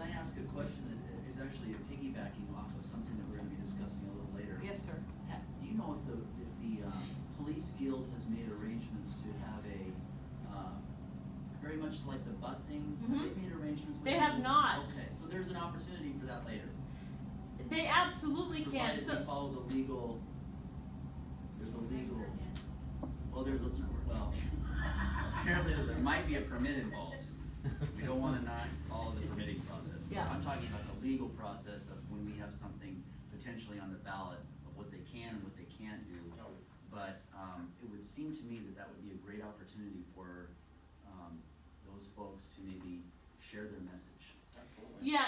[SPEAKER 3] I ask a question that is actually piggybacking off of something that we're gonna be discussing a little later?
[SPEAKER 7] Yes, sir.
[SPEAKER 3] Do you know if the police guild has made arrangements to have a, very much like the busing? Have they made arrangements with
[SPEAKER 7] They
[SPEAKER 3] you?
[SPEAKER 7] have not.
[SPEAKER 3] Okay, so there's an opportunity for that later.
[SPEAKER 7] They absolutely can,
[SPEAKER 3] Provided we
[SPEAKER 7] so,
[SPEAKER 3] follow the legal, there's a legal, well, apparently there might be a permit involved. We don't wanna not follow the permitting process.
[SPEAKER 7] Yeah.
[SPEAKER 3] I'm talking about the legal process of when we have something potentially on the ballot of what they can and what they can't do. But, it would seem to me that that would be a great opportunity for, those folks to maybe share their message.
[SPEAKER 6] Absolutely.
[SPEAKER 7] yeah,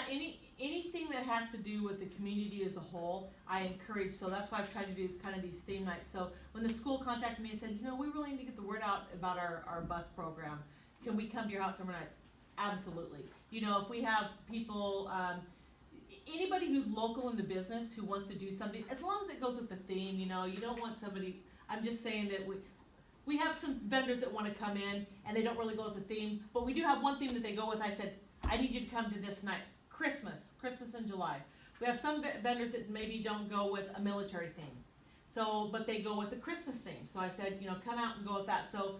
[SPEAKER 7] anything that has to do with the community as a whole, I encourage, so that's why I've tried to do kind of these theme nights. So when the school contacted me and said, we really need to get the word out about our bus program, can we come to your house summer nights? Absolutely. If we have people, anybody who's local in the business who wants to do something, as long as it goes with the theme, you don't want somebody, I'm just saying that we have some vendors that want to come in and they don't really go with the theme, but we do have one theme that they go with. I said, I need you to come to this night, Christmas in July. We have some vendors that maybe don't go with a military theme, but they go with a Christmas theme. So I said, come out and go with that. So,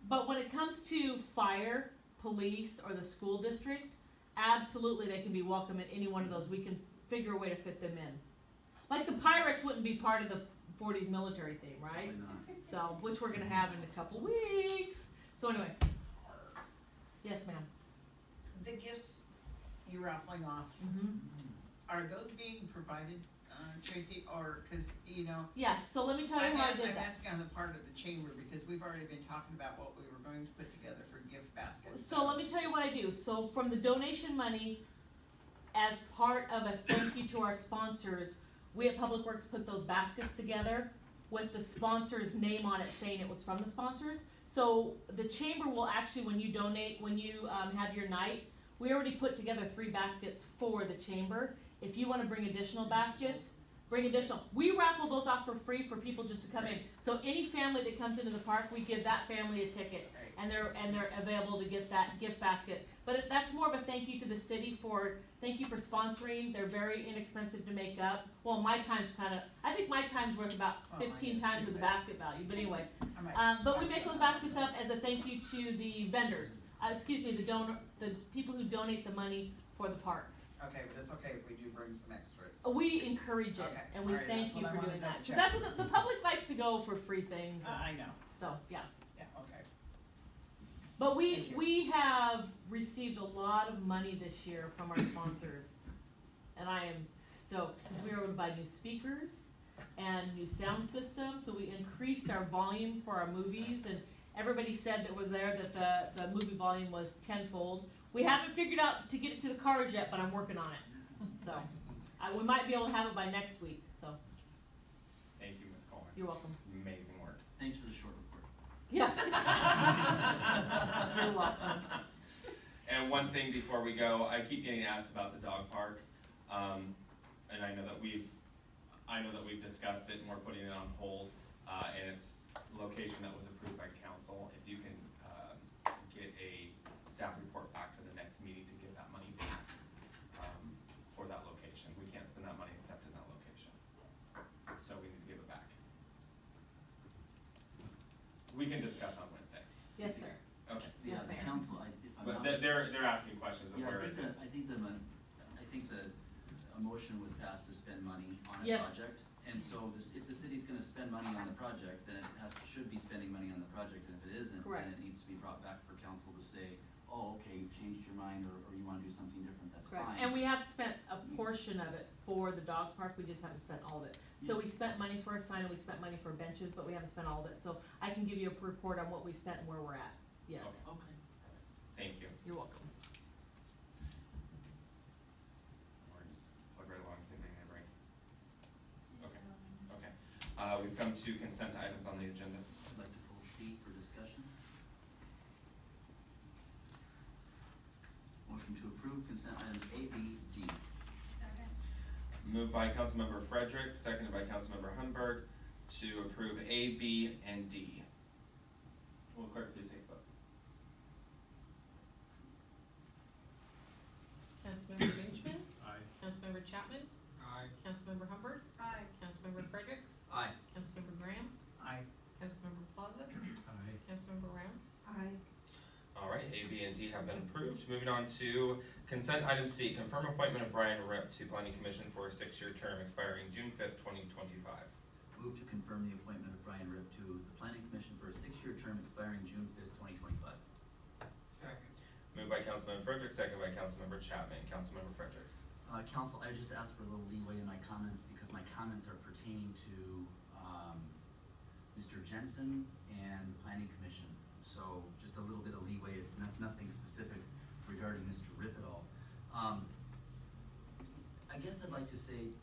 [SPEAKER 7] but when it comes to fire, police, or the school district, absolutely they can be welcome at any one of those. We can figure a way to fit them in. Like the Pirates wouldn't be part of the 40s military theme, right?
[SPEAKER 3] Probably not.
[SPEAKER 7] So, which we're gonna have in a couple weeks. So anyway, yes, ma'am.
[SPEAKER 17] The gifts you're raffling off, are those being provided, Tracy, or, cause,
[SPEAKER 7] Yeah, so let me tell you how I did
[SPEAKER 17] I'm
[SPEAKER 7] that.
[SPEAKER 17] asking on the part of the chamber, because we've already been talking about what we were going to put together for gift baskets.
[SPEAKER 7] So let me tell you what I do. So from the donation money, as part of a thank you to our sponsors, we at Public Works put those baskets together with the sponsor's name on it saying it was from the sponsors. So the chamber will actually, when you donate, when you have your night, we already put together 3 baskets for the chamber. If you wanna bring additional baskets, bring additional. We raffle those off for free for people just to come in. So any family that comes into the park, we give that family a ticket, and they're available to get that gift basket. But that's more of a thank you to the city thank you for sponsoring. They're very inexpensive to make up. Well, my time's I think my time's worth about 15 times of the basket value. But anyway, but we make those baskets up as a thank you to the vendors. The people who donate the money for the park.
[SPEAKER 17] Okay, but it's okay if we do bring some extras.
[SPEAKER 7] We encourage it,
[SPEAKER 17] Okay,
[SPEAKER 7] and we
[SPEAKER 17] alright,
[SPEAKER 7] thank
[SPEAKER 17] that's
[SPEAKER 7] you
[SPEAKER 17] what I
[SPEAKER 7] for
[SPEAKER 17] wanted
[SPEAKER 7] doing
[SPEAKER 17] to
[SPEAKER 7] that. 'Cause
[SPEAKER 17] check.
[SPEAKER 7] that's what the public likes to go for free things.
[SPEAKER 17] I know.
[SPEAKER 7] So, yeah.
[SPEAKER 17] Yeah, okay.
[SPEAKER 7] But
[SPEAKER 17] Thank you.
[SPEAKER 7] we have received a lot of money this year from our sponsors, and I am stoked, because we were able to buy new speakers and new sound systems, so we increased our volume for our movies, and everybody said that was there that the movie volume was tenfold. We haven't figured out to get it to the cars yet, but I'm working on it. So, we might be able to have it by next week, so,
[SPEAKER 6] Thank you, Ms. Coleman.
[SPEAKER 7] you're welcome.
[SPEAKER 6] Amazing work.
[SPEAKER 3] Thanks for the short report.
[SPEAKER 7] Yeah. You're welcome.
[SPEAKER 6] And one thing before we go, I keep getting asked about the dog park, and I know that we've discussed it and we're putting it on hold, and it's location that was approved by council. If you can get a staff report back for the next meeting to give that money back for that location. We can't spend that money except in that location, so we need to give it back. We can discuss on Wednesday.
[SPEAKER 7] Yes, sir.
[SPEAKER 6] Okay.
[SPEAKER 3] Yeah,
[SPEAKER 7] Yes,
[SPEAKER 3] the
[SPEAKER 7] ma'am.
[SPEAKER 3] council, if I'm
[SPEAKER 6] But
[SPEAKER 3] not
[SPEAKER 6] they're asking questions of
[SPEAKER 3] Yeah,
[SPEAKER 6] where is it?
[SPEAKER 3] I think the a motion was passed to spend money on a
[SPEAKER 7] Yes.
[SPEAKER 3] project, And so if the city's gonna spend money on the project, then it should be spending money on the project, and if it isn't,
[SPEAKER 7] Correct.
[SPEAKER 3] then it needs to be brought back for council to say, oh, okay, you've changed your mind, or you wanna do something different, that's
[SPEAKER 7] Correct.
[SPEAKER 3] fine.
[SPEAKER 7] And we have spent a portion of it for the dog park, we just haven't spent all of it. So we spent money for a sign and we spent money for benches, but we haven't spent all of it. So I can give you a report on what we spent and where we're at. Yes,
[SPEAKER 3] Okay.
[SPEAKER 6] Thank you.
[SPEAKER 7] you're welcome.
[SPEAKER 6] Or just plug right along, same thing, right? Okay, okay. We've come to consent items on the agenda.
[SPEAKER 3] I'd like to pull C for discussion. Motion to approve consent items A, B, D.
[SPEAKER 15] Second.
[SPEAKER 6] Moved by Councilmember Frederick, seconded by Councilmember Humbyrd to approve A, B, and D. Will clerk please take the vote?
[SPEAKER 7] Councilmember Benjamin?
[SPEAKER 2] Aye.
[SPEAKER 7] Councilmember Chapman?
[SPEAKER 13] Aye.
[SPEAKER 7] Councilmember Humbird?
[SPEAKER 15] Aye.
[SPEAKER 7] Councilmember Fredericks?
[SPEAKER 3] Aye.
[SPEAKER 7] Councilmember Graham?
[SPEAKER 3] Aye.
[SPEAKER 7] Councilmember Plaza?
[SPEAKER 2] Aye.
[SPEAKER 7] Councilmember Rounds?
[SPEAKER 15] Aye.
[SPEAKER 6] All right, A, B, and D have been approved. Moving on to consent item C, confirm appointment of Brian Ripp to Planning Commission for a 6-year term expiring June 5th, 2025.
[SPEAKER 3] Move to confirm the appointment of Brian Ripp to the Planning Commission for a 6-year term expiring June 5th, 2025.
[SPEAKER 13] Second.
[SPEAKER 6] Moved by Councilmember Frederick, seconded by Councilmember Chapman. Councilmember Fredericks.
[SPEAKER 3] Council, I just asked for a little leeway in my comments because my comments are pertaining to Mr. Jensen and the Planning Commission. So just a little bit of leeway, it's nothing specific regarding Mr. Ripp at all. I guess I'd like to say,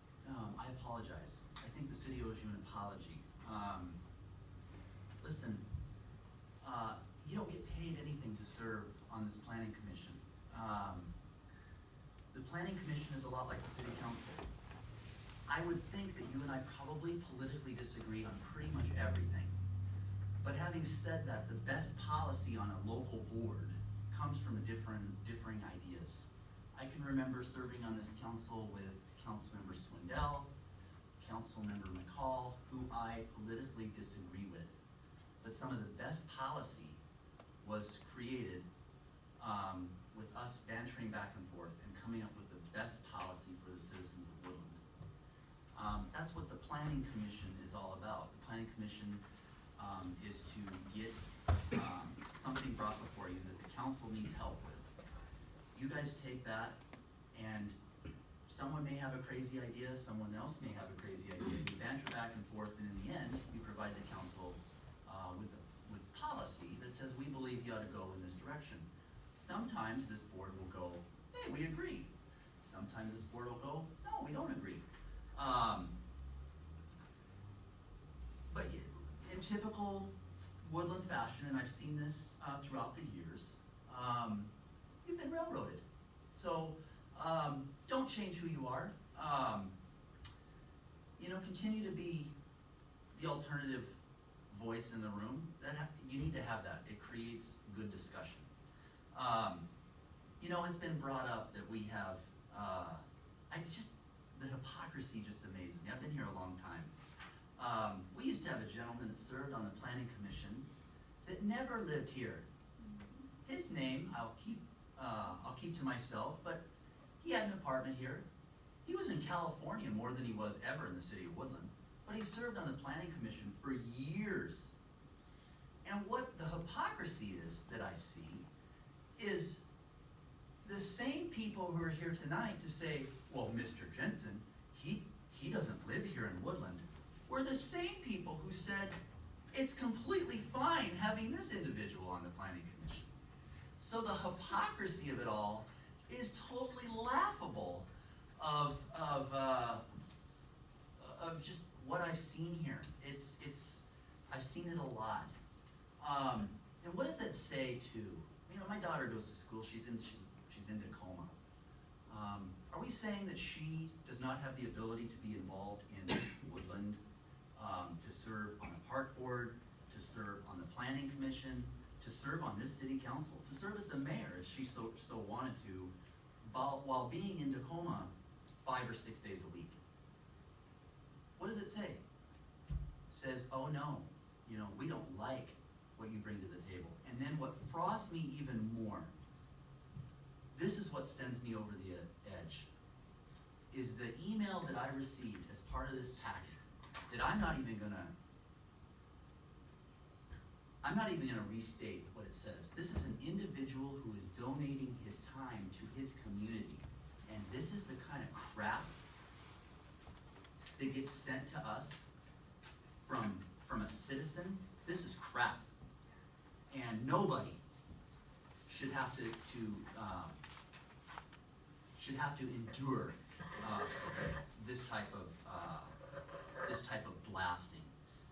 [SPEAKER 3] I apologize. I think the city owes you an apology. Listen, you don't get paid anything to serve on this planning commission. The planning commission is a lot like the city council. I would think that you and I probably politically disagree on pretty much everything. But having said that, the best policy on a local board comes from differing ideas. I can remember serving on this council with Councilmember Swindell, Councilmember McCall, who I politically disagree with. But some of the best policy was created with us bantering back and forth and coming up with the best policy for the citizens of Woodland. That's what the Planning Commission is all about. The Planning Commission is to get something brought before you that the council needs help with. You guys take that, and someone may have a crazy idea, someone else may have a crazy idea. You banter back and forth, and in the end, you provide the council with policy that says we believe you ought to go in this direction. Sometimes this board will go, hey, we agree. Sometimes this board will go, no, we don't agree. But in typical Woodland fashion, and I've seen this throughout the years, you've been railroaded. So don't change who you are. Continue to be the alternative voice in the room. You need to have that. It creates good discussion. It's been brought up that we have, the hypocrisy just amazes me. I've been here a long time. We used to have a gentleman that served on the Planning Commission that never lived here. His name, I'll keep to myself, but he had an apartment here. He was in California more than he was ever in the city of Woodland, but he served on the Planning Commission for years. And what the hypocrisy is that I see is the same people who are here tonight to say, well, Mr. Jensen, he doesn't live here in Woodland, were the same people who said it's completely fine having this individual on the Planning Commission. So the hypocrisy of it all is totally laughable of just what I've seen here. I've seen it a lot. And what does that say to, my daughter goes to school, she's in Tacoma. Are we saying that she does not have the ability to be involved in Woodland, to serve on a park board, to serve on the Planning Commission, to serve on this city council, to serve as the mayor if she so wanted to, while being in Tacoma 5 or 6 days a week? What does it say? It says, oh no, we don't like what you bring to the table. And then what frosts me even more, this is what sends me over the edge, is the email that I received as part of this packet that I'm not even gonna restate what it says. This is an individual who is donating his time to his community. And this is the kind of crap that gets sent to us from a citizen. This is crap. And nobody should have to endure this type of blasting,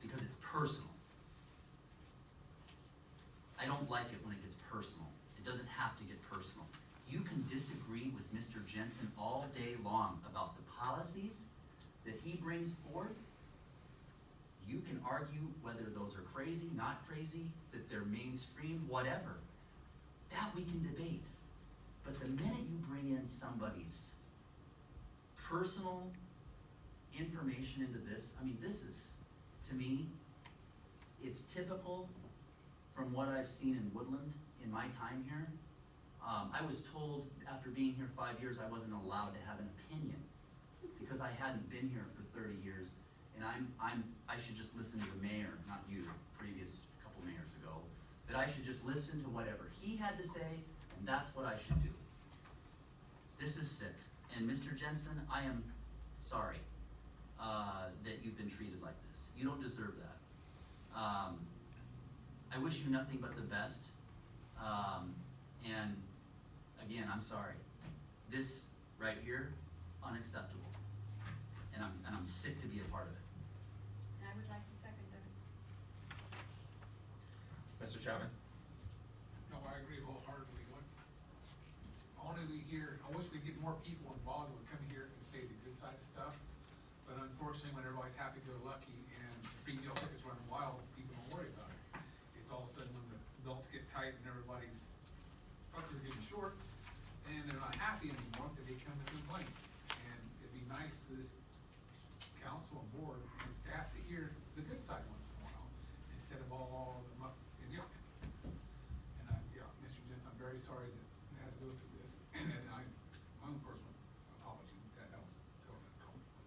[SPEAKER 3] because it's personal. I don't like it when it gets personal. It doesn't have to get personal. You can disagree with Mr. Jensen all day long about the policies that he brings forth. You can argue whether those are crazy, not crazy, that they're mainstream, whatever. That we can debate. But the minute you bring in somebody's personal information into this, I mean, this is, to me, it's typical from what I've seen in Woodland in my time here. I was told after being here 5 years I wasn't allowed to have an opinion because I hadn't been here for 30 years, and I should just listen to the mayor, not you, previous couple mayors ago, that I should just listen to whatever he had to say, and that's what I should do. This is sick. And Mr. Jensen, I am sorry that you've been treated like this. You don't deserve that. I wish you nothing but the best. And again, I'm sorry. This right here, unacceptable. And I'm sick to be a part of it.
[SPEAKER 15] And I would like to second that.
[SPEAKER 6] Mr. Chapman?
[SPEAKER 13] No, I agree wholeheartedly. Only we hear, I wish we'd get more people involved who would come here and say the good side of stuff. But unfortunately, when everybody's happy-go-lucky and the free meal tickets running wild, people don't worry about it. It's all of a sudden when the belts get tight and everybody's fuckers getting short and they're not happy anymore, that they come and complain. And it'd be nice for this council and board and staff to hear the good side once in a while, instead of all of them up in the opinion. And yeah, Mr. Jensen, I'm very sorry that we had to go through this, and my own personal apology, that was totally uncalled for.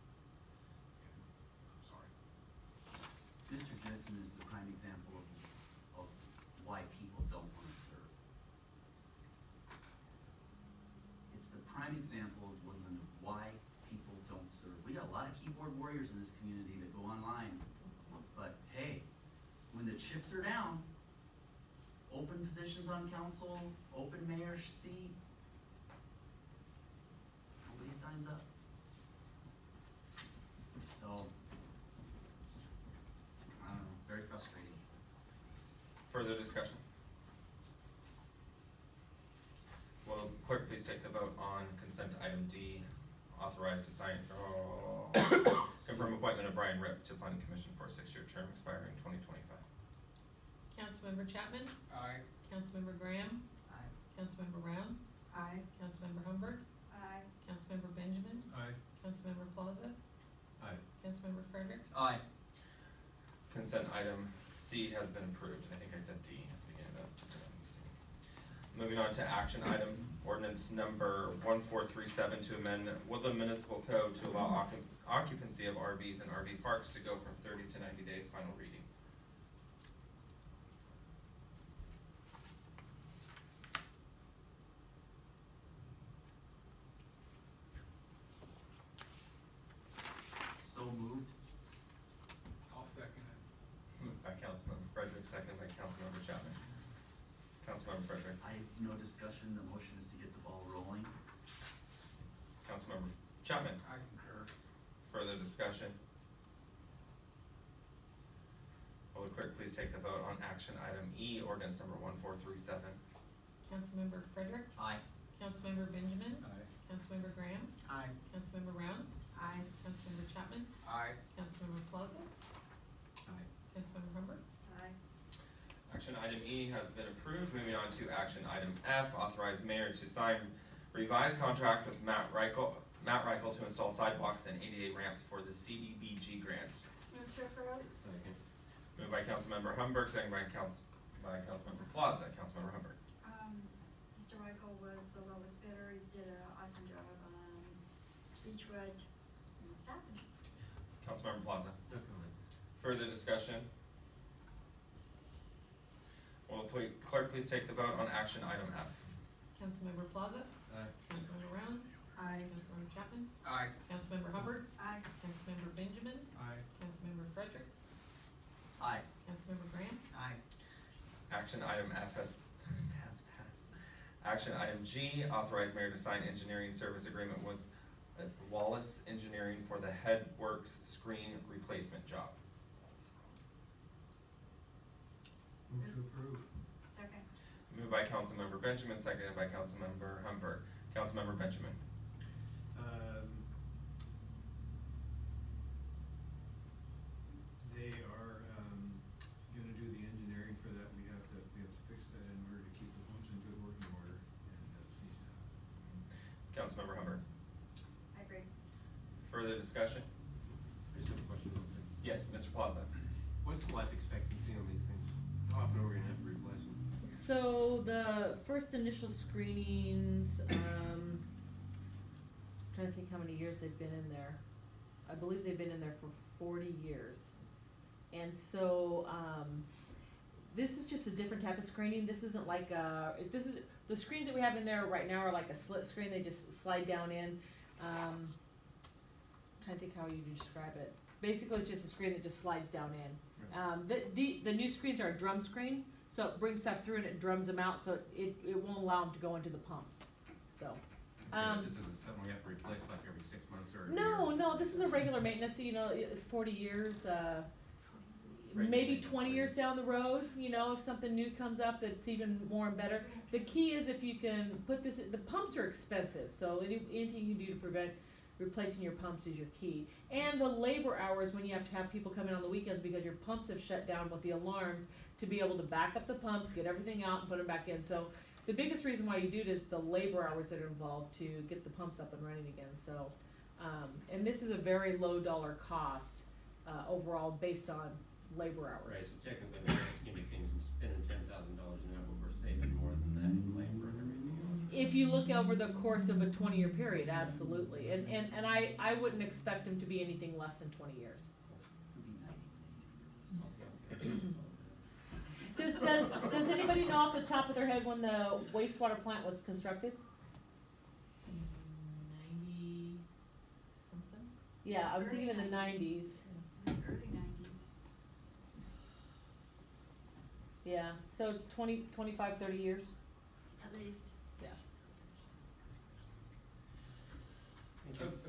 [SPEAKER 13] And I'm sorry.
[SPEAKER 3] Mr. Jensen is the prime example of why people don't want to serve. It's the prime example of Woodland of why people don't serve. We got a lot of keyboard warriors in this community that go online, but hey, when the chips are down, open positions on council, open mayor seat, nobody signs up. So, I don't know, very frustrating.
[SPEAKER 6] Further discussion? Will clerk please take the vote on consent item D, authorize to sign, confirm appointment of Brian Ripp to planning commission for a 6-year term expiring 2025.
[SPEAKER 7] Councilmember Chapman?
[SPEAKER 13] Aye.
[SPEAKER 7] Councilmember Graham?
[SPEAKER 3] Aye.
[SPEAKER 7] Councilmember Rounds?
[SPEAKER 16] Aye.
[SPEAKER 7] Councilmember Humbyrd?
[SPEAKER 15] Aye.
[SPEAKER 7] Councilmember Benjamin?
[SPEAKER 2] Aye.
[SPEAKER 7] Councilmember Plaza?
[SPEAKER 2] Aye.
[SPEAKER 7] Councilmember Fredericks?
[SPEAKER 3] Aye.
[SPEAKER 6] Consent item C has been approved. I think I said D at the beginning of consent item C. Moving on to action item, ordinance number 1437 to amend Woodland Municipal Code to allow occupancy of RVs and RV parks to go from 30 to 90 days, final reading.
[SPEAKER 3] So moved.
[SPEAKER 13] I'll second it.
[SPEAKER 6] Moved by Councilmember Fredericks, seconded by Councilmember Chapman. Councilmember Fredericks.
[SPEAKER 3] I have no discussion, the motion is to get the ball rolling.
[SPEAKER 6] Councilmember Chapman.
[SPEAKER 13] I concur.
[SPEAKER 6] Further discussion? Will the clerk please take the vote on action item E, ordinance number 1437?
[SPEAKER 7] Councilmember Fredericks?
[SPEAKER 3] Aye.
[SPEAKER 7] Councilmember Benjamin?
[SPEAKER 13] Aye.
[SPEAKER 7] Councilmember Graham?
[SPEAKER 16] Aye.
[SPEAKER 7] Councilmember Rounds?
[SPEAKER 16] Aye.
[SPEAKER 7] Councilmember Chapman?
[SPEAKER 13] Aye.
[SPEAKER 7] Councilmember Plaza?
[SPEAKER 2] Aye.
[SPEAKER 7] Councilmember Humbyrd?
[SPEAKER 15] Aye.
[SPEAKER 6] Action item E has been approved. Moving on to action item F, authorize mayor to sign revised contract with Matt Reichel to install sidewalks and ADA ramps for the CDBG grant.
[SPEAKER 15] Move to approve.
[SPEAKER 2] Second.
[SPEAKER 6] Moved by Councilmember Humbyrd, second by Councilmember Plaza. Councilmember Humbyrd.
[SPEAKER 15] Mr. Reichel was the lowest bidder. He did an awesome job on Beechwood and Stafford.
[SPEAKER 6] Councilmember Plaza.
[SPEAKER 12] No comment.
[SPEAKER 6] Further discussion? Will the clerk please take the vote on action item F?
[SPEAKER 19] Councilmember Plaza?
[SPEAKER 2] Aye.
[SPEAKER 19] Councilmember Rounds?
[SPEAKER 16] Aye.
[SPEAKER 19] Councilmember Chapman?
[SPEAKER 2] Aye.
[SPEAKER 19] Councilmember Hubbard?
[SPEAKER 15] Aye.
[SPEAKER 19] Councilmember Benjamin?
[SPEAKER 2] Aye.
[SPEAKER 19] Councilmember Fredericks?
[SPEAKER 3] Aye.
[SPEAKER 19] Councilmember Graham?
[SPEAKER 3] Aye.
[SPEAKER 6] Action item F has passed. Action item G, authorize mayor to sign engineering service agreement with Wallace Engineering for the Headworks screen replacement job.
[SPEAKER 2] Move to approve.
[SPEAKER 15] Second.
[SPEAKER 6] Moved by Councilmember Benjamin, seconded by Councilmember Humbyrd. Councilmember Benjamin.
[SPEAKER 2] They are gonna do the engineering for that. We have to fix that in order to keep the pumps in good working order, and that's needs to happen.
[SPEAKER 6] Councilmember Humbyrd.
[SPEAKER 15] I agree.
[SPEAKER 6] Further discussion?
[SPEAKER 12] I just have a question.
[SPEAKER 6] Yes, Mr. Plaza.
[SPEAKER 12] What's the life expectancy on these things? How often are we gonna have to replace them?
[SPEAKER 7] So the first initial screenings, trying to think how many years they've been in there. I believe they've been in there for 40 years. And so, this is just a different type of screening. This isn't like the screens that we have in there right now are like a slit screen. They just slide down in. Trying to think how you describe it. Basically, it's just a screen that just slides down in. The new screens are a drum screen, so it brings stuff through and it drums them out, so it won't allow them to go into the pumps. So.
[SPEAKER 12] This isn't something we have to replace like every 6 months or a
[SPEAKER 7] No,
[SPEAKER 12] year?
[SPEAKER 7] no, this is a regular maintenance, 40 years, maybe 20 years down the road, if something new comes up that's even more and better. The key is if you can put this, the pumps are expensive, so anything you can do to prevent replacing your pumps is your key. And the labor hours when you have to have people come in on the weekends because your pumps have shut down with the alarms to be able to back up the pumps, get everything out and put them back in. So the biggest reason why you do it is the labor hours that are involved to get the pumps up and running again. So, and this is a very low dollar cost overall based on labor hours.
[SPEAKER 12] Right, so technically, in the grand scheme of things, we're spending $10,000 now, but we're saving more than that in labor and everything else.
[SPEAKER 7] If you look over the course of a 20-year period, absolutely. And I wouldn't expect them to be anything less than 20 years. Does anybody know off the top of their head when the wastewater plant was constructed? 90 something? Yeah, I'm thinking in the 90s.
[SPEAKER 15] Early 90s.
[SPEAKER 7] Yeah, so 25, 30 years?
[SPEAKER 15] At least.
[SPEAKER 7] Yeah.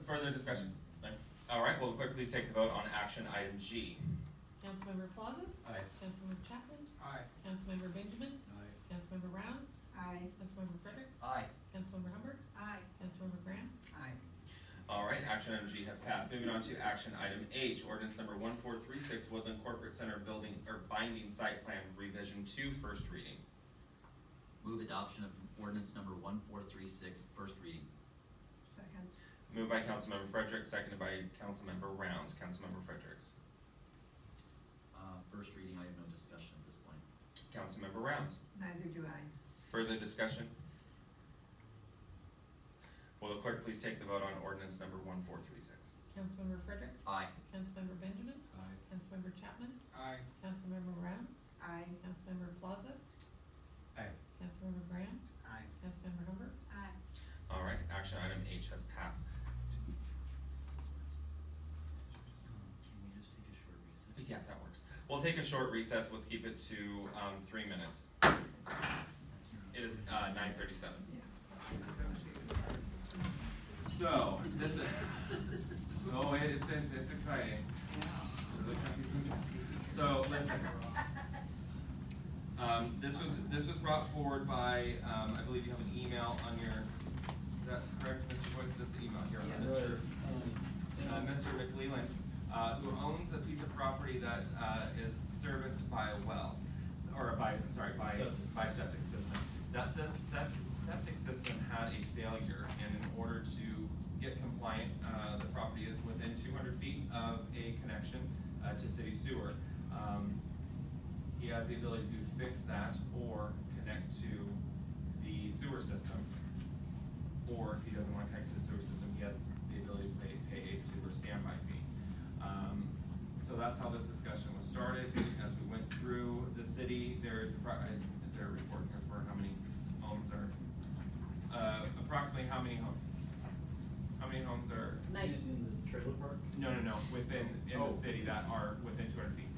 [SPEAKER 6] Further discussion? No? All right, will the clerk please take the vote on action item G?
[SPEAKER 19] Councilmember Plaza?
[SPEAKER 12] Aye.
[SPEAKER 19] Councilmember Chapman?
[SPEAKER 2] Aye.
[SPEAKER 19] Councilmember Benjamin?
[SPEAKER 2] Aye.
[SPEAKER 19] Councilmember Rounds?
[SPEAKER 16] Aye.
[SPEAKER 19] Councilmember Fredericks?
[SPEAKER 3] Aye.
[SPEAKER 19] Councilmember Humbyrd?
[SPEAKER 15] Aye.
[SPEAKER 19] Councilmember Graham?
[SPEAKER 16] Aye.
[SPEAKER 6] All right, action item G has passed. Moving on to action item H, ordinance number 1436, Woodland Corporate Center Building or Binding Site Plan Revision 2, first reading.
[SPEAKER 3] Move adoption of ordinance number 1436, first reading.
[SPEAKER 16] Second.
[SPEAKER 6] Moved by Councilmember Fredericks, seconded by Councilmember Rounds. Councilmember Fredericks.
[SPEAKER 3] First reading, I have no discussion at this point.
[SPEAKER 6] Councilmember Rounds.
[SPEAKER 16] Neither do I.
[SPEAKER 6] Further discussion? Will the clerk please take the vote on ordinance number 1436?
[SPEAKER 19] Councilmember Fredericks?
[SPEAKER 3] Aye.
[SPEAKER 19] Councilmember Benjamin?
[SPEAKER 2] Aye.
[SPEAKER 19] Councilmember Chapman?
[SPEAKER 2] Aye.
[SPEAKER 19] Councilmember Rounds?
[SPEAKER 16] Aye.
[SPEAKER 19] Councilmember Plaza?
[SPEAKER 2] Aye.
[SPEAKER 19] Councilmember Graham?
[SPEAKER 16] Aye.
[SPEAKER 19] Councilmember Humbyrd?
[SPEAKER 15] Aye.
[SPEAKER 6] All right, action item H has passed.
[SPEAKER 3] Can we just take a short recess?
[SPEAKER 6] Yeah, that works. We'll take a short recess. Let's keep it to 3 minutes. It is 9:37. So this is it's exciting. It's really confusing. So listen. This was brought forward by I believe you have an email on your. Is that correct, Mr. Boyce? This email here, Mr. McLeland, who owns a piece of property that is serviced by a well, or by septic system. That septic system had a failure, and in order to get compliant, the property is within 200 feet of a connection to city sewer. He has the ability to fix that or connect to the sewer system. Or if he doesn't want to connect to the sewer system, he has the ability to pay a sewer standby fee. So So that's how this discussion was started. As we went through the city, is there a report here for how many homes are, approximately how many homes? How many homes are?
[SPEAKER 3] In the trailer park?
[SPEAKER 6] No, within, the city that are within 200 feet.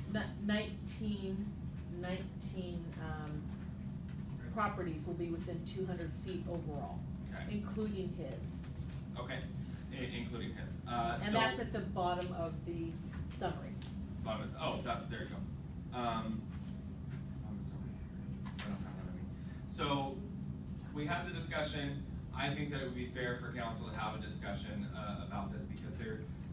[SPEAKER 7] 19 properties will be within 200 feet overall,
[SPEAKER 6] Okay.
[SPEAKER 7] including his.
[SPEAKER 6] Okay, including his.
[SPEAKER 7] And that's at the bottom of the summary.
[SPEAKER 6] Bottom is, there you go. On the summary. I don't have that on me. So, we had the discussion. I think that it would be fair for council to have a discussion about this because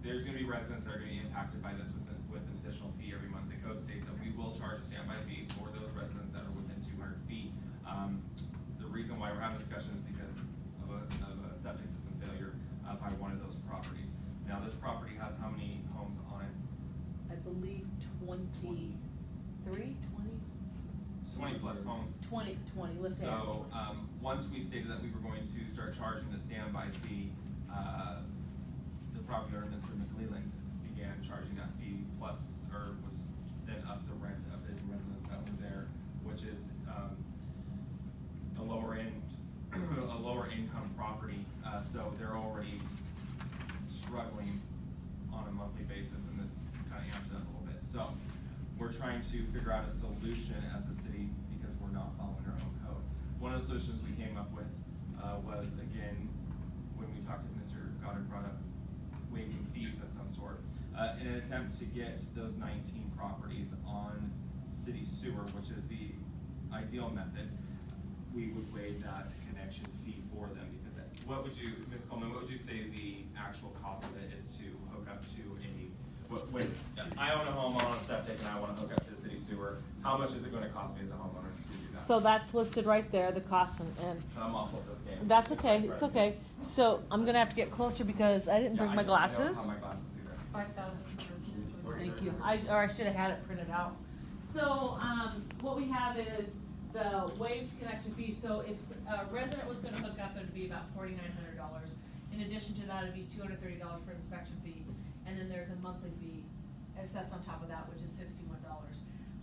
[SPEAKER 6] there's gonna be residents that are gonna be impacted by this with an additional fee every month. The code states that we will charge a standby fee for those residents that are within 200 feet. The reason why we're having a discussion is because of a septic system failure by one of those properties. Now, this property has how many homes on it?
[SPEAKER 7] I believe 23, 20?
[SPEAKER 6] 20 plus homes.
[SPEAKER 7] 20, let's say.
[SPEAKER 6] So, once we stated that we were going to start charging the standby fee, the property owner, Mr. McLeland, began charging that fee plus, or was then up the rent of his residents that were there, which is, a lower income property, so they're already struggling on a monthly basis, and this kind of amps it up a little bit. So, we're trying to figure out a solution as a city because we're not following our own code. One of the solutions we came up with was, again, when we talked to Mr. Goddard, brought up waiving fees of some sort, in an attempt to get those 19 properties on city sewer, which is the ideal method. We would waive that connection fee for them because what would you, Ms. Coleman, what would you say the actual cost of it is to hook up to when I own a home on a septic and I want to hook up to the city sewer, how much is it going to cost me as a homeowner to do that?
[SPEAKER 7] So that's listed right there, the cost and
[SPEAKER 6] I'm awful at this game.
[SPEAKER 7] that's okay, it's okay. So I'm gonna have to get closer because I didn't bring my glasses.
[SPEAKER 6] I don't have my glasses either.
[SPEAKER 7] 5,000. Thank you. I should have had it printed out. So, what we have is the waived connection fee. So if a resident was gonna hook up, it'd be about $4,900. In addition to that, it'd be $230 for inspection fee. And then there's a monthly fee assessed on top of that, which is $61.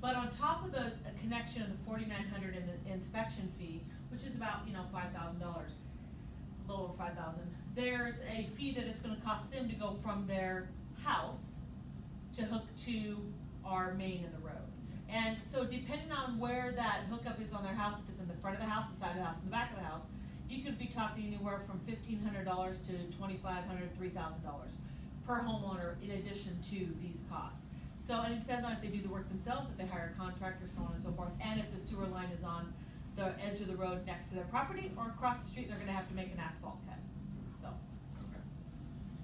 [SPEAKER 7] But on top of the connection of the $4,900 and the inspection fee, which is about, $5,000, a little over $5,000, there's a fee that it's gonna cost them to go from their house to hook to our main in the road. And so depending on where that hookup is on their house, if it's in the front of the house, the side of the house, and the back of the house, you could be talking anywhere from $1,500 to $2,500, $3,000 per homeowner in addition to these costs. So, and it depends on if they do the work themselves, if they hire a contractor, so on and so forth, and if the sewer line is on the edge of the road next to their property or across the street, they're gonna have to make an asphalt cut, so.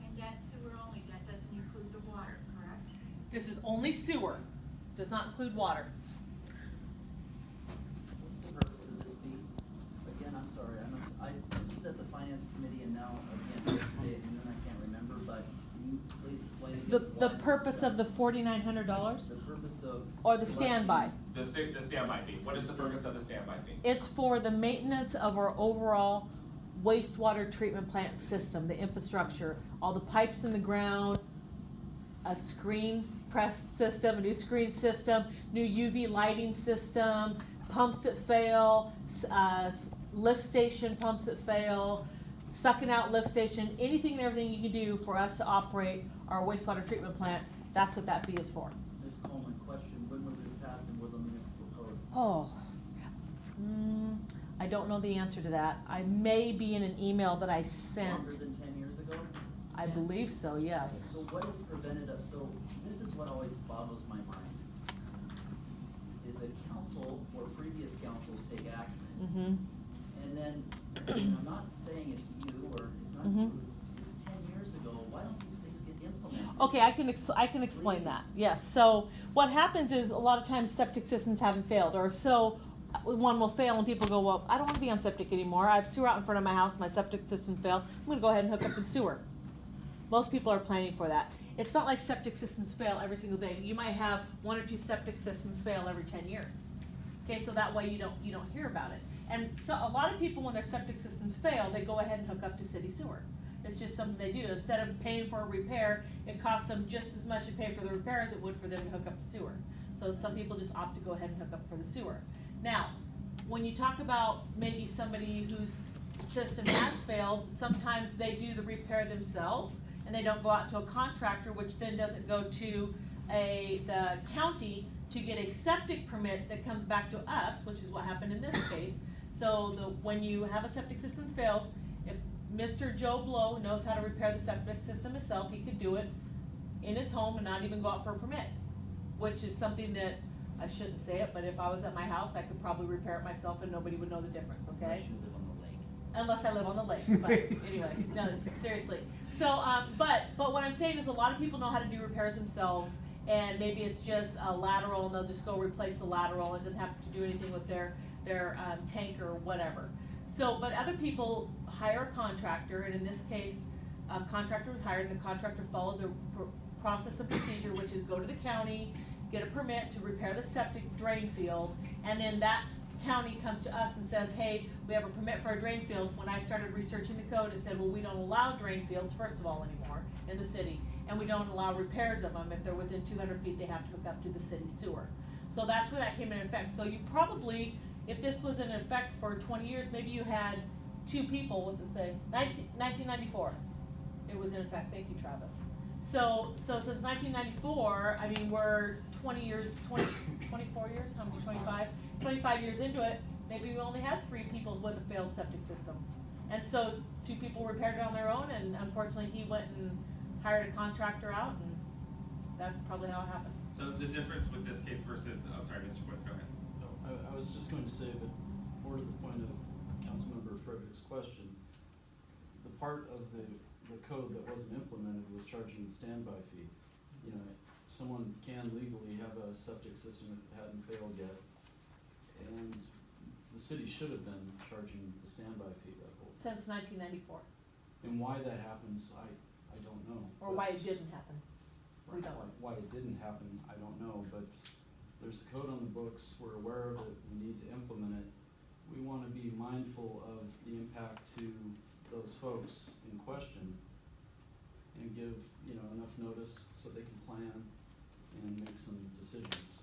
[SPEAKER 15] And that's sewer only, that doesn't include the water, correct?
[SPEAKER 7] This is only sewer, does not include water.
[SPEAKER 3] What's the purpose of this fee? Again, I'm sorry, this was at the finance committee and now again yesterday and then I can't remember, but can you please explain again?
[SPEAKER 7] The purpose of the $4,900?
[SPEAKER 3] The purpose of.
[SPEAKER 7] Or the standby?
[SPEAKER 6] The standby fee. What is the purpose of the standby fee?
[SPEAKER 7] It's for the maintenance of our overall wastewater treatment plant system, the infrastructure, all the pipes in the ground, a screen press system, a new screen system, new UV lighting system, pumps that fail, lift station pumps that fail, sucking out lift station, anything and everything you can do for us to operate our wastewater treatment plant, that's what that fee is for.
[SPEAKER 3] Ms. Coleman, question, when was this passed in Woodland Municipal Code?
[SPEAKER 7] Oh, I don't know the answer to that. I may be in an email that I sent.
[SPEAKER 3] Longer than 10 years ago?
[SPEAKER 7] I believe so, yes.
[SPEAKER 3] So what has prevented us, so this is what always boggles my mind, is that council or previous councils take action. And then, I'm not saying it's you or it's not you, it's 10 years ago, why don't these things get implemented?
[SPEAKER 7] Okay, I can explain that, yes. So what happens is a lot of times septic systems haven't failed, or so one will fail and people go, well, I don't want to be on septic anymore. I have sewer out in front of my house, my septic system failed. I'm going to go ahead and hook up the sewer. Most people are planning for that. It's not like septic systems fail every single day. You might have 1 or 2 septic systems fail every 10 years. Okay, so that way you don't hear about it. And so a lot of people, when their septic systems fail, they go ahead and hook up to city sewer. It's just something they do. Instead of paying for a repair, it costs them just as much to pay for the repair as it would for them to hook up the sewer. So some people just opt to go ahead and hook up for the sewer. Now, when you talk about maybe somebody whose system has failed, sometimes they do the repair themselves and they don't go out to a contractor, which then doesn't go to the county to get a septic permit that comes back to us, which is what happened in this case. So when you have a septic system fails, if Mr. Joe Blow knows how to repair the septic system himself, he could do it in his home and not even go out for a permit, which is something that, I shouldn't say it, but if I was at my house, I could probably repair it myself and nobody would know the difference, okay?
[SPEAKER 3] Unless you live on the lake.
[SPEAKER 7] Unless I live on the lake, but anyway, no, seriously. So, but what I'm saying is a lot of people know how to do repairs themselves, and maybe it's just a lateral and they'll just go replace the lateral and doesn't have to do anything with their tank or whatever. So, but other people hire a contractor, and in this case, a contractor was hired and the contractor followed the process and procedure, which is go to the county, get a permit to repair the septic drain field, and then that county comes to us and says, hey, we have a permit for a drain field. When I started researching the code, it said, well, we don't allow drain fields, first of all, anymore in the city, and we don't allow repairs of them. If they're within 200 feet, they have to hook up to the city sewer. So that's where that came into effect. So you probably, if this was in effect for 20 years, maybe you had 2 people, what's it say, 1994, it was in effect. Thank you, Travis. So since 1994, I mean, we're 24 years, how many, 25 years into it, maybe we only had 3 people with a failed septic system. And so 2 people repaired it on their own, and unfortunately he went and hired a contractor out, and that's probably how it happened.
[SPEAKER 6] So the difference with this case versus, oh, sorry, Mr. Boyce, go ahead.
[SPEAKER 18] No, I was just going to say that, more to the point of Councilmember Frederick's question, the part of the code that wasn't implemented was charging the standby fee. You know, someone can legally have a septic system if it hadn't failed yet, and the city should have been charging the standby fee that whole.
[SPEAKER 7] Since 1994.
[SPEAKER 18] And why that happens, I don't know.
[SPEAKER 7] Or why it didn't happen. We don't know.
[SPEAKER 18] Why it didn't happen, I don't know, but there's a code on the books, we're aware of it, we need to implement it. We want to be mindful of the impact to those folks in question and give, you know, enough notice so they can plan and make some decisions.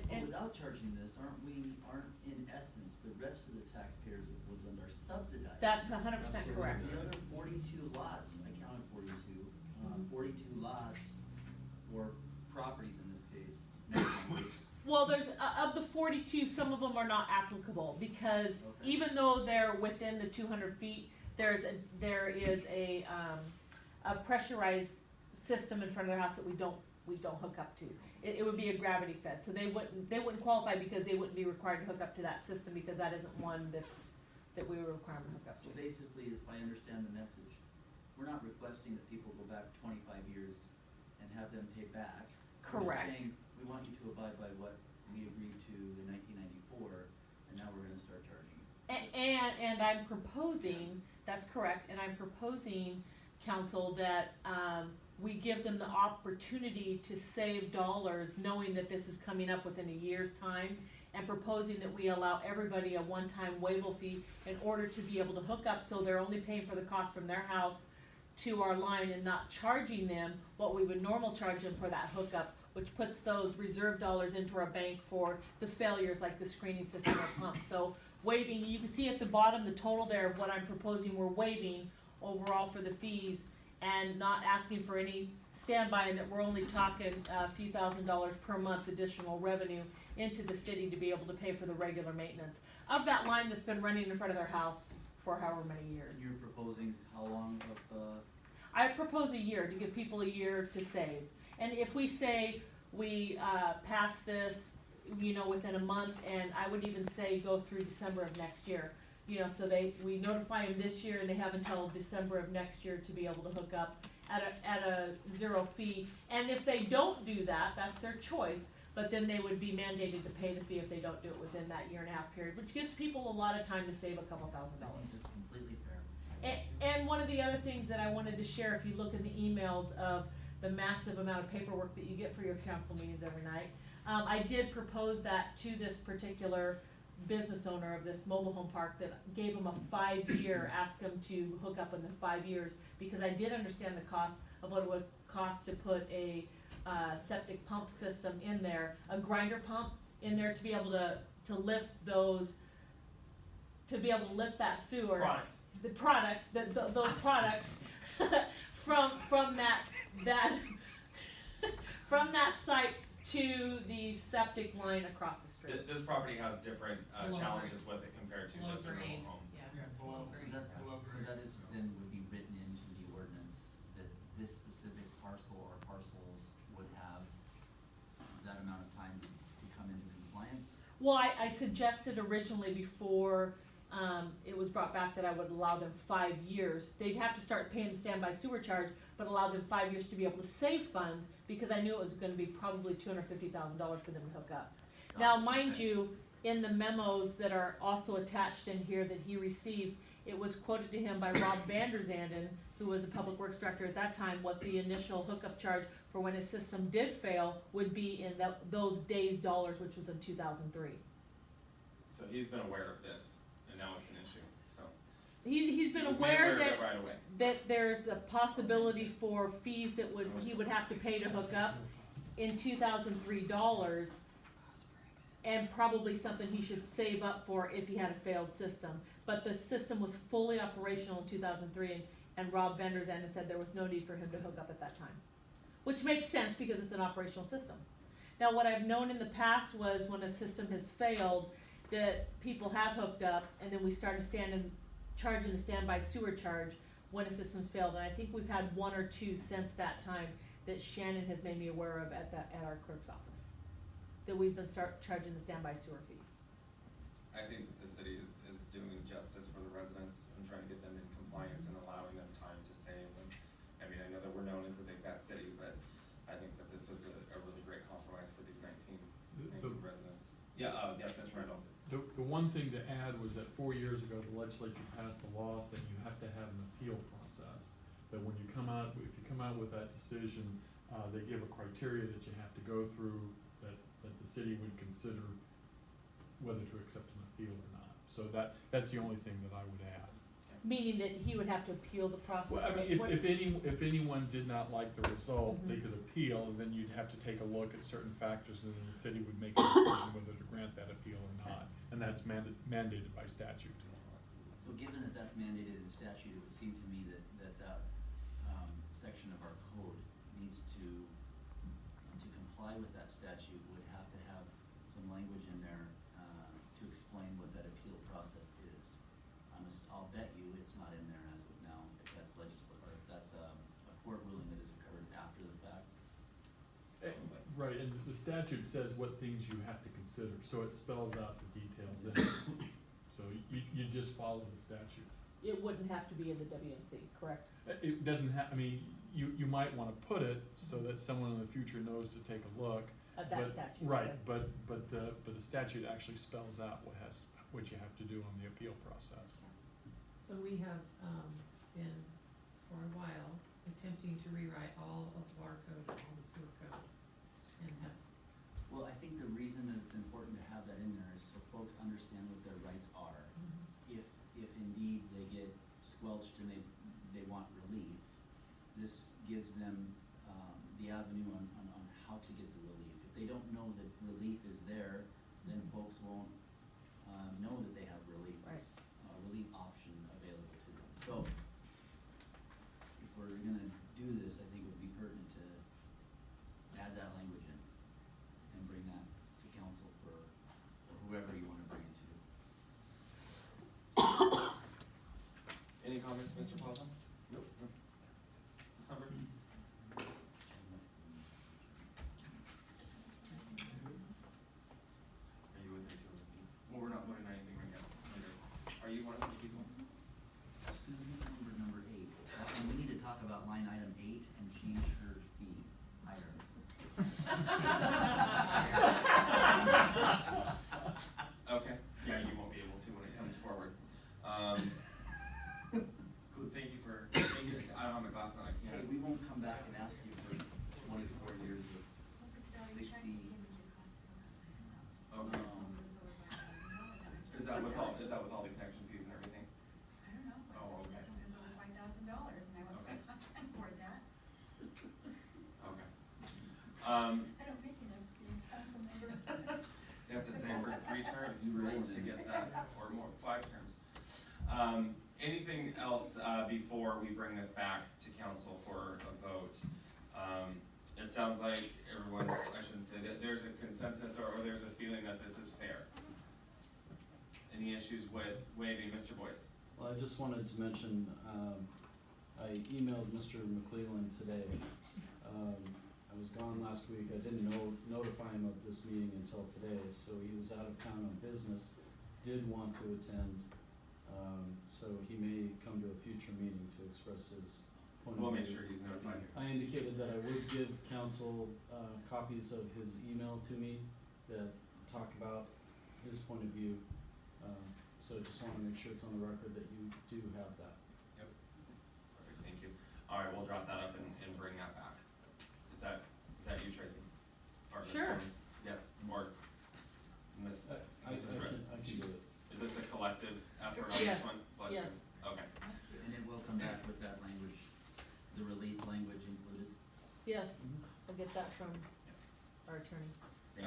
[SPEAKER 3] And without charging this, aren't in essence, the rest of the taxpayers of Woodland are subsidized?
[SPEAKER 7] That's 100% correct.
[SPEAKER 3] The other 42 lots, I counted 42 lots, or properties in this case, numbers.
[SPEAKER 7] Well, there's, of the 42, some of them are not applicable, because even though they're within the 200 feet, there is a pressurized system in front of their house that we don't hook up to. It would be a gravity fed, so they wouldn't qualify because they wouldn't be required to hook up to that system, because that isn't one that we were required to hook up to.
[SPEAKER 3] So basically, if I understand the message, we're not requesting that people go back 25 years and have them pay back.
[SPEAKER 7] Correct.
[SPEAKER 3] We're just saying, we want you to abide by what we agreed to in 1994, and now we're gonna start charging.
[SPEAKER 7] And I'm proposing, that's correct, and I'm proposing, council, that we give them the opportunity to save dollars, knowing that this is coming up within a year's time, and proposing that we allow everybody a one-time waiver fee in order to be able to hook up, so they're only paying for the cost from their house to our line and not charging them what we would normally charge them for that hookup, which puts those reserve dollars into our bank for the failures like the screening system or pump. So waiving, you can see at the bottom the total there of what I'm proposing we're waiving overall for the fees, and not asking for any standby, and that we're only talking a few $1,000s per month additional revenue into the city to be able to pay for the regular maintenance of that line that's been running in front of their house for however many years.
[SPEAKER 3] You're proposing how long of,
[SPEAKER 7] I propose a year, to give people a year to save. And if we say we pass this, you know, within a month, and I would even say go through December of next year, you know, so we notify them this year and they have until December of next year to be able to hook up at a zero fee. And if they don't do that, that's their choice, but then they would be mandated to pay the fee if they don't do it within that 1.5 year period, which gives people a lot of time to save a couple $1,000.
[SPEAKER 3] I think that's completely fair.
[SPEAKER 7] And one of the other things that I wanted to share, if you look in the emails of the massive amount of paperwork that you get for your council meetings every night, I did propose that to this particular business owner of this mobile home park that gave him a 5-year, asked him to hook up in the 5 years, because I did understand the cost of what it would cost to put a septic pump system in there, a grinder pump in there to be able to lift those, to be able to lift that sewer.
[SPEAKER 6] Product.
[SPEAKER 7] The product, those products from that from that site to the septic line across the street.
[SPEAKER 6] This property has different
[SPEAKER 7] Low
[SPEAKER 6] challenges with it compared to
[SPEAKER 7] Low
[SPEAKER 6] just a normal
[SPEAKER 7] grade,
[SPEAKER 6] home.
[SPEAKER 7] yeah.
[SPEAKER 3] So that is, then would be written into the ordinance that this specific parcel or parcels would have that amount of time to come into compliance?
[SPEAKER 7] Well, I suggested originally before it was brought back that I would allow them 5 years. They'd have to start paying the standby sewer charge, but allow them 5 years to be able to save funds, because I knew it was gonna be probably $250,000 for them to hook up. Now, mind you, in the memos that are also attached in here that he received, it was quoted to him by Rob Vanderzanden, who was a public works director at that time, what the initial hookup charge for when his system did fail would be in those days' dollars, which was in 2003.
[SPEAKER 6] So he's been aware of this, and now it's an issue, so.
[SPEAKER 7] He's been
[SPEAKER 6] He was made
[SPEAKER 7] aware
[SPEAKER 6] of it
[SPEAKER 7] that,
[SPEAKER 6] right away.
[SPEAKER 7] that there's a possibility for fees that he would have to pay to hook up in 2003 dollars, and probably something he should save up for if he had a failed system. But the system was fully operational in 2003, and Rob Vanderzanden said there was no need for him to hook up at that time. Which makes sense because it's an operational system. Now, what I've known in the past was when a system has failed, that people have hooked up, and then we started charging the standby sewer charge when a system's failed. And I think we've had 1 or 2 since that time that Shannon has made me aware of at our clerk's office, that we've been charging the standby sewer fee.
[SPEAKER 6] I think that the city is doing justice for the residents and trying to get them in compliance and allowing them time to save. And I mean, I know that we're known as the big fat city, but I think that this is a really great compromise for these 19 residents. Yeah, yes, Mr. Randolph.
[SPEAKER 2] The one thing to add was that 4 years ago, the legislature passed a law saying you have to have an appeal process. That when you come out, if you come out with that decision, they give a criteria that you have to go through, that the city would consider whether to accept an appeal or not. So that's the only thing that I would add.
[SPEAKER 7] Meaning that he would have to appeal the process.
[SPEAKER 2] Well, I mean, if anyone did not like the result, they could appeal, and then you'd have to take a look at certain factors, and then the city would make a decision whether to grant that appeal or not, and that's mandated by statute.
[SPEAKER 3] So given that that's mandated in statute, it would seem to me that section of our code needs to comply with that statute, would have to have some language in there to explain what that appeal process is. I'll bet you it's not in there as of now, if that's legislative, or if that's a court ruling that has occurred after the fact.
[SPEAKER 2] Right, and the statute says what things you have to consider, so it spells out the details in it. So you just follow the statute.
[SPEAKER 7] It wouldn't have to be in the WNC, correct?
[SPEAKER 2] It doesn't have, I mean, you might want to put it so that someone in the future knows to take a look.
[SPEAKER 7] Of that statute.
[SPEAKER 2] Right, but the statute actually spells out what you have to do on the appeal process.
[SPEAKER 19] So we have been, for a while, attempting to rewrite all of water code and all the sewer code, and have.
[SPEAKER 3] Well, I think the reason that it's important to have that in there is so folks understand what their rights are. If indeed they get squelched and they want relief, this gives them the avenue on how to get the relief. If they don't know that relief is there, then folks won't know that they have relief.
[SPEAKER 7] Right.
[SPEAKER 3] Relief option available to them. So if we're gonna do this, I think it would be pertinent to add that language in and bring that to council or whoever you wanna bring it to.
[SPEAKER 6] Any comments, Mr. Plaza? Nope. Humbyrd? Are you with it? Well, we're not voting on anything right now. for 3 terms, great to get that, or more, 5 terms. Anything else before we bring this back to council for a vote? It sounds like everyone, I shouldn't say that, there's a consensus or there's a feeling that this is fair. Any issues with waiving, Mr. Boyce?
[SPEAKER 18] Well, I just wanted to mention, I emailed Mr. McClellan today. I was gone last week. I didn't notify him of this meeting until today, so he was out of town on business, did want to attend, so he may come to a future meeting to express his point of view.
[SPEAKER 6] We'll make sure he's notified.
[SPEAKER 18] I indicated that I would give council copies of his email to me that talk about his point of view. So I just want to make sure it's on the record that you do have that.
[SPEAKER 6] Yep. Perfect, thank you. All right, we'll drop that up and bring that back. Is that you, Tracy? Or Ms.
[SPEAKER 7] Sure.
[SPEAKER 6] Gordon? Yes, or Ms.
[SPEAKER 18] I can do it.
[SPEAKER 6] Is this a collective effort on this
[SPEAKER 7] Yes,
[SPEAKER 6] one? Bless you.
[SPEAKER 7] yes.
[SPEAKER 6] Okay.
[SPEAKER 3] And it will come back with that language, the relief language included.
[SPEAKER 7] Yes, I'll get that from our attorney.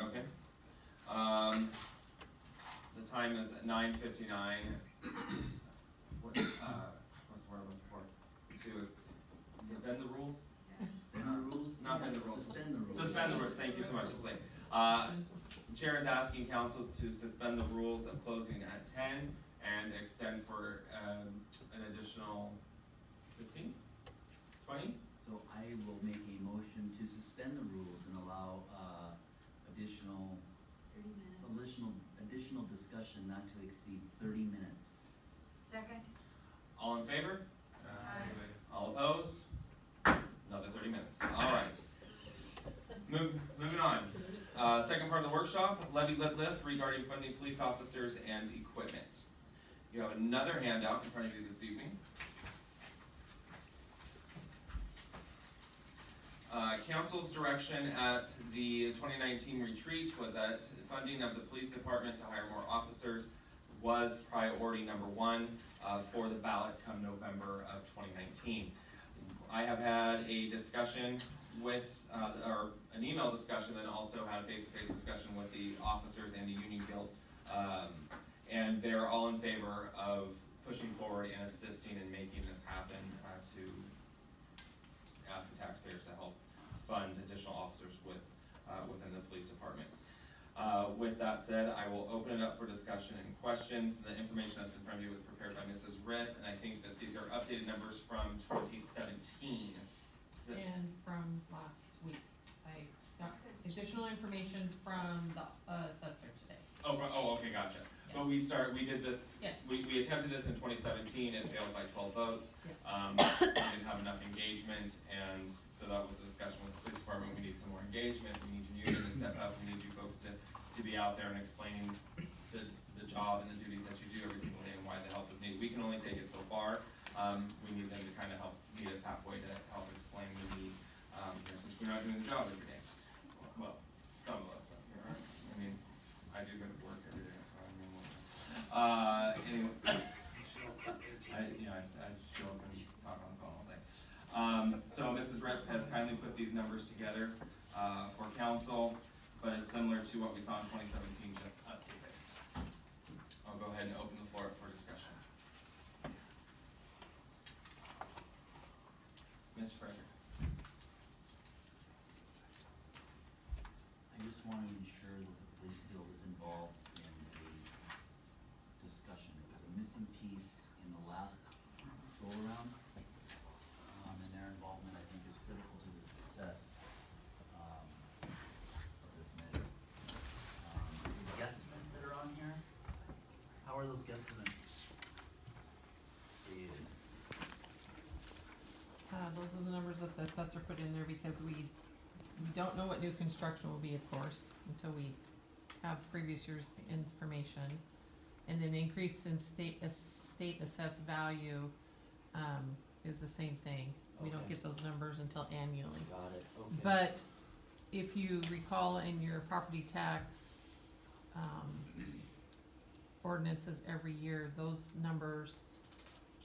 [SPEAKER 6] Okay. The time is 9:59. What's the word I'm looking for? To, is it bend the rules?
[SPEAKER 3] Bend the rules?
[SPEAKER 6] Not bend the
[SPEAKER 3] Yeah,
[SPEAKER 6] rules.
[SPEAKER 3] Suspend the rules.
[SPEAKER 6] Suspend the rules, thank you so much, it's late. Chair is asking council to suspend the rules of closing at 10 and extend for an additional 15, 20?
[SPEAKER 3] So I will make a motion to suspend the rules and allow additional
[SPEAKER 15] 30 minutes.
[SPEAKER 3] additional discussion not to exceed 30 minutes.
[SPEAKER 15] Second?
[SPEAKER 6] All in favor?
[SPEAKER 15] Aye.
[SPEAKER 6] All opposed? Another 30 minutes, all right. Moving on. Second part of the workshop, levy lift regarding funding police officers and equipment. You have another handout in front of you this evening. Council's direction at the 2019 retreat was that funding of the police department to hire more officers was priority number 1 for the ballot come November of 2019. I have had a discussion with, or an email discussion, and also had a face-to-face discussion with the officers and the union guild, and they're all in favor of pushing forward and assisting in making this happen to ask the taxpayers to help fund additional officers within the police department. With that said, I will open it up for discussion and questions. The information that's in front of you was prepared by Mrs. Rip, and I think that these are updated numbers from 2017. Is it-
[SPEAKER 19] And from last week, I got additional information from the assessor today.
[SPEAKER 6] Oh, okay, gotcha. But we did this,
[SPEAKER 19] Yes.
[SPEAKER 6] we attempted this in 2017, it failed by 12 votes.
[SPEAKER 19] Yes.
[SPEAKER 6] We didn't have enough engagement, and so that was the discussion with the police department. We need some more engagement, we need your union to step up, we need you folks to be out there and explaining the job and the duties that you do every single day and why the help is needed. We can only take it so far. We need them to kind of help meet us halfway to help explain the need, since we're not doing the job every day. Well, some of us, I mean, I do go to work every day, so I mean, anyway. I show up and talk on the phone all day. So Mrs. Rest has kindly put these numbers together, for council, but it's similar to what we saw in 2017, just updated. I'll go ahead and open the floor up for discussion. Mr. Fredericks.
[SPEAKER 3] I just want to ensure that the police guild is involved in the discussion. It was a missing piece in the last go-around, and their involvement, I think, is critical to the success of this measure. So the guesstimates that are on here, how are those guesstimates created?
[SPEAKER 19] Those are the numbers that the assessor put in there because we don't know what new construction will be, of course, until we have previous year's information. And then increase in state assessed value is the same thing. We don't
[SPEAKER 3] Okay.
[SPEAKER 19] get those numbers until annually.
[SPEAKER 3] Got it, okay.
[SPEAKER 19] But if you recall in your property tax ordinances every year, those numbers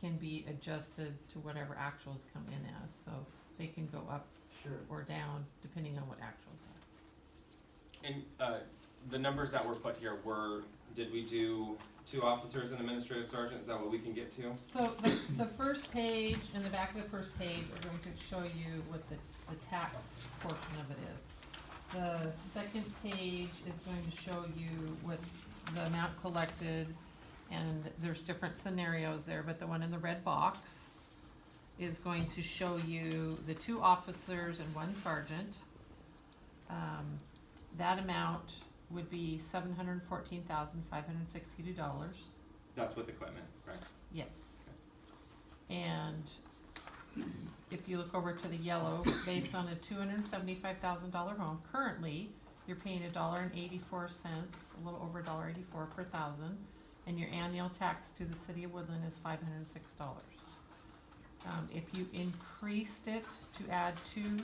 [SPEAKER 19] can be adjusted to whatever actuals come in as. So they can go up
[SPEAKER 3] Sure.
[SPEAKER 19] or down depending on what actuals are.
[SPEAKER 6] And the numbers that were put here were, did we do 2 officers and administrative sergeant? Is that what we can get to?
[SPEAKER 19] So the first page, in the back of the first page, are going to show you what the tax portion of it is. The second page is going to show you what the amount collected, and there's different scenarios there, but the one in the red box is going to show you the 2 officers and 1 sergeant. That amount would be $714,562.
[SPEAKER 6] That's with equipment, right?
[SPEAKER 19] Yes. And if you look over to the yellow, based on a $275,000 home, currently, you're paying $1.84, a little over $1.84 per thousand, and your annual tax to the city of Woodland is $506. If you increased it to add 2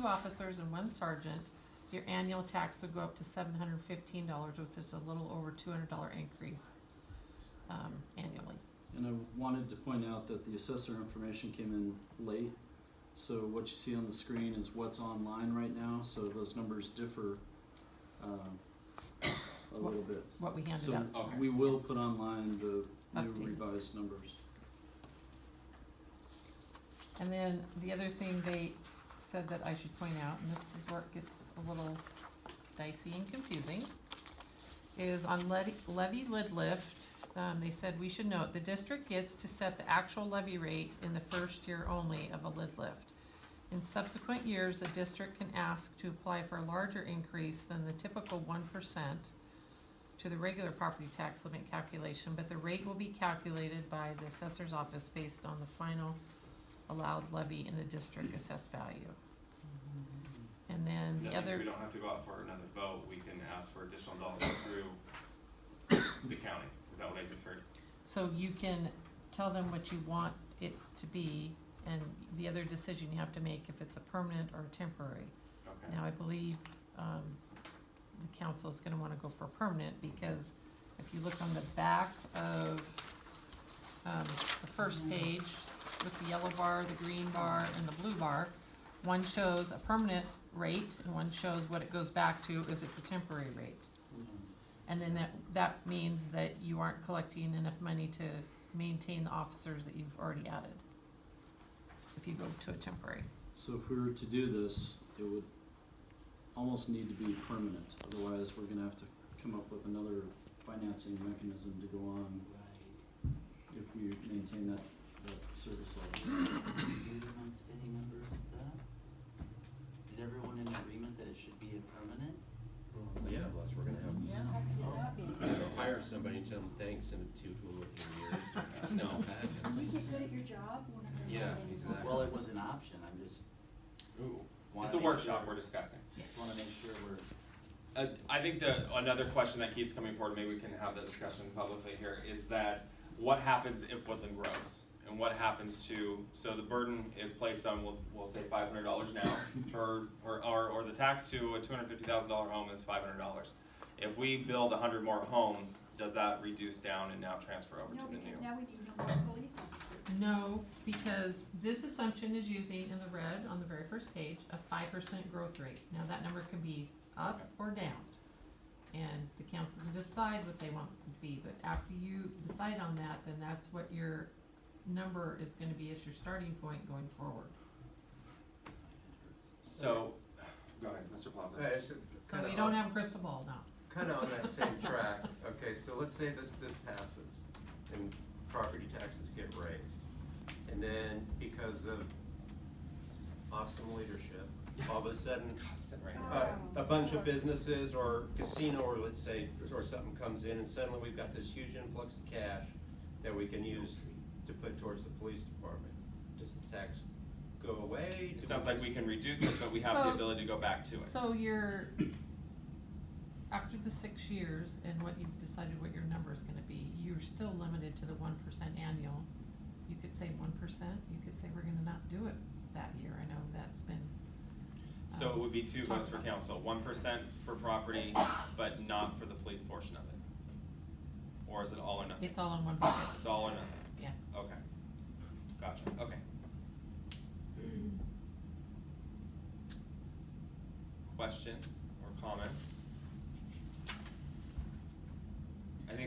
[SPEAKER 19] officers and 1 sergeant, your annual tax would go up to $715, which is a little over $200 increase annually.
[SPEAKER 18] And I wanted to point out that the assessor information came in late. So what you see on the screen is what's online right now. So those numbers differ a little bit.
[SPEAKER 19] What we handed
[SPEAKER 18] so
[SPEAKER 19] out.
[SPEAKER 6] Okay.
[SPEAKER 18] We will put online the new
[SPEAKER 19] Updated.
[SPEAKER 18] revised numbers.
[SPEAKER 19] And then the other thing they said that I should point out, and this is where it gets a little dicey and confusing, is on levy lid lift, they said we should note, the district gets to set the actual levy rate in the first year only of a lid lift. In subsequent years, the district can ask to apply for a larger increase than the typical 1% to the regular property tax limit calculation, but the rate will be calculated by the assessor's office based on the final allowed levy in the district assessed value. And then the
[SPEAKER 6] That means
[SPEAKER 19] other.
[SPEAKER 6] we don't have to go out for another vote, we can ask for additional dollars through the county. Is that what I just heard?
[SPEAKER 19] So you can tell them what you want it to be, and the other decision you have to make if it's a permanent or a temporary.
[SPEAKER 6] Okay.
[SPEAKER 19] Now, I believe the council is gonna wanna go for permanent, because if you look on the back of the first page, with the yellow bar, the green bar, and the blue bar, one shows a permanent rate, and one shows what it goes back to if it's a temporary rate. And then that means that you aren't collecting enough money to maintain the officers that you've already added, if you go to a temporary.
[SPEAKER 18] So if we were to do this, it would almost need to be permanent. Otherwise, we're gonna have to come up with another financing mechanism to go on if we maintain that service level.
[SPEAKER 3] Dispute amongst any members of that? Is everyone in agreement that it should be a permanent?
[SPEAKER 12] Well, yeah, unless we're gonna have, hire somebody and tell them thanks in 2 to 3 years. No.
[SPEAKER 15] When you get good at your job, we're not gonna
[SPEAKER 12] Yeah,
[SPEAKER 15] have any
[SPEAKER 12] exactly.
[SPEAKER 3] Well, it was an option, I'm just,
[SPEAKER 6] Ooh,
[SPEAKER 3] Wanna
[SPEAKER 6] it's a
[SPEAKER 3] make
[SPEAKER 6] workshop
[SPEAKER 3] sure-
[SPEAKER 6] we're discussing.
[SPEAKER 3] just wanna make sure we're.
[SPEAKER 6] I think another question that keeps coming forward, maybe we can have that discussion publicly here, is that what happens if Woodland grows? And what happens to, so the burden is placed on, we'll say $500 now, or the tax to a $250,000 home is $500. If we build 100 more homes, does that reduce down and now transfer over
[SPEAKER 15] No,
[SPEAKER 6] to the
[SPEAKER 15] because
[SPEAKER 6] new?
[SPEAKER 15] now we need no more police officers.
[SPEAKER 19] No, because this assumption is using, in the red on the very first page, a 5% growth rate. Now, that number can be up or down, and the council can decide what they want it to be, but after you decide on that, then that's what your number is gonna be as your starting point going forward.
[SPEAKER 6] So, go ahead, Mr. Plaza.
[SPEAKER 19] So we don't have a crystal ball now.
[SPEAKER 12] Kind of on that same track. Okay, so let's say this passes and property taxes get raised. And then because of awesome leadership, all of a sudden, a bunch of businesses or casino, or let's say, or something comes in, and suddenly we've got this huge influx of cash that we can use to put towards the police department. Does the tax go away?
[SPEAKER 6] It sounds like we can reduce it, but we have the
[SPEAKER 19] So-
[SPEAKER 6] ability to go back to it.
[SPEAKER 19] So you're, after the 6 years and what you've decided what your number is gonna be, you're still limited to the 1% annual. You could say 1%, you could say we're gonna not do it that year. I know that's been.
[SPEAKER 6] So it would be 2 votes for
[SPEAKER 19] talked
[SPEAKER 6] council, 1% for property, but not for the police portion of it? Or is it all or nothing?
[SPEAKER 19] It's all in one bucket.
[SPEAKER 6] It's all or nothing?
[SPEAKER 19] Yeah.
[SPEAKER 6] Okay. Gotcha, okay. Questions or comments?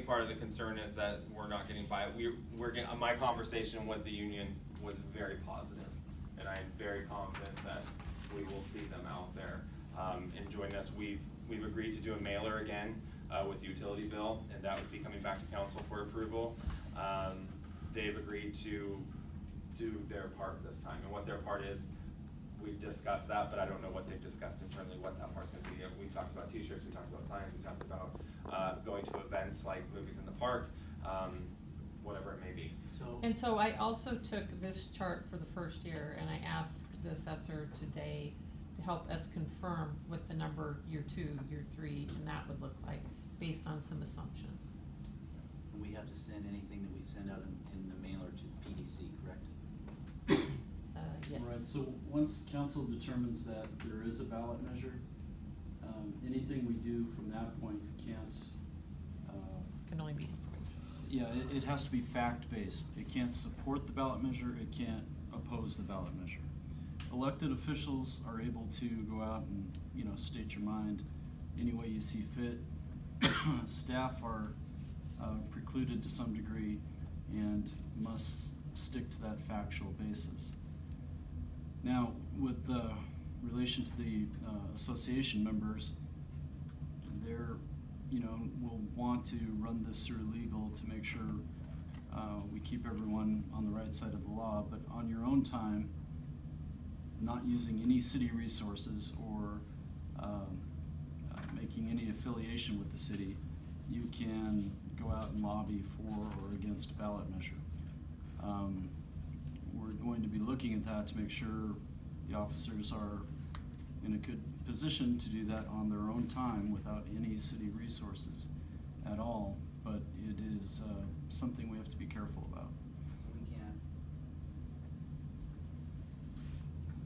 [SPEAKER 6] think part of the concern is that we're not getting by, we're getting, my conversation with the union was very positive, and I am very confident that we will see them out there, enjoying this. We've agreed to do a mailer again, with the utility bill, and that would be coming back to council for approval. They've agreed to do their part this time, and what their part is, we've discussed that, but I don't know what they've discussed internally, what that part's gonna be. We talked about t-shirts, we talked about signs, we talked about going to events like movies in the park, whatever it may be.
[SPEAKER 19] And so I also took this chart for the first year and I asked the assessor today to help us confirm what the number year 2, year 3, and that would look like based on some assumptions.
[SPEAKER 3] We have to send anything that we send out in the mailer to the PDC, correct?
[SPEAKER 19] Yes.
[SPEAKER 18] Right, so once council determines that there is a ballot measure, anything we do from that point can't,
[SPEAKER 19] Can only be information.
[SPEAKER 18] it has to be fact-based. It can't support the ballot measure, it can't oppose the ballot measure. Elected officials are able to go out and, state your mind any way you see fit. Staff are precluded to some degree and must stick to that factual basis. Now, with relation to the association members, they're, will want to run this through legal to make sure we keep everyone on the right side of the law, but on your own time, not using any city resources or making any affiliation with the city, you can go out and lobby for or against a ballot measure. We're going to be looking at that to make sure the officers are in a good position to do that on their own time without any city resources at all, but it is something we have to be careful about.
[SPEAKER 3] So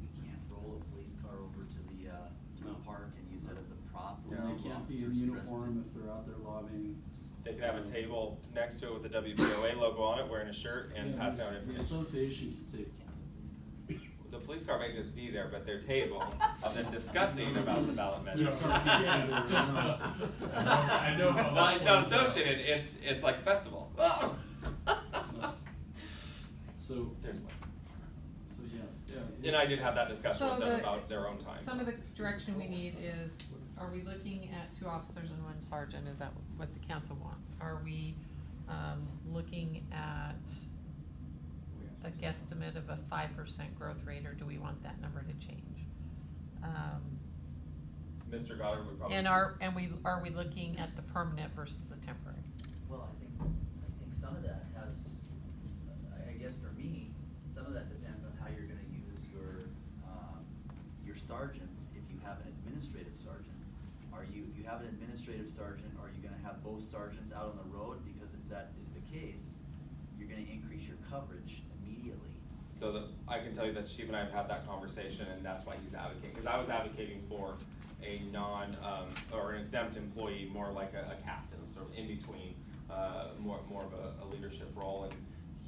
[SPEAKER 3] we can't roll a police car over to the park and use that as a prop.
[SPEAKER 18] They can't be in uniform if they're out there lobbying.
[SPEAKER 6] They could have a table next to it with the WBOA logo on it, wearing a shirt and passing out
[SPEAKER 18] The
[SPEAKER 6] information.
[SPEAKER 18] association can take.
[SPEAKER 6] The police car may just be there, but their table of them discussing about the ballot measure.
[SPEAKER 2] I know.
[SPEAKER 6] No, it's not associated, it's like a festival.
[SPEAKER 18] So,
[SPEAKER 6] There's ways.
[SPEAKER 18] so yeah.
[SPEAKER 6] And I did have that discussion
[SPEAKER 19] So
[SPEAKER 6] with them
[SPEAKER 19] the-
[SPEAKER 6] about their own time.
[SPEAKER 19] Some of the direction we need is, are we looking at 2 officers and 1 sergeant? Is that what the council wants? Are we looking at a guesstimate of a 5% growth rate, or do we want that number to change?
[SPEAKER 6] Mr. Goddard would probably.
[SPEAKER 19] And are we looking at the permanent versus the temporary?
[SPEAKER 3] Well, I think some of that has, I guess for me, some of that depends on how you're gonna use your sergeants if you have an administrative sergeant. If you have an administrative sergeant, are you gonna have both sergeants out on the road? Because if that is the case, you're gonna increase your coverage immediately.
[SPEAKER 6] So I can tell you that Chief and I have had that conversation, and that's why he's advocating, because I was advocating for a or an exempt employee, more like a captain, sort of in between, more of a leadership role, and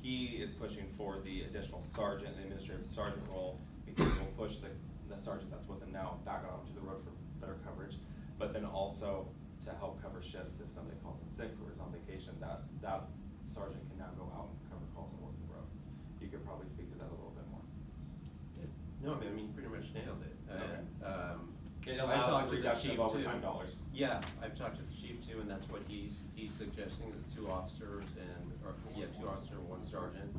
[SPEAKER 6] he is pushing for the additional sergeant, the administrative sergeant role, because it will push the sergeant that's with him now back onto the road for better coverage, but then also to help cover shifts if somebody calls in sick or is on vacation, that sergeant can now go out and cover calls and work the road. You could probably speak to that a little bit more.
[SPEAKER 12] No, I mean, you pretty much nailed it.
[SPEAKER 6] It
[SPEAKER 12] I've
[SPEAKER 6] allows
[SPEAKER 12] talked
[SPEAKER 6] the
[SPEAKER 12] to the
[SPEAKER 6] reduction
[SPEAKER 12] chief
[SPEAKER 6] of overtime
[SPEAKER 12] too.
[SPEAKER 6] dollars.
[SPEAKER 12] Yeah, I've talked to the chief too, and that's what he's suggesting, the 2 officers and, 2 officers and 1 sergeant.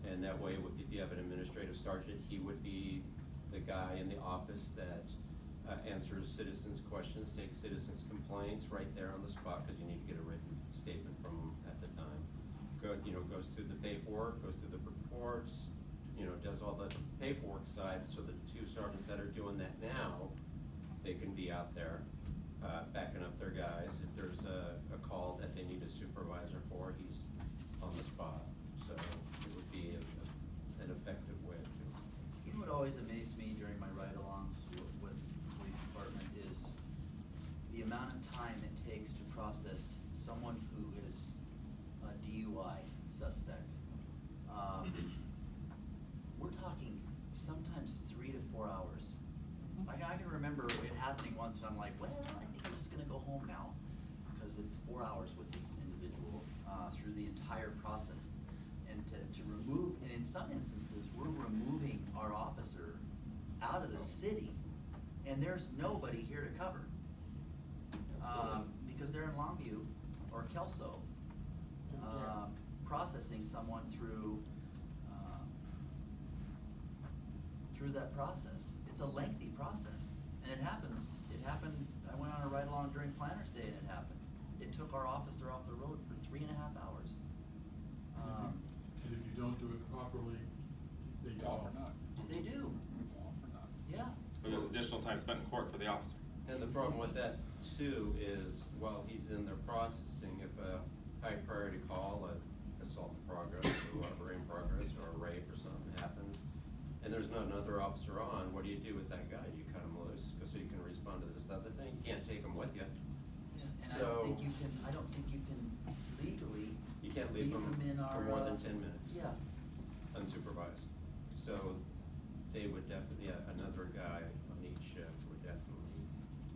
[SPEAKER 12] And that way, if you have an administrative sergeant, he would be the guy in the office that answers citizens' questions, takes citizens' complaints right there on the spot, because you need to get a written statement from them at the time. Goes through the paperwork, goes through the reports, does all the paperwork side, so the 2 sergeants that are doing that now, they can be out there backing up their guys. If there's a call that they need a supervisor for, he's on the spot. So it would be an effective way of doing it.
[SPEAKER 3] You know what always amazed me during my ride-alongs with the police department is the amount of time it takes to process someone who is a DUI suspect. We're talking sometimes 3 to 4 hours. Like, I can remember it happening once, and I'm like, well, I think I'm just gonna go home now, because it's 4 hours with this individual. through the entire process. And to remove, and in some instances, we're removing our officer out of the city, and there's nobody here to cover. Because they're in Longview or Kelso, processing someone through that process. It's a lengthy process, and it happened, I went on a ride-along during Planners Day, and it happened. It took our officer off the road for 3.5 hours.
[SPEAKER 2] And if you don't do it properly, they get off.
[SPEAKER 3] They do.
[SPEAKER 8] It's all for naught.
[SPEAKER 3] Yeah.
[SPEAKER 6] But there's additional time spent in court for the officer.
[SPEAKER 12] And the problem with that too is while he's in there processing, if a high priority call, a assault in progress, or robbery in progress, or a rape or something happens, and there's not another officer on, what do you do with that guy? You cut him loose so you can respond to this other thing? You can't take him with you.
[SPEAKER 3] Yeah, and
[SPEAKER 12] So-
[SPEAKER 3] I don't think you can legally.
[SPEAKER 12] You can't leave him
[SPEAKER 3] in
[SPEAKER 12] for
[SPEAKER 3] our,
[SPEAKER 12] more than 10 minutes.
[SPEAKER 3] Yeah.
[SPEAKER 12] Unsupervised. So they would definitely, yeah, another guy on each shift would definitely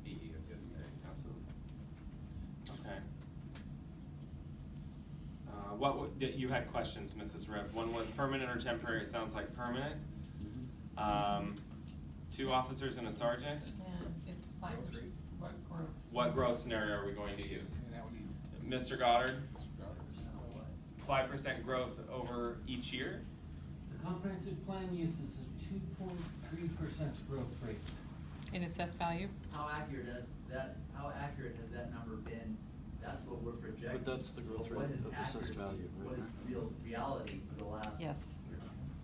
[SPEAKER 12] be a good thing.
[SPEAKER 6] Absolutely. Okay. You had questions, Mrs. Ripp. One was permanent or temporary. It sounds like permanent. 2 officers and a sergeant.
[SPEAKER 7] And it's 5%, what growth?
[SPEAKER 6] What growth scenario are we going to use? Mr. Goddard, 5% growth over each year?
[SPEAKER 5] The comprehensive plan uses a 2.3% growth rate.
[SPEAKER 19] In assessed value?
[SPEAKER 3] How accurate has that number been? That's what we're projecting.
[SPEAKER 18] But that's the growth
[SPEAKER 3] But what
[SPEAKER 18] rate
[SPEAKER 3] is
[SPEAKER 18] of assessed
[SPEAKER 3] accuracy?
[SPEAKER 18] value, right?
[SPEAKER 3] What is real reality for the last
[SPEAKER 19] Yes.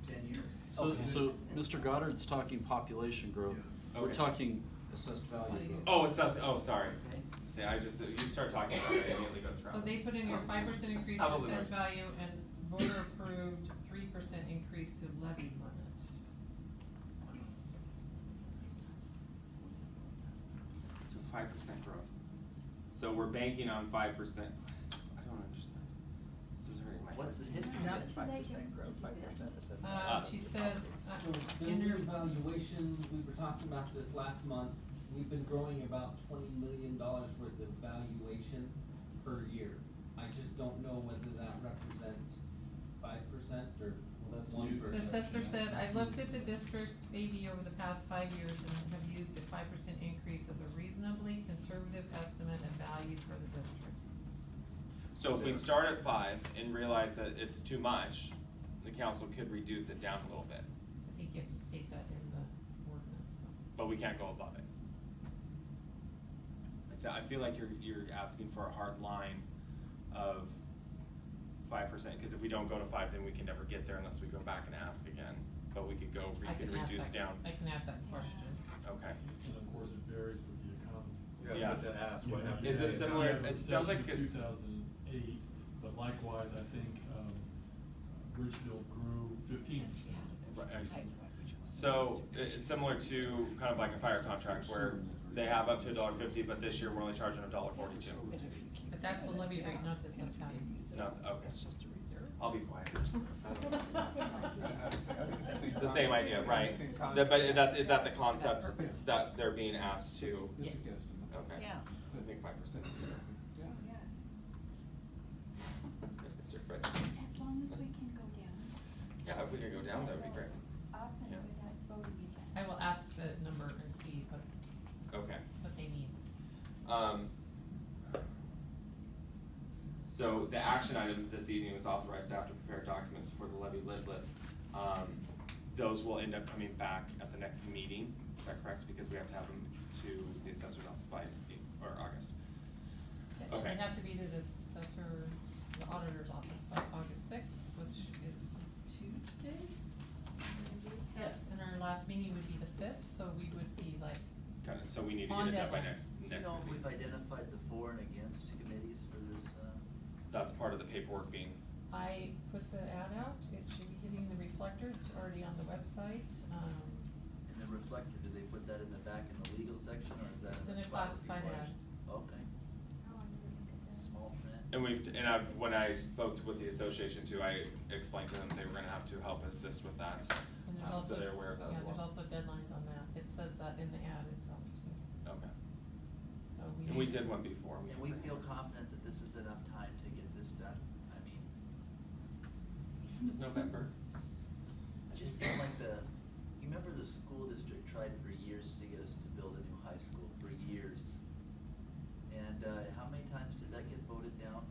[SPEAKER 3] 10 years?
[SPEAKER 18] So Mr. Goddard's talking population growth. We're
[SPEAKER 6] Okay.
[SPEAKER 18] talking assessed value growth.
[SPEAKER 6] Oh, it's not, oh, sorry.
[SPEAKER 3] Okay.
[SPEAKER 6] See, you start talking about it, I immediately go to Travis.
[SPEAKER 19] So they put in your 5% increase to
[SPEAKER 6] Absolutely.
[SPEAKER 19] assessed value and voter approved 3% increase to levy limit.
[SPEAKER 6] So 5% growth. So we're banking on 5%. I don't understand. This is hurting my head.
[SPEAKER 3] What's the history of that 5% growth, 5% assessment?
[SPEAKER 19] She says,
[SPEAKER 5] So
[SPEAKER 19] in
[SPEAKER 5] in
[SPEAKER 19] your
[SPEAKER 5] your valuation, we were talking about this last month, we've been growing about $20 million worth of valuation per year. I just don't know whether that represents 5% or
[SPEAKER 18] Well, that's
[SPEAKER 5] 1%.
[SPEAKER 19] The assessor said, I looked at the district AV over the past 5 years and have used a 5% increase as a reasonably conservative estimate and value for the district.
[SPEAKER 6] So if we start at 5 and realize that it's too much, the council could reduce it down a little bit,
[SPEAKER 19] I think you have to state that in the ordinance, so.
[SPEAKER 6] but we can't go above it. I feel like you're asking for a hard line of 5%, because if we don't go to 5, then we can never get there unless we go back and ask again. But we could go, we
[SPEAKER 19] I
[SPEAKER 6] could
[SPEAKER 19] can ask
[SPEAKER 6] reduce
[SPEAKER 19] that-
[SPEAKER 6] down.
[SPEAKER 19] I can ask that question.
[SPEAKER 6] Okay.
[SPEAKER 2] And of course, it varies with the economy.
[SPEAKER 12] You have to ask what happened.
[SPEAKER 6] Is this similar? It sounds like
[SPEAKER 2] Recession of
[SPEAKER 6] it's.
[SPEAKER 2] 2008, but likewise, I think Bridgefield grew 15%.
[SPEAKER 6] Right. So it's similar to kind of like a fire contract where they have up to $1.50, but this year we're only charging $1.42.
[SPEAKER 19] But that's the levy rate, not the assessed value.
[SPEAKER 6] Not, okay.
[SPEAKER 11] It's just a reserve.
[SPEAKER 6] I'll be quiet.
[SPEAKER 15] It's
[SPEAKER 6] It's the same idea, right? Is that the concept that they're being asked to?
[SPEAKER 19] Yes.
[SPEAKER 6] Okay.
[SPEAKER 11] Yeah.
[SPEAKER 6] I think 5% is fair. Mr. Fred.
[SPEAKER 15] As long as we can go down.
[SPEAKER 6] Yeah, if we could go down, that would be great.
[SPEAKER 15] Up and
[SPEAKER 6] Yeah.
[SPEAKER 15] without voting again.
[SPEAKER 19] I will ask the number and see
[SPEAKER 6] Okay.
[SPEAKER 19] what they need.
[SPEAKER 6] So the action item this evening was authorize staff to prepare documents for the levy lidlet. Those will end up coming back at the next meeting, is that correct? Because we have to have them to the assessor's office by August.
[SPEAKER 19] Yes,
[SPEAKER 6] Okay.
[SPEAKER 19] they have to be to the assessor, the auditor's office by August 6th, which is Tuesday? Yes, and our last meeting would be the 5th, so we would be like,
[SPEAKER 6] Kind of, so we need to
[SPEAKER 19] On
[SPEAKER 6] get it done by
[SPEAKER 19] deadline.
[SPEAKER 6] next
[SPEAKER 3] Do you know if
[SPEAKER 6] meeting.
[SPEAKER 3] we've identified the for and against committees for this?
[SPEAKER 6] That's part of the paperwork being,
[SPEAKER 19] I put the ad out, it should be hitting the reflector, it's already on the website.
[SPEAKER 3] In the reflector, do they put that in the back in the legal section, or is that
[SPEAKER 19] It's
[SPEAKER 3] in
[SPEAKER 19] in
[SPEAKER 3] the
[SPEAKER 19] a
[SPEAKER 3] spot where
[SPEAKER 19] classified
[SPEAKER 3] people
[SPEAKER 19] ad.
[SPEAKER 3] actually- Okay,
[SPEAKER 15] How long do we look at that?
[SPEAKER 3] small print.
[SPEAKER 6] when I spoke with the association too, I explained to them they were gonna have to help assist with that.
[SPEAKER 19] And there's
[SPEAKER 6] So
[SPEAKER 19] also,
[SPEAKER 6] they're aware of that
[SPEAKER 19] yeah,
[SPEAKER 6] as well.
[SPEAKER 19] there's also deadlines on that, it says that in the ad itself too,
[SPEAKER 6] Okay.
[SPEAKER 19] so
[SPEAKER 6] And we did one before.
[SPEAKER 3] And we feel confident that this is enough time to get this done?
[SPEAKER 6] November.
[SPEAKER 3] It just seemed like you remember the school district tried for years to get us to build a new high school, for years. And how many times did that get voted down?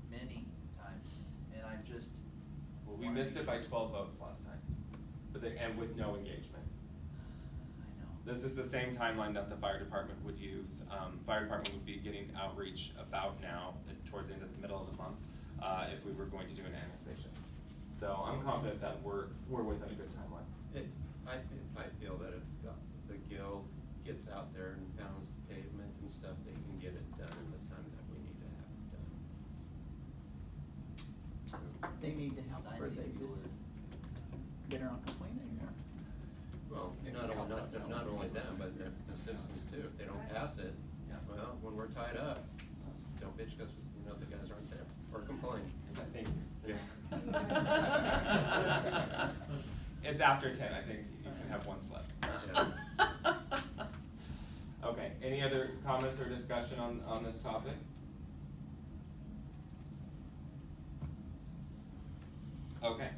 [SPEAKER 3] Many times. And I'm just.
[SPEAKER 6] Well, we missed it by 12 votes last time, and with no engagement.
[SPEAKER 3] I know.
[SPEAKER 6] This is the same timeline that the fire department would use. Fire department would be getting outreach about now, towards the end of the middle of the month, if we were going to do an annexation. So I'm confident that we're within a good timeline.
[SPEAKER 12] I feel that if the guild gets out there and pounds the pavement and stuff, they can get it done in the time that we need to have it done.
[SPEAKER 17] They need to help, or
[SPEAKER 3] Signs
[SPEAKER 17] they
[SPEAKER 3] need to be
[SPEAKER 17] just
[SPEAKER 3] ordered.
[SPEAKER 17] get around complaining, or?
[SPEAKER 12] Well, not only them, but the citizens too. If they don't pass it, well, when we're tied up, don't bitch because the guys aren't there or complain.
[SPEAKER 6] Thank you. It's after 10, I think you can have one slip.
[SPEAKER 12] Yeah.
[SPEAKER 6] Okay, any other comments or discussion on this topic? Okay.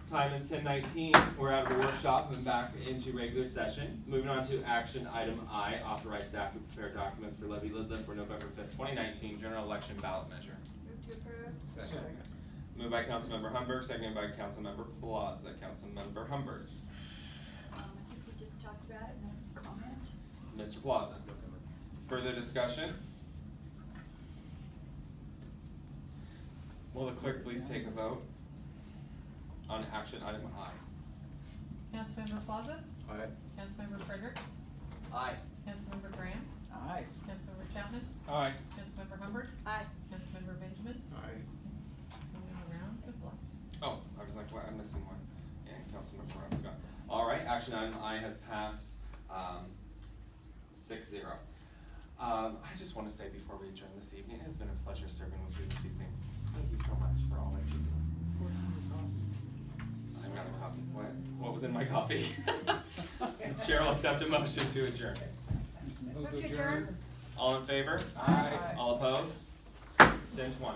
[SPEAKER 6] Time is 10:19. We're out of the workshop and back into regular session. Moving on to action item I, authorize staff to prepare documents for levy Lidlip for November 5th, 2019 general election ballot measure.
[SPEAKER 15] Move to approve.
[SPEAKER 12] Second.
[SPEAKER 6] Moved by Councilmember Humbyrd, seconded by Councilmember Plaza. Councilmember Humbyrd.
[SPEAKER 15] I think we just talked about it, no comment.
[SPEAKER 6] Mr. Plaza. Further discussion? Will the clerk please take a vote on action item I?
[SPEAKER 7] Councilmember Plaza?
[SPEAKER 12] Aye.
[SPEAKER 7] Councilmember Frederick?
[SPEAKER 3] Aye.
[SPEAKER 7] Councilmember Graham?
[SPEAKER 17] Aye.
[SPEAKER 7] Councilmember Chapman?
[SPEAKER 6] Aye.
[SPEAKER 7] Councilmember Humbyrd?
[SPEAKER 15] Aye.
[SPEAKER 7] Councilmember Benjamin?
[SPEAKER 12] Aye.
[SPEAKER 7] Councilmember Rounds is left.
[SPEAKER 6] Oh, I was like, what, I'm missing one. And Councilmember Ross Scott. All right, action item I has passed 6-0. I just want to say before we adjourn this evening, it has been a pleasure serving with you this evening. Thank you so much for all that you do. I'm not a coffee. What was in my coffee? Chair will accept a motion to adjourn.
[SPEAKER 15] Move to adjourn.
[SPEAKER 6] All in favor?
[SPEAKER 17] Aye.
[SPEAKER 6] All opposed? 10:20.